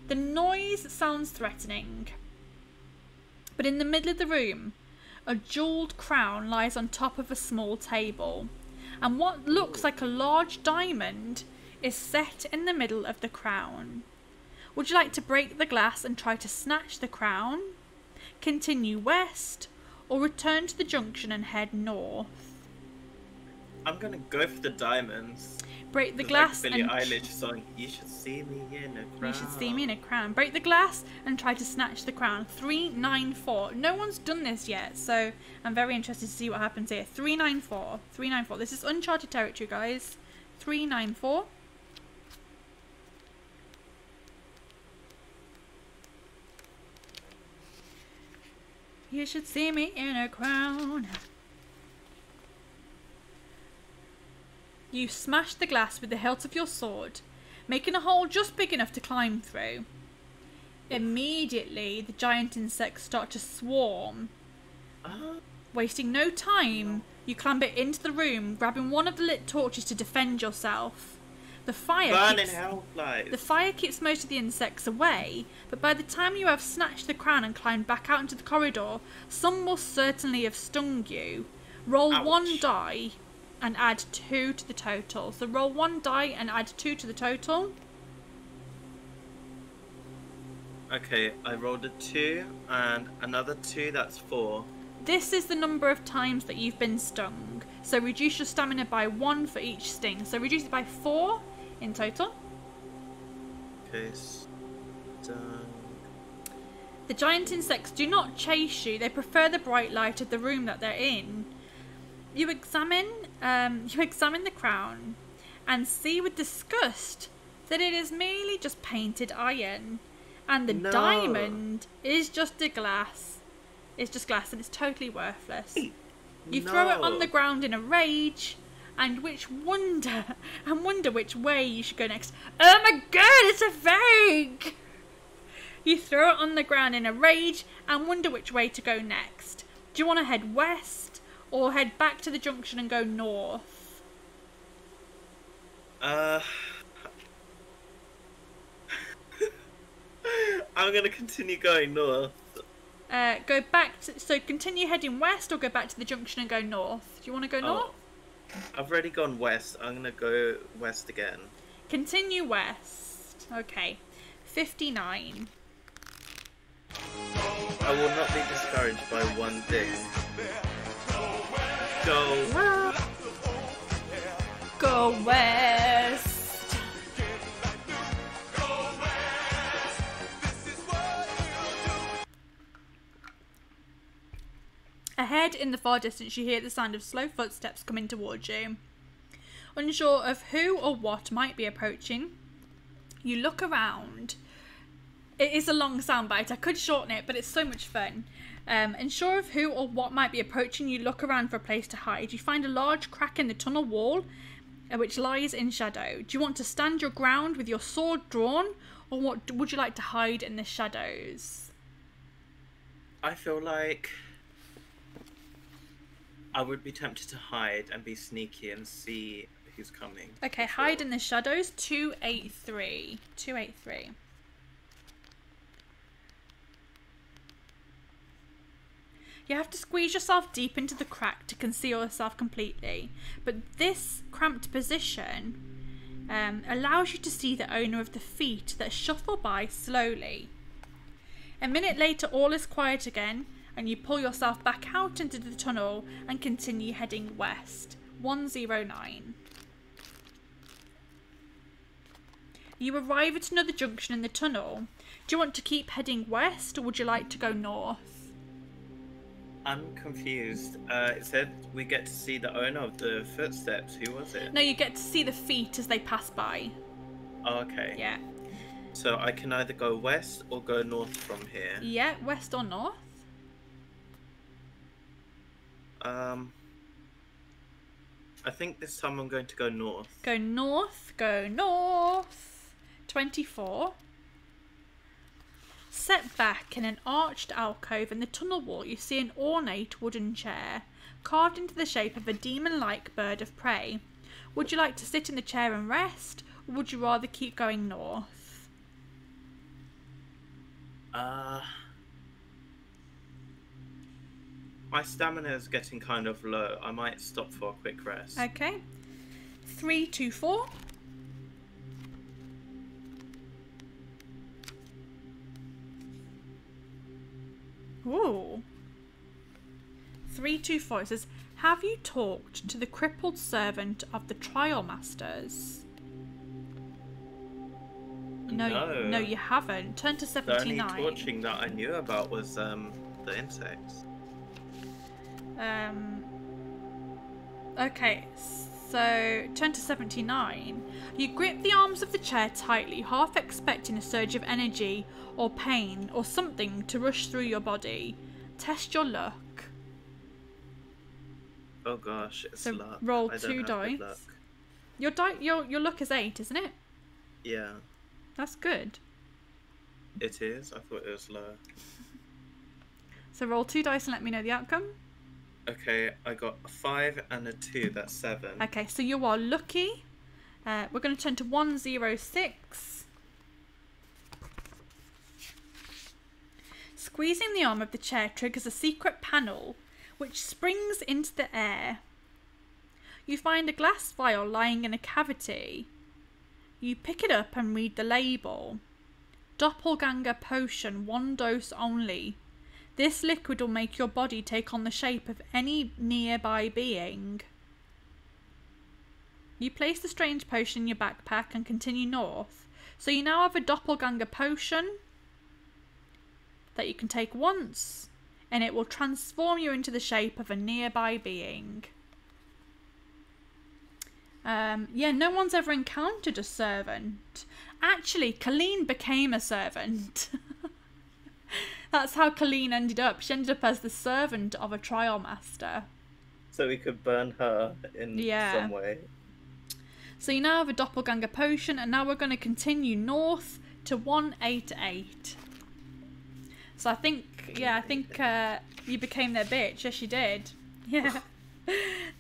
The noise sounds threatening. But in the middle of the room, a jewelled crown lies on top of a small table. And what looks like a large diamond is set in the middle of the crown. Would you like to break the glass and try to snatch the crown? Continue west? Or return to the junction and head north? I'm gonna go for the diamonds. Break the It's glass like Billie and Eilish song. You should see me in a crown. you should see me in a crown. Break the glass and try to snatch the crown. 394. No one's done this yet, so I'm very interested to see what happens here. 394. 394. This is uncharted territory, guys. 394. You should see me in a crown. You smash the glass with the hilt of your sword, making a hole just big enough to climb through. Immediately, the giant insects start to swarm. Wasting no time, you clamber into the room, grabbing one of the lit torches to defend yourself. The fire keeps most of the insects away, but by the time you have snatched the crown and climbed back out into the corridor, some will certainly have stung you. Roll Ouch. 1 die and add 2 to the total. So roll 1 die and add 2 to the total. Okay, I rolled a 2 and another 2, that's 4. This is the number of times that you've been stung. So reduce your stamina by 1 for each sting. So reduce it by 4 in total. Okay, stung. The giant insects do not chase you. They prefer the bright light of the room that they're in. You examine the crown and see with disgust that it is merely just painted iron, and the diamond is just a glass. It's just glass and it's totally worthless. You throw it on the ground in a rage and wonder which way you should go next. Oh my god, it's a fake! You throw it on the ground in a rage and wonder which way to go next. Do you want to head west or head back to the junction and go north? I'm gonna continue going north. So continue heading west or go back to the junction and go north? Do you want to go north? I've already gone west. I'm gonna go west again. Continue west. Okay. 59. I will not be discouraged by one thing. Go. Go west. Ahead in the far distance, you hear the sound of slow footsteps coming towards you. Unsure of who or what might be approaching, you look around. It is a long soundbite. I could shorten it, but it's so much fun. Unsure of who or what might be approaching, you look around for a place to hide. You find a large crack in the tunnel wall, which lies in shadow. Do you want to stand your ground with your sword drawn, or what would you like to hide in the shadows? I feel like I would be tempted to hide and be sneaky and see who's coming. Okay, hide in the shadows. 283. 283. You have to squeeze yourself deep into the crack to conceal yourself completely. But this cramped position allows you to see the owner of the feet that shuffle by slowly. A minute later, all is quiet again, and you pull yourself back out into the tunnel and continue heading west. 109. You arrive at another junction in the tunnel. Do you want to keep heading west, or would you like to go north? I'm confused. It said we get to see the owner of the footsteps. Who was it? No, you get to see the feet as they pass by. Oh, okay. Yeah. So I can either go west or go north from here. Yeah, west or north? I think this time I'm going to go north. Go north, go north. 24. Set back in an arched alcove in the tunnel wall, you see an ornate wooden chair, carved into the shape of a demon-like bird of prey. Would you like to sit in the chair and rest, or would you rather keep going north? My stamina is getting kind of low. I might stop for a quick rest. Okay. 3, 2, 4. Ooh. 3, 2, 4. It says, have you talked to the crippled servant of the trial masters? No, you haven't. Turn to 79. The only torching that I knew about was the insects. Okay, so turn to 79. You grip the arms of the chair tightly, half expecting a surge of energy or pain or something to rush through your body. Test your luck. Oh gosh, it's So luck. roll I 2 don't have dice. good luck. Your luck is 8, isn't it? Yeah, That's good. it is. I thought it was low. So roll 2 dice and let me know the outcome. Okay, I got a 5 and a 2. That's 7. Okay, so you are lucky. We're going to turn to 106. Squeezing the arm of the chair triggers a secret panel which springs into the air. You find a glass vial lying in a cavity. You pick it up and read the label. Doppelganger potion, 1 dose only. This liquid will make your body take on the shape of any nearby being. You place the strange potion in your backpack and continue north. So you now have a doppelganger potion that you can take once, and it will transform you into the shape of a nearby being. Yeah, no one's ever encountered a servant. Actually, Colleen became a servant. That's how Colleen ended up. She ended up as the servant of a trial master. So we could burn her in some way. So you now have a doppelganger potion, and now we're going to continue north to 188. So I think you became their bitch. Yes, you did. Yeah.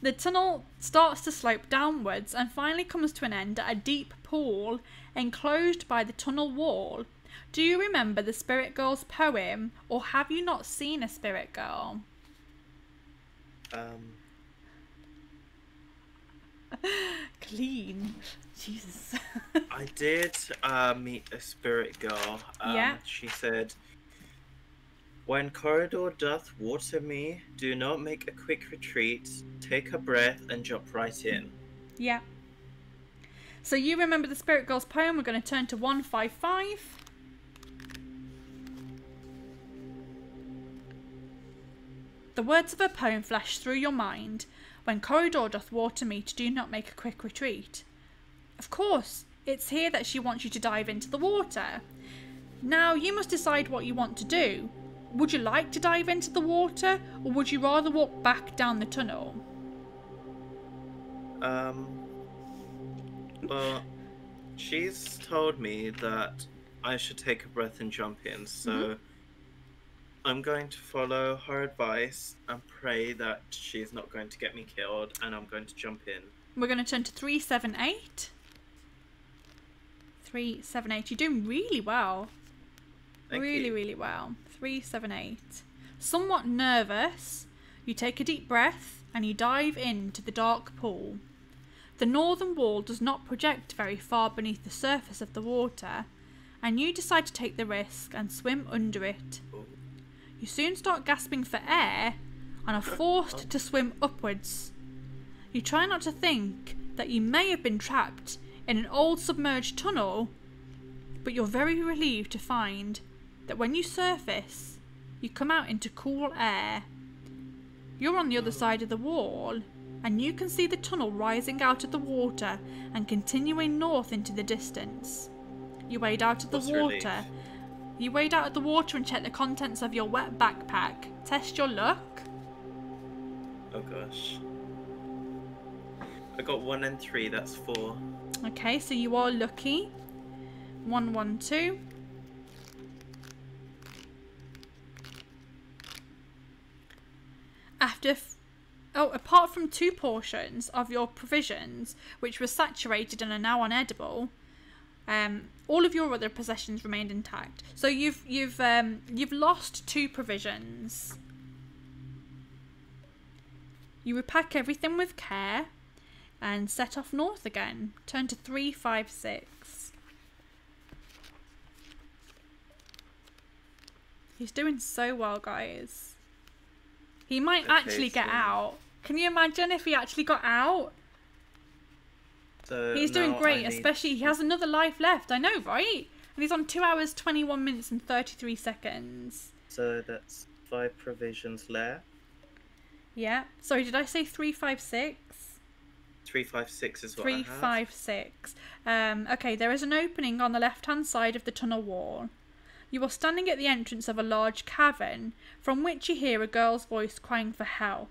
The tunnel starts to slope downwards and finally comes to an end at a deep pool enclosed by the tunnel wall. Do you remember the Spirit Girl's poem, or have you not seen a Spirit Girl? Clean. Jesus. I did meet a Spirit Girl. Yeah. She said, when corridor doth water me, do not make a quick retreat, take a breath and jump right in. Yeah. So you remember the Spirit Girl's poem. We're going to turn to 155. The words of her poem flash through your mind. When corridor doth water me, do not make a quick retreat. Of course, it's here that she wants you to dive into the water. Now, you must decide what you want to do. Would you like to dive into the water, or would you rather walk back down the tunnel? Well, she's told me that I should take a breath and jump in, so I'm going to follow her advice and pray that she's not going to get me killed, and I'm going to jump in. We're going to turn to 378. 378. You're doing really well. Thank really, you. really well. 378. Somewhat nervous, you take a deep breath and you dive into the dark pool. The northern wall does not project very far beneath the surface of the water, and you decide to take the risk and swim under it. You soon start gasping for air and are forced to swim upwards. You try not to think that you may have been trapped in an old submerged tunnel, but you're very relieved to find that when you surface, you come out into cool air. You're on the other side of the wall, and you can see the tunnel rising out of the water and continuing north into the distance. You wade out of the water. Relief. You wade out of the water and check the contents of your wet backpack. Test your luck. Oh gosh. I got 1 and 3, that's 4. Okay, so you are lucky. 112. apart from 2 portions of your provisions, which were saturated and are now unedible, all of your other possessions remained intact. So you've lost 2 provisions. You repack everything with care and set off north again. Turn to 356. He's doing so well, guys. He might actually get out. Can you imagine if he actually got out? So he's doing great, especially he has another life left. I know, right? And he's on 2 hours, 21 minutes and 33 seconds. So that's 5 provisions left. Yeah. Sorry, did I say 356? 356 is what I have. 356. Okay, there is an opening on the left-hand side of the tunnel wall. You are standing at the entrance of a large cavern, from which you hear a girl's voice crying for help.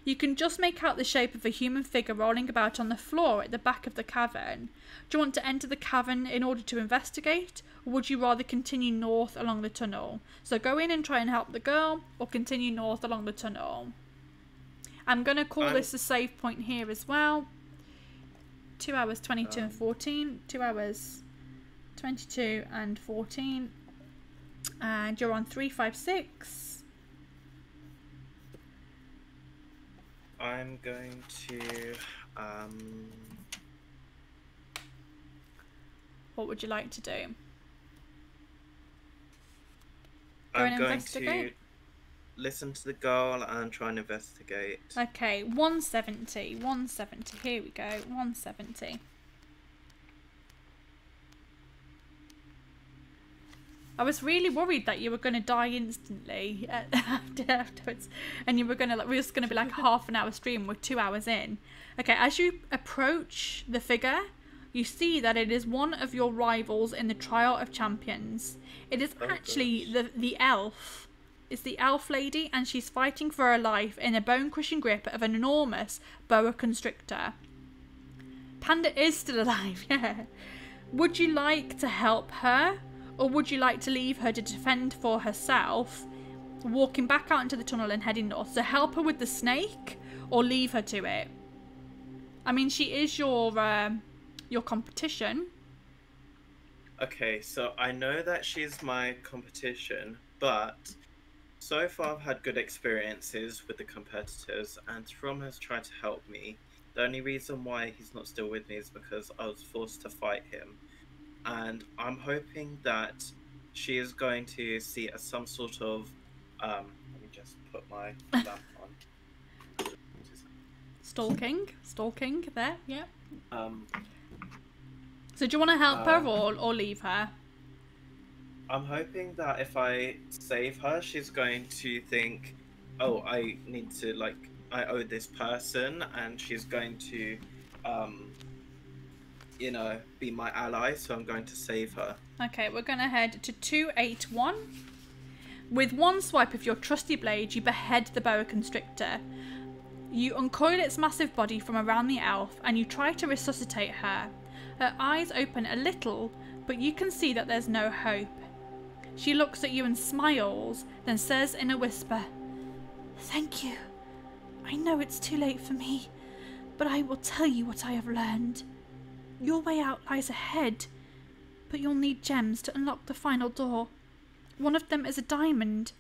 You can just make out the shape of a human figure rolling about on the floor at the back of the cavern. Do you want to enter the cavern in order to investigate, or would you rather continue north along the tunnel? So go in and try and help the girl, or continue north along the tunnel. I'm going to call this a save point here as well. 2 hours 22 and 14. 2 hours 22 and 14. And you're on 356. I'm going to what would you like to do? I'm going to listen to the girl and try and investigate. Okay, 170. 170. Here we go. 170. I was really worried that you were going to die instantly afterwards, and you were going to we were just going to be like a half an hour stream. We're 2 hours in. Okay, as you approach the figure, you see that it is one of your rivals in the Trial of Champions. It is actually the elf. It's the elf lady, and she's fighting for her life in a bone-crushing grip of an enormous boa constrictor. Panda is still alive, yeah. Would you like to help her? Or would you like to leave her to defend for herself, walking back out into the tunnel and heading north? So help her with the snake, or leave her to it? I mean, she is your competition. Okay, so I know that she's my competition, but so far I've had good experiences with the competitors, and Strom has tried to help me. The only reason why he's not still with me is because I was forced to fight him. And I'm hoping that she is going to see as some sort of let me just put my lamp on. Stalking there, yeah. So do you want to help her or leave her? I'm hoping that if I save her, she's going to think, oh, I need to, like, I owe this person, and she's going to you know, be my ally, so I'm going to save her. Okay, we're going to head to 281. With one swipe of your trusty blade, you behead the boa constrictor. You uncoil its massive body from around the elf, and you try to resuscitate her. Her eyes open a little, but you can see that there's no hope. She looks at you and smiles, then says in a whisper, "Thank you. I know it's too late for me, but I will tell you what I have learned. Your way out lies ahead, but you'll need gems to unlock the final door. One of them is a diamond,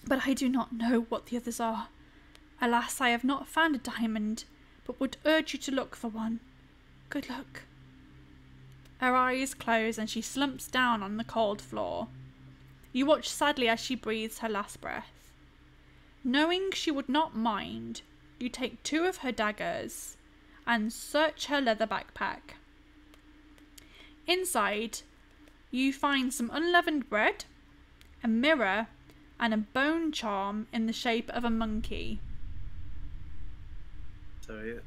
but I do not know what the others are. Alas, I have not found a diamond, but would urge you to look for one. Good luck." Her eyes close and she slumps down on the cold floor. You watch sadly as she breathes her last breath. Knowing she would not mind, you take 2 of her daggers and search her leather backpack. Inside, you find some unleavened bread, a mirror, and a bone charm in the shape of a monkey. Sorry,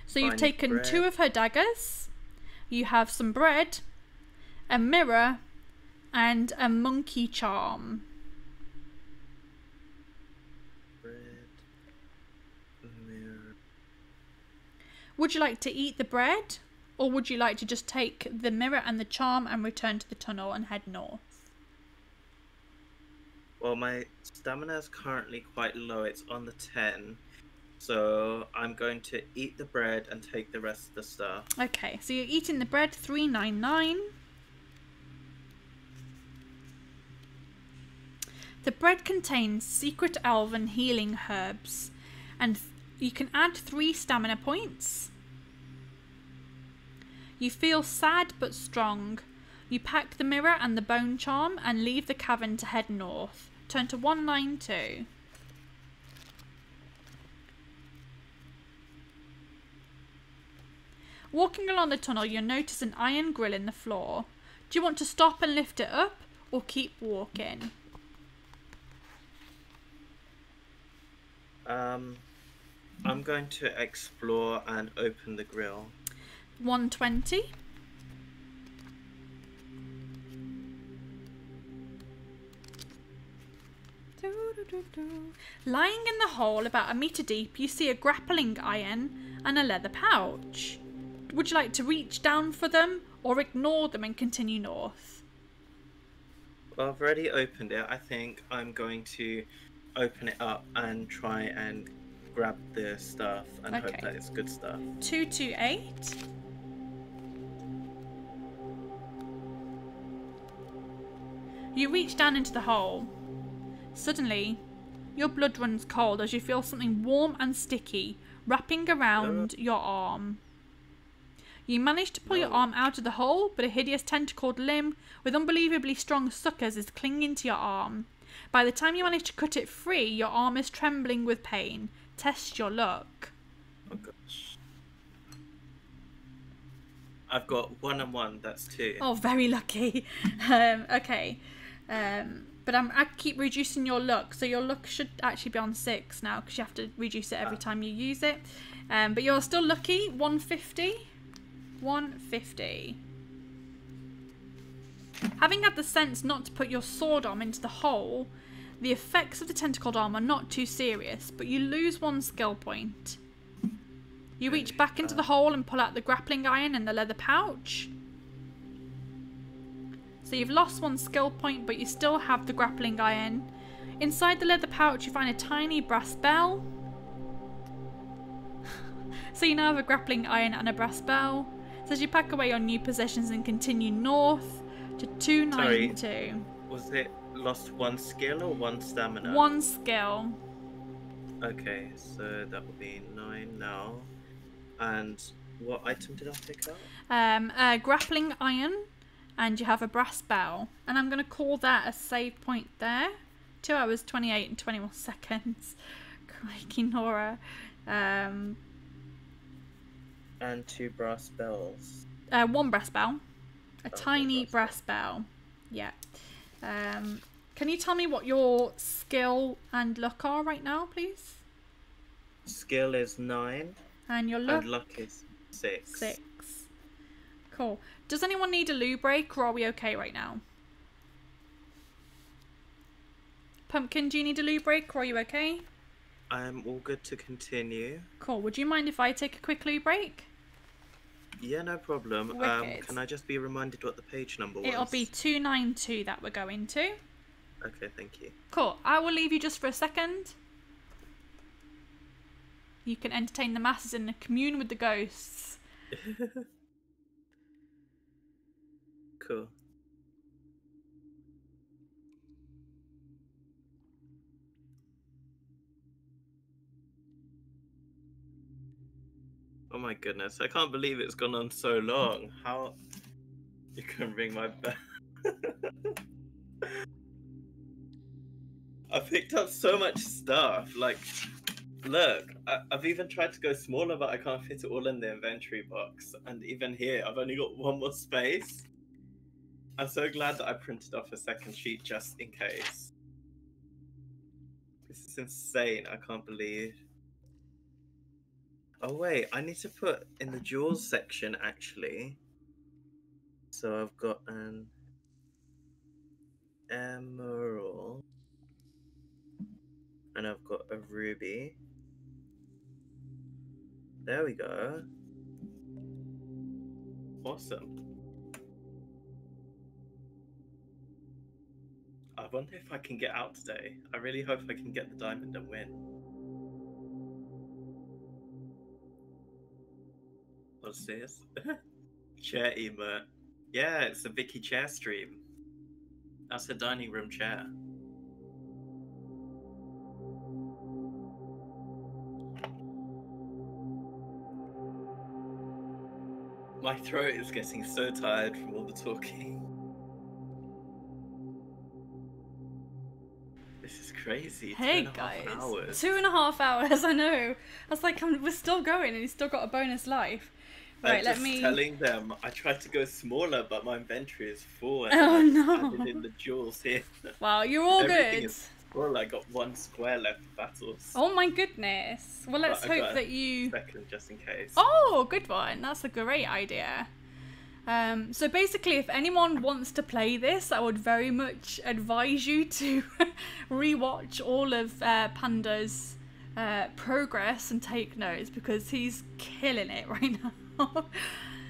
So you've taken 2 of her daggers, you have some bread, a mirror, and a monkey charm. Would you like to eat the bread, or would you like to just take the mirror and the charm and return to the tunnel and head north? Well, my stamina is currently quite low. It's on the 10. So I'm going to eat the bread and take the rest of the stuff. Okay, so you're eating the bread, 399. The bread contains secret elven healing herbs, and you can add 3 stamina points. You feel sad but strong. You pack the mirror and the bone charm and leave the cavern to head north. Turn to 192. Walking along the tunnel, you'll notice an iron grill in the floor. Do you want to stop and lift it up, or keep walking? I'm going to explore and open the grill. 120. Lying in the hole about a metre deep, you see a grappling iron and a leather pouch. Would you like to reach down for them or ignore them and continue north? Well, I've already opened it. I think I'm going to open it up and try and grab the stuff and hope Okay. that it's good stuff. 228. You reach down into the hole. Suddenly, your blood runs cold as you feel something warm and sticky wrapping around your arm. You manage to pull your arm out of the hole, but a hideous tentacled limb with unbelievably strong suckers is clinging to your arm. By the time you manage to cut it free, your arm is trembling with pain. Test your luck. Oh gosh. I've got 1 and 1, that's 2. Oh, very lucky. Okay. But I keep reducing your luck, so your luck should actually be on 6 now, because you have to reduce it every time you use it. But you're still lucky. 150. 150. Having had the sense not to put your sword arm into the hole, the effects of the tentacled arm are not too serious, but you lose 1 skill point. You reach back into the hole and pull out the grappling iron and the leather pouch. So you've lost 1 skill point, but you still have the grappling iron. Inside the leather pouch, you find a tiny brass bell. So you now have a grappling iron and a brass bell. So as you pack away your new possessions and continue north to 292. Sorry, was it lost 1 skill or 1 stamina? 1 skill. Okay, so that will be 9 now. And what item did I pick up? A grappling iron, and you have a brass bell. And I'm going to call that a save point there. 2 hours, 28 and 21 seconds. Crikey, Nora. And 2 brass bells. 1 brass bell. A Oh, tiny one brass brass bell. Yeah. Can you tell me what your skill and luck are right now, please? Skill is 9. And your luck? And luck is 6. 6. Cool. Does anyone need a loo break, or are we okay right now? Pumpkin, do you need a loo break, or are you okay? I'm all good to continue. Cool. Would you mind if I take a quick loo break? Yeah, no problem. Wicked. Can I just be reminded what the page number was? It'll be 292 that we're going to. Okay, thank you. Cool. I will leave you just for a second. You can entertain the masses and commune with the ghosts. Cool. Oh my goodness, I can't believe it's gone on so long. How... You can ring my bell. I picked up so much stuff. Like, look, I've even tried to go smaller, but I can't fit it all in the inventory box. And even here, I've only got 1 more space. I'm so glad that I printed off a second sheet just in case. This is insane, I can't believe. Oh wait, I need to put in the jewels section actually. So I've got an emerald. And I've got a ruby. There we go. Awesome. wonder if I can get out today. I really hope I can get the diamond and win. What's this? Chair emote. Yeah, it's the Vicky chair stream. That's a dining room chair. My throat is getting so tired from all the talking. This is crazy. Hey 2.5 guys, hours. 2.5 hours. I know. I was like, we're still going, and he's still got a bonus life. Right, I'm just telling them I tried to go smaller, but my inventory is full. And Oh, I no. added in the jewels here. Wow, you're all Everything good. is full. I got 1 square left for battles. Oh my goodness. Well, let's But I hope got that a you. second just in case. Oh, good one. That's a great idea. So basically, if anyone wants to play this, I would very much advise you to rewatch all of Panda's progress and take notes, because he's killing it right now.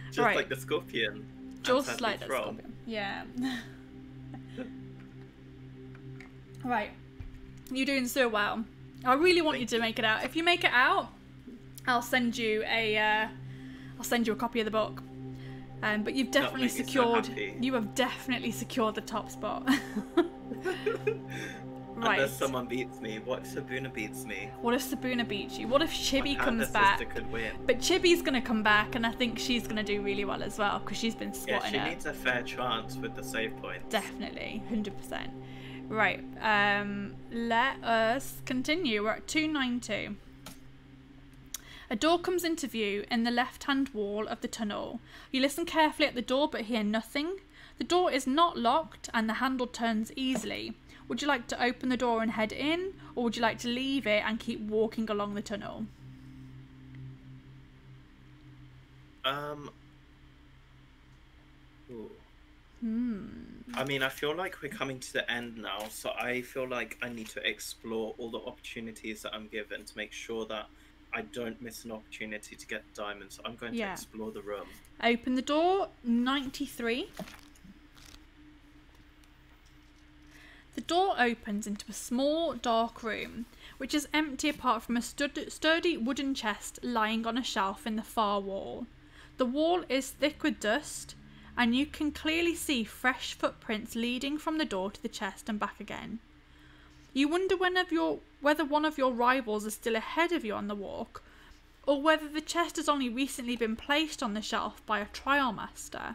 Just right. like the scorpion. Just like the scorpion. Yeah. Right. You're doing so well. I really want you to make it out. If you make it out, I'll send you a copy of the book. But you've definitely secured. So happy. You have definitely secured the top spot. Right. Unless someone beats me. What if Sabuna beats me? What if Sabuna beats you? What if Chibi My comes Panda back? sister could win. But Chibi's gonna come back, and I think she's gonna do really well as well, because she's been Yeah, squatting she it. needs a fair chance with the save points. Definitely, 100%. Right. Let us continue. We're at 292. A door comes into view in the left-hand wall of the tunnel. You listen carefully at the door but hear nothing. The door is not locked and the handle turns easily. Would you like to open the door and head in, or would you like to leave it and keep walking along the tunnel? Ooh. I mean, I feel like we're coming to the end now, so I feel like I need to explore all the opportunities that I'm given to make sure that I don't miss an opportunity to get the diamond. So I'm going to explore the room. Open the door, 93. The door opens into a small, dark room, which is empty apart from a sturdy wooden chest lying on a shelf in the far wall. The wall is thick with dust, and you can clearly see fresh footprints leading from the door to the chest and back again. You wonder whether one of your rivals is still ahead of you on the walk, or whether the chest has only recently been placed on the shelf by a trial master.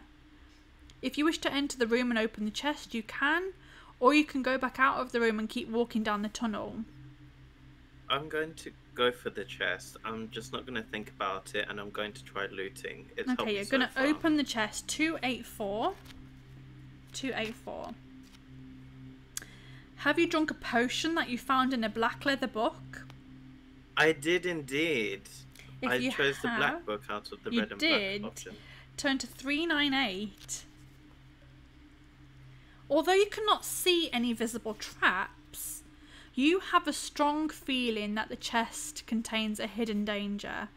If you wish to enter the room and open the chest, you can, or you can go back out of the room and keep walking down the tunnel. I'm going to go for the chest. I'm just not going to think about it, and I'm going to try looting. It's helped me Okay, you're so going to far. open the chest. 284. 284. Have you drunk a potion that you found in a black leather book? I did indeed. If I you chose the have, black book out of the you red and did. black option. Turn to 398. Although you cannot see any visible traps, you have a strong feeling that the chest contains a hidden danger.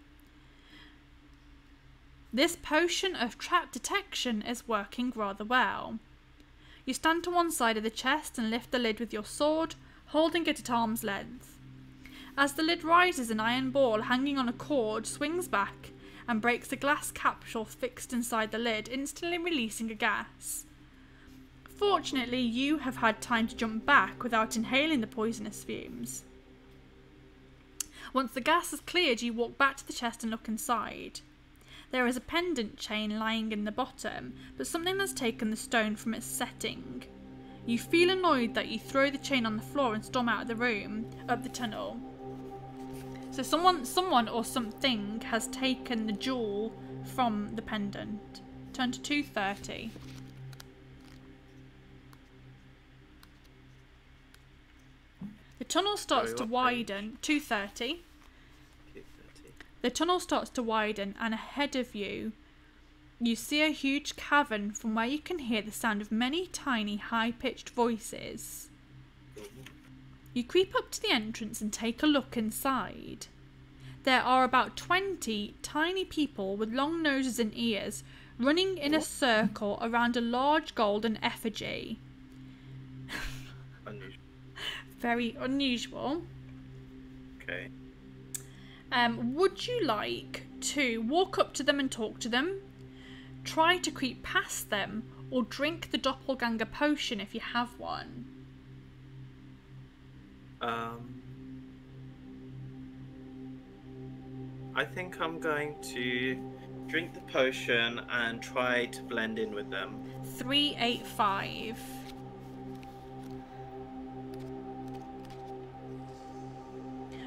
This potion of trap detection is working rather well. You stand to one side of the chest and lift the lid with your sword, holding it at arm's length. As the lid rises, an iron ball hanging on a cord swings back and breaks a glass capsule fixed inside the lid, instantly releasing a gas. Fortunately, you have had time to jump back without inhaling the poisonous fumes. Once the gas is cleared, you walk back to the chest and look inside. There is a pendant chain lying in the bottom, but something has taken the stone from its setting. You feel annoyed that you throw the chain on the floor and storm out of the room, up the tunnel. So someone or something has taken the jewel from the pendant. Turn to 230. The tunnel starts to widen. 230. The tunnel starts to widen, and ahead of you, you see a huge cavern from where you can hear the sound of many tiny, high-pitched voices. You creep up to the entrance and take a look inside. There are about 20 tiny people with long noses and ears running in a circle around a large golden effigy. Unusual. Very unusual. Okay. Would you like to walk up to them and talk to them, try to creep past them, or drink the doppelganger potion if you have one? I think I'm going to drink the potion and try to blend in with them. 385.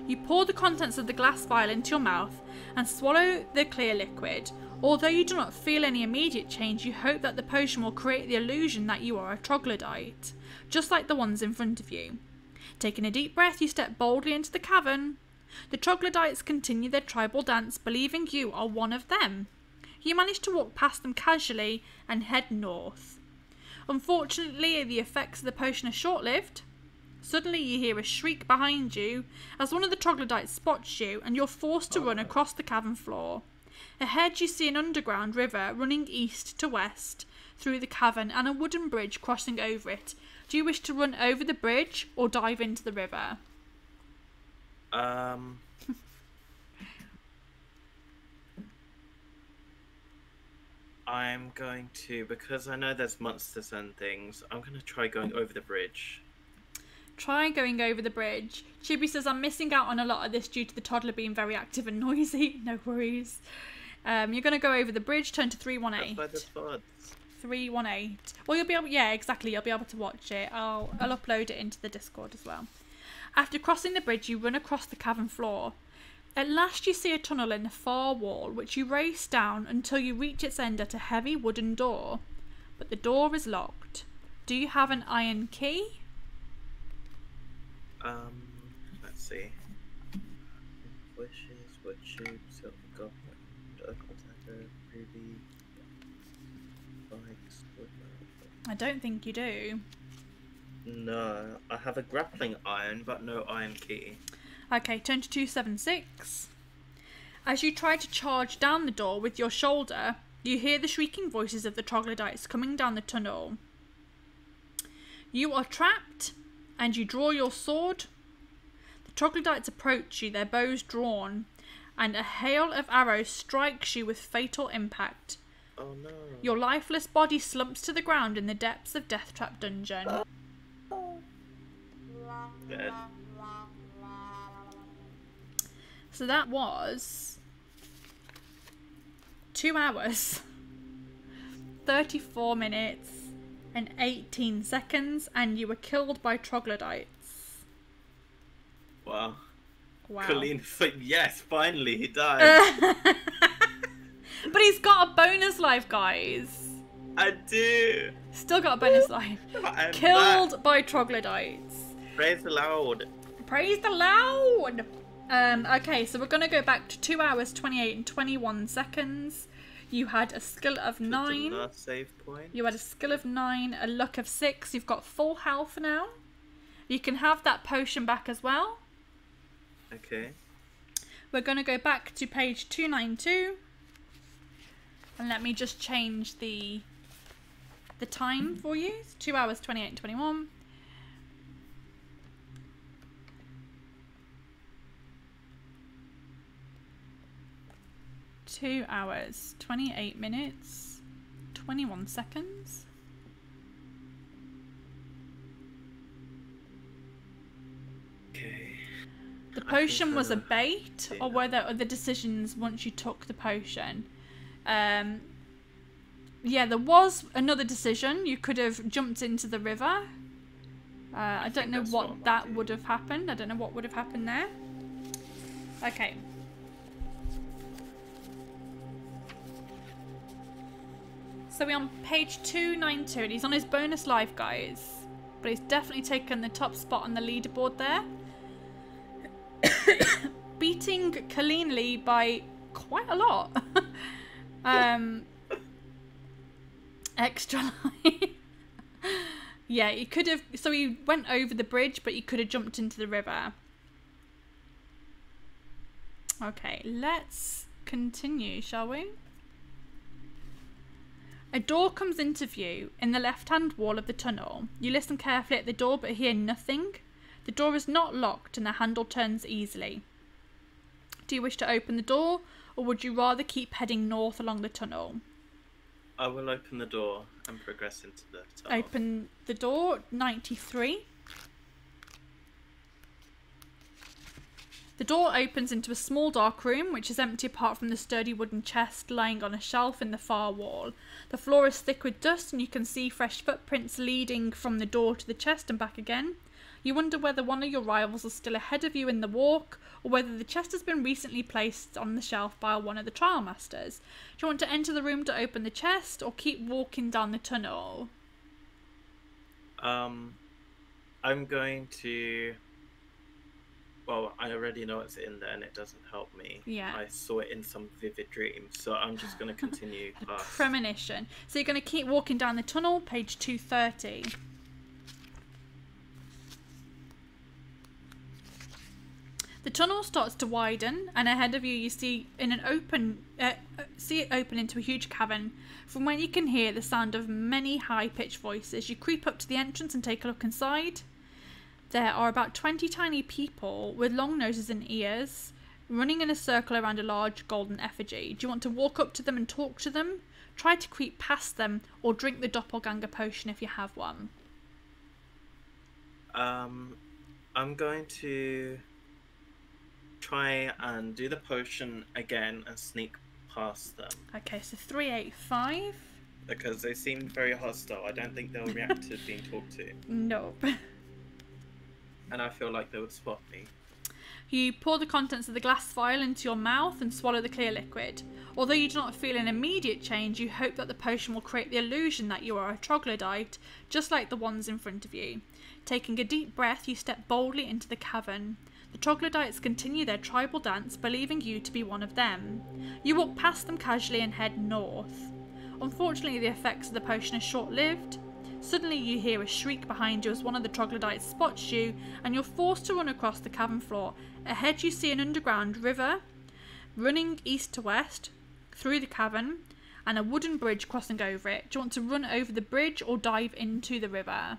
You pour the contents of the glass vial into your mouth and swallow the clear liquid. Although you do not feel any immediate change, you hope that the potion will create the illusion that you are a troglodyte, just like the ones in front of you. Taking a deep breath, you step boldly into the cavern. The troglodytes continue their tribal dance, believing you are one of them. You manage to walk past them casually and head north. Unfortunately, the effects of the potion are short-lived. Suddenly you hear a shriek behind you as one of the troglodytes spots you, and you're forced to run across the cavern floor. Ahead you see an underground river running east to west through the cavern and a wooden bridge crossing over it. Do you wish to run over the bridge or dive into the river? I'm going to, because I know there's monsters and things, I'm going to try going over the bridge. Try going over the bridge. Chibi says, I'm missing out on a lot of this due to the toddler being very active and noisy. No worries. You're going to go over the bridge, turn to 318. By the pods. 318. Well, you'll be able, yeah, exactly. You'll be able to watch it. I'll upload it into the Discord as well. After crossing the bridge, you run across the cavern floor. At last you see a tunnel in the far wall, which you race down until you reach its end at a heavy wooden door. But the door is locked. Do you have an iron key? Let's see. Wishes, wood tube, silver goblin, potato, ruby, spikes, I don't think you do. No, I have a grappling iron, but no iron key. Okay, turn to 276. As you try to charge down the door with your shoulder, you hear the shrieking voices of the troglodytes coming down the tunnel. You are trapped, and you draw your sword. The troglodytes approach you, their bows drawn, and a hail of arrows strikes you with fatal impact. Oh no. Your lifeless body slumps to the ground in the depths of Deathtrap dungeon. Dead. So that was 2 hours, 34 minutes, and 18 seconds, and you were killed by troglodytes. Wow. Wow. Colleen, yes, finally he died. But he's got a bonus life, guys. I do. Still got a bonus life. I'm Killed back. by troglodytes. Praise the Lord. Praise the Lord. Okay, so we're going to go back to 2 hours, 28 and 21 seconds. You had a skill of 9. Last save point. You had a skill of 9, a luck of 6. You've got full health now. You can have that potion back as well. Okay. We're going to go back to page 292. And let me just change the time for you. It's 2 hours, 28 and 21. Two hours, 28 minutes, 21 seconds. Okay. The potion was a bait, or were there other decisions once you took the potion? Yeah, there was another decision. You could have jumped into the river. I don't know what that would have happened. I don't know what would have happened there. Okay. So we're on page 292, and he's on his bonus life, guys. But he's definitely taken the top spot on the leaderboard there. Beating cleanly by quite a lot. Extra life. Yeah, he could have... So he went over the bridge, but he could have jumped into the river. Okay, let's continue, shall we? A door comes into view in the left-hand wall of the tunnel. You listen carefully at the door but hear nothing. The door is not locked and the handle turns easily. Do you wish to open the door, or would you rather keep heading north along the tunnel? I will open the door and progress into the tunnel. Open the door, 93. The door opens into a small dark room, which is empty apart from the sturdy wooden chest lying on a shelf in the far wall. The floor is thick with dust and you can see fresh footprints leading from the door to the chest and back again. You wonder whether one of your rivals is still ahead of you in the walk, or whether the chest has been recently placed on the shelf by one of the trial masters. Do you want to enter the room to open the chest, or keep walking down the tunnel? I'm going to... Well, I already know it's in there and it doesn't help me. Yeah. I saw it in some vivid dream, so I'm just going to continue past. Premonition. So you're going to keep walking down the tunnel, page 230. The tunnel starts to widen, and ahead of you, you see it open into a huge cavern, from where you can hear the sound of many high-pitched voices. You creep up to the entrance and take a look inside. There are about 20 tiny people with long noses and ears, running in a circle around a large golden effigy. Do you want to walk up to them and talk to them? Try to creep past them, or drink the doppelganger potion if you have one. I'm going to try and do the potion again and sneak past them. Okay, so 385. Because they seemed very hostile. I don't think they'll react to being talked to. Nope. And I feel like they would spot me. You pour the contents of the glass vial into your mouth and swallow the clear liquid. Although you do not feel an immediate change, you hope that the potion will create the illusion that you are a troglodyte, just like the ones in front of you. Taking a deep breath, you step boldly into the cavern. The troglodytes continue their tribal dance, believing you to be one of them. You walk past them casually and head north. Unfortunately, the effects of the potion are short-lived. Suddenly you hear a shriek behind you as one of the troglodytes spots you, and you're forced to run across the cavern floor. Ahead you see an underground river running east to west through the cavern, and a wooden bridge crossing over it. Do you want to run over the bridge or dive into the river?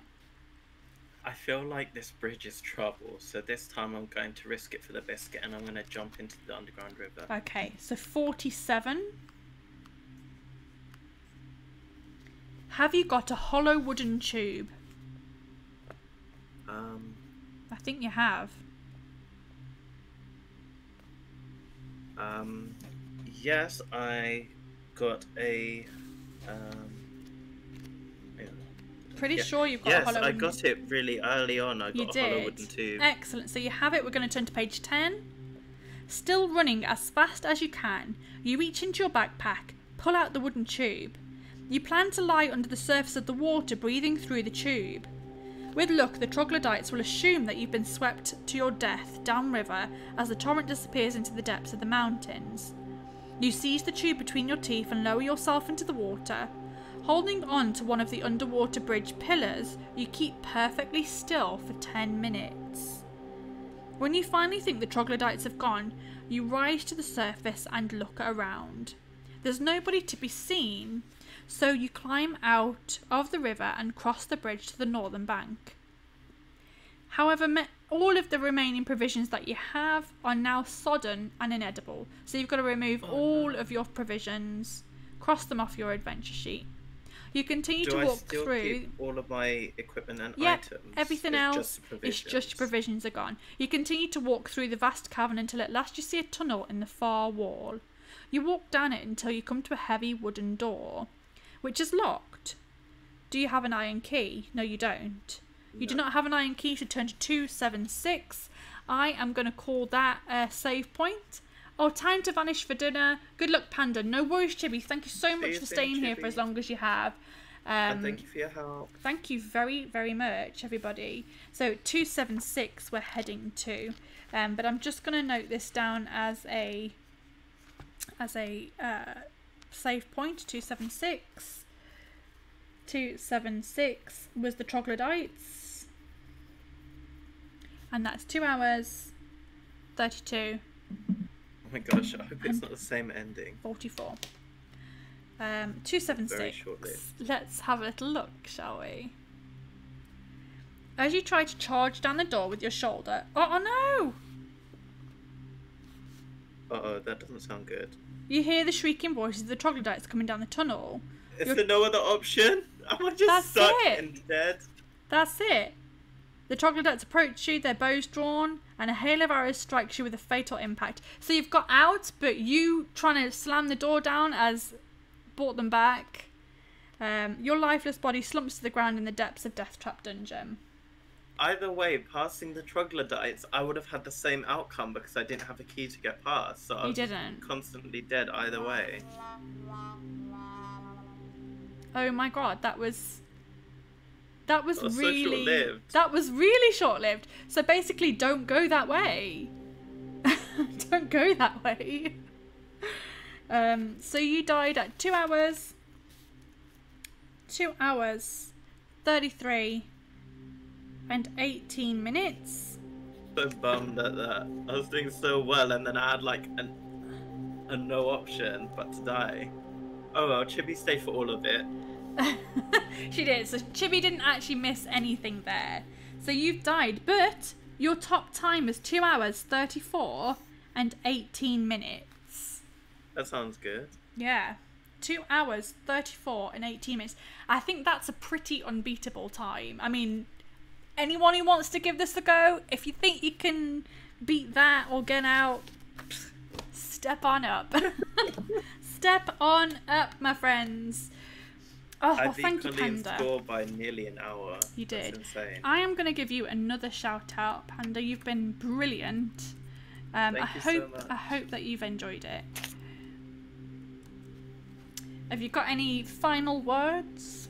I feel like this bridge is trouble, so this time I'm going to risk it for the biscuit and I'm going to jump into the underground river. Okay, so 47. Have you got a hollow wooden tube? I think you have. Yes, I got a Pretty sure you've got a hollow Yes, wooden... I got it really early on. I got a hollow wooden tube. Excellent. So you have it. We're going to turn to page 10. Still running as fast as you can, you reach into your backpack, pull out the wooden tube. You plan to lie under the surface of the water, breathing through the tube. With luck, the troglodytes will assume that you've been swept to your death downriver as the torrent disappears into the depths of the mountains. You seize the tube between your teeth and lower yourself into the water. Holding on to one of the underwater bridge pillars, you keep perfectly still for 10 minutes. When you finally think the troglodytes have gone, you rise to the surface and look around. There's nobody to be seen, so you climb out of the river and cross the bridge to the northern bank. However, all of the remaining provisions that you have are now sodden and inedible, so you've got to remove all of your provisions, cross them off your adventure sheet. You continue to walk through. Do I still keep all of my equipment and items? Everything else is just your provisions are gone. You continue to walk through the vast cavern until at last you see a tunnel in the far wall. You walk down it until you come to a heavy wooden door, which is locked. Do you have an iron key? No, you don't. You do not have an iron key to turn to 276. I am going to call that a save point. Oh, time to vanish for dinner. Good luck, Panda. No worries, Chibi. Thank you so much for staying here for as long as you have. And thank you for your help. Thank you very, very much, everybody. So 276 we're heading to. But I'm just going to note this down as a save point. 276. 276 was the troglodytes. And that's 2 hours 32. Oh my gosh, I hope it's not the same ending. 44. Very 276. short-lived. Let's have a little look, shall we? As you try to charge down the door with your shoulder. Oh no! Uh-oh, that doesn't sound good. You hear the shrieking voices of the troglodytes coming down the tunnel. Is there no other option? Am I just stuck and dead? That's it. The troglodytes approach you, their bows drawn, and a hail of arrows strikes you with a fatal impact. So you've got out, but you trying to slam the door down has brought them back. Your lifeless body slumps to the ground in the depths of Deathtrap dungeon. Either way, passing the troglodytes, I would have had the same outcome because I didn't have a key to get past. So I was constantly dead either way. Oh my god, that was really short-lived. That was really short-lived. So basically, don't go that way. Don't go that way. So you died at 2 hours, 33 and 18 minutes. So bummed at that. I was doing so well, and then I had like a no option but to die. Oh well, Chibi stayed for all of it. She did. So Chibi didn't actually miss anything there. So you've died, but your top time is 2 hours, 34 and 18 minutes. That sounds good. Yeah. 2 hours, 34 and 18 minutes. I think that's a pretty unbeatable time. I mean, anyone who wants to give this a go, if you think you can beat that or get out, step on up. Step on up, my friends. Oh, well, thank you, Panda. I score by nearly an hour. You did. That's insane. I am going to give you another shout out, Panda. You've been brilliant. Thank you so much. I hope that you've enjoyed it. Have you got any final words?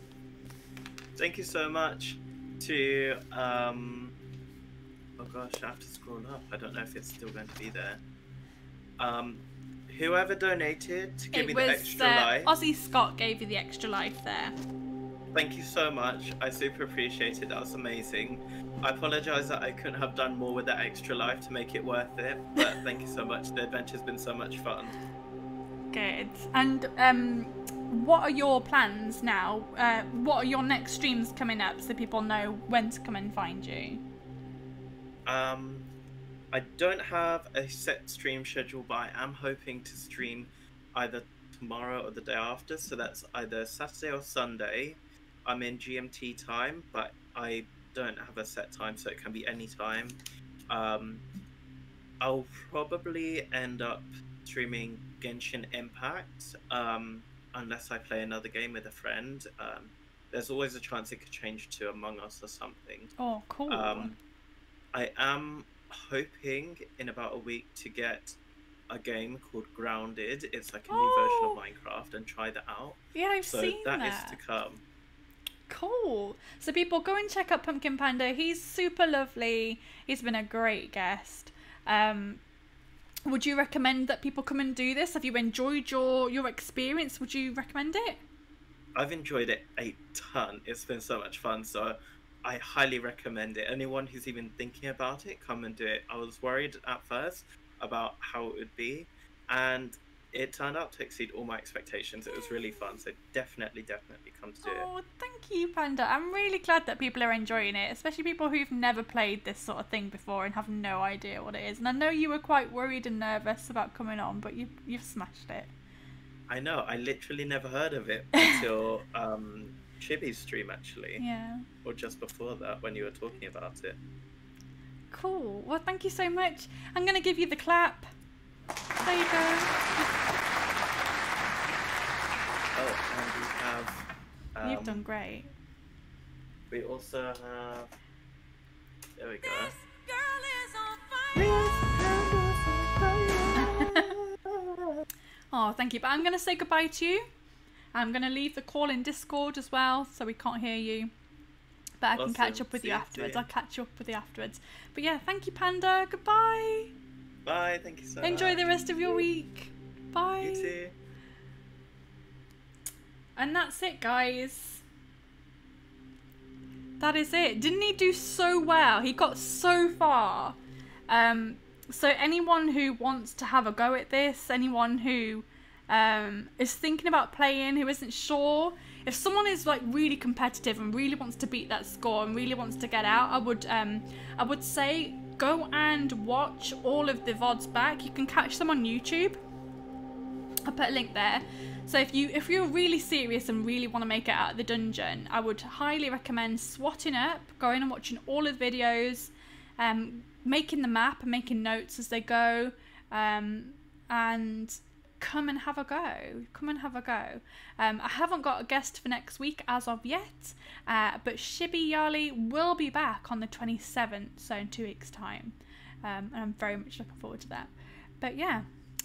Thank you so much to oh gosh, I have to scroll up. I don't know if it's still going to be there. Whoever donated to give me the extra life. Aussie Scott gave you the extra life there. Thank you so much. I super appreciate it. That was amazing. I apologise that I couldn't have done more with that extra life to make it worth it, but thank you so much. The adventure's been so much fun. Good. And what are your plans now? What are your next streams coming up so people know when to come and find you? I don't have a set stream schedule, but I am hoping to stream either tomorrow or the day after. So that's either Saturday or Sunday. I'm in GMT time, but I don't have a set time, so it can be any time. I'll probably end up streaming Genshin Impact, unless I play another game with a friend. There's always a chance it could change to Among Us or something. Oh, cool. I am hoping in about a week to get a game called Grounded. It's like a new version of Minecraft, and try that out. Yeah, I've seen that. So that is to come. Cool. So people, go and check out Pumpkin Panda. He's super lovely. He's been a great guest. Would you recommend that people come and do this? Have you enjoyed your experience? Would you recommend it? I've enjoyed it a ton. It's been so much fun. So I highly recommend it. Anyone who's even thinking about it, come and do it. I was worried at first about how it would be, and it turned out to exceed all my expectations. It was really fun, so definitely come to do it. Oh, thank you, Panda. I'm really glad that people are enjoying it, especially people who've never played this sort of thing before and have no idea what it is. And I know you were quite worried and nervous about coming on, but you've smashed it. I know. I literally never heard of it until Chibi's stream, actually. Yeah. Or just before that, when you were talking about it. Cool. Well, thank you so much. I'm going to give you the clap. There you go. Oh, and we have... You've done great. We also have... There we go. Oh, thank you. But I'm going to say goodbye to you. I'm going to leave the call in Discord as well, so we can't hear you. But I can catch up with you afterwards. I'll catch up with you afterwards. But yeah, thank you, Panda. Goodbye. Bye. Thank you so much. Enjoy the rest of your week. Bye. You too. And that's it, guys. That is it. Didn't he do so well? He got so far. So anyone who wants to have a go at this, anyone who is thinking about playing, who isn't sure, if someone is like really competitive and really wants to beat that score and really wants to get out, I would say go and watch all of the VODs back. You can catch them on YouTube. I'll put a link there. So if you're really serious and really want to make it out of the dungeon, I would highly recommend swatting up, going and watching all of the videos, making the map and making notes as they go, and come and have a go. Come and have a go. I haven't got a guest for next week as of yet, but Shibby Yali will be back on the 27th, so in 2 weeks' time. And I'm very much looking forward to that. But yeah,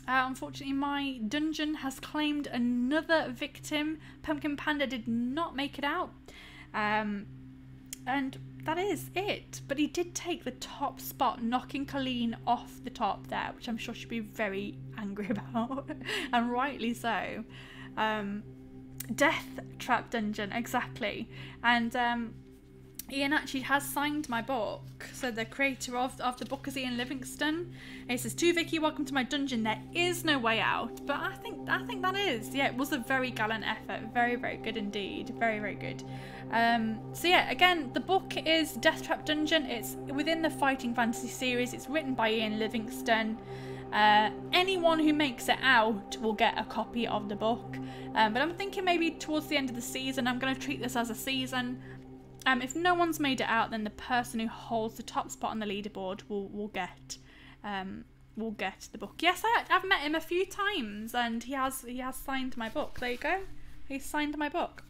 unfortunately my dungeon has claimed another victim. Pumpkin Panda did not make it out. And that is it. But he did take the top spot, knocking Colleen off the top there, which I'm sure she'd be very angry about, and rightly so. Deathtrap dungeon, exactly. And Ian actually has signed my book. So the creator of the book is Ian Livingston. He says, "To Vicky, welcome to my dungeon. There is no way out." But I think that is. Yeah, it was a very gallant effort. Very, very good indeed. Very, very good. So yeah, again, the book is Deathtrap Dungeon. It's within the Fighting Fantasy series. It's written by Ian Livingston. Anyone who makes it out will get a copy of the book. But I'm thinking maybe towards the end of the season, I'm going to treat this as a season. If no one's made it out, then the person who holds the top spot on the leaderboard will get the book. Yes, I've met him a few times, and he has signed my book. There you go, he signed my book.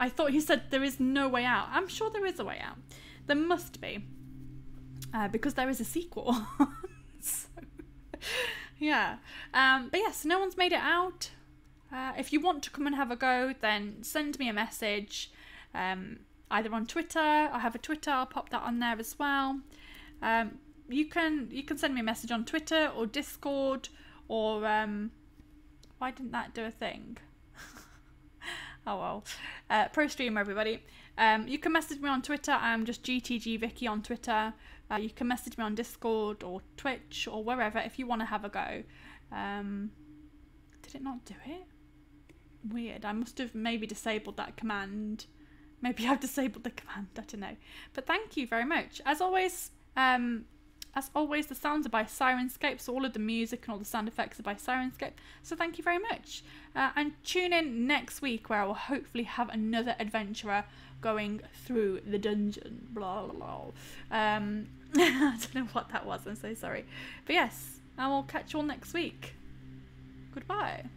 I thought he said there is no way out. I'm sure there is a way out. There must be, because there is a sequel. So, yeah. But yes, no one's made it out. If you want to come and have a go, then send me a message. Either on Twitter. I have a Twitter. I'll pop that on there as well. You can send me a message on Twitter or Discord or why didn't that do a thing? Oh well. Pro streamer, everybody. You can message me on Twitter. I'm just GTGVicky on Twitter. You can message me on Discord or Twitch or wherever if you want to have a go. Did it not do it? Weird. I must have maybe disabled that command. Maybe I've disabled the command. I don't know. But thank you very much. As always, the sounds are by Sirenscape. So all of the music and all the sound effects are by Sirenscape. So thank you very much. And tune in next week where I will hopefully have another adventurer going through the dungeon. Blah, blah, blah. I don't know what that was. I'm so sorry. But yes, I will catch you all next week. Goodbye.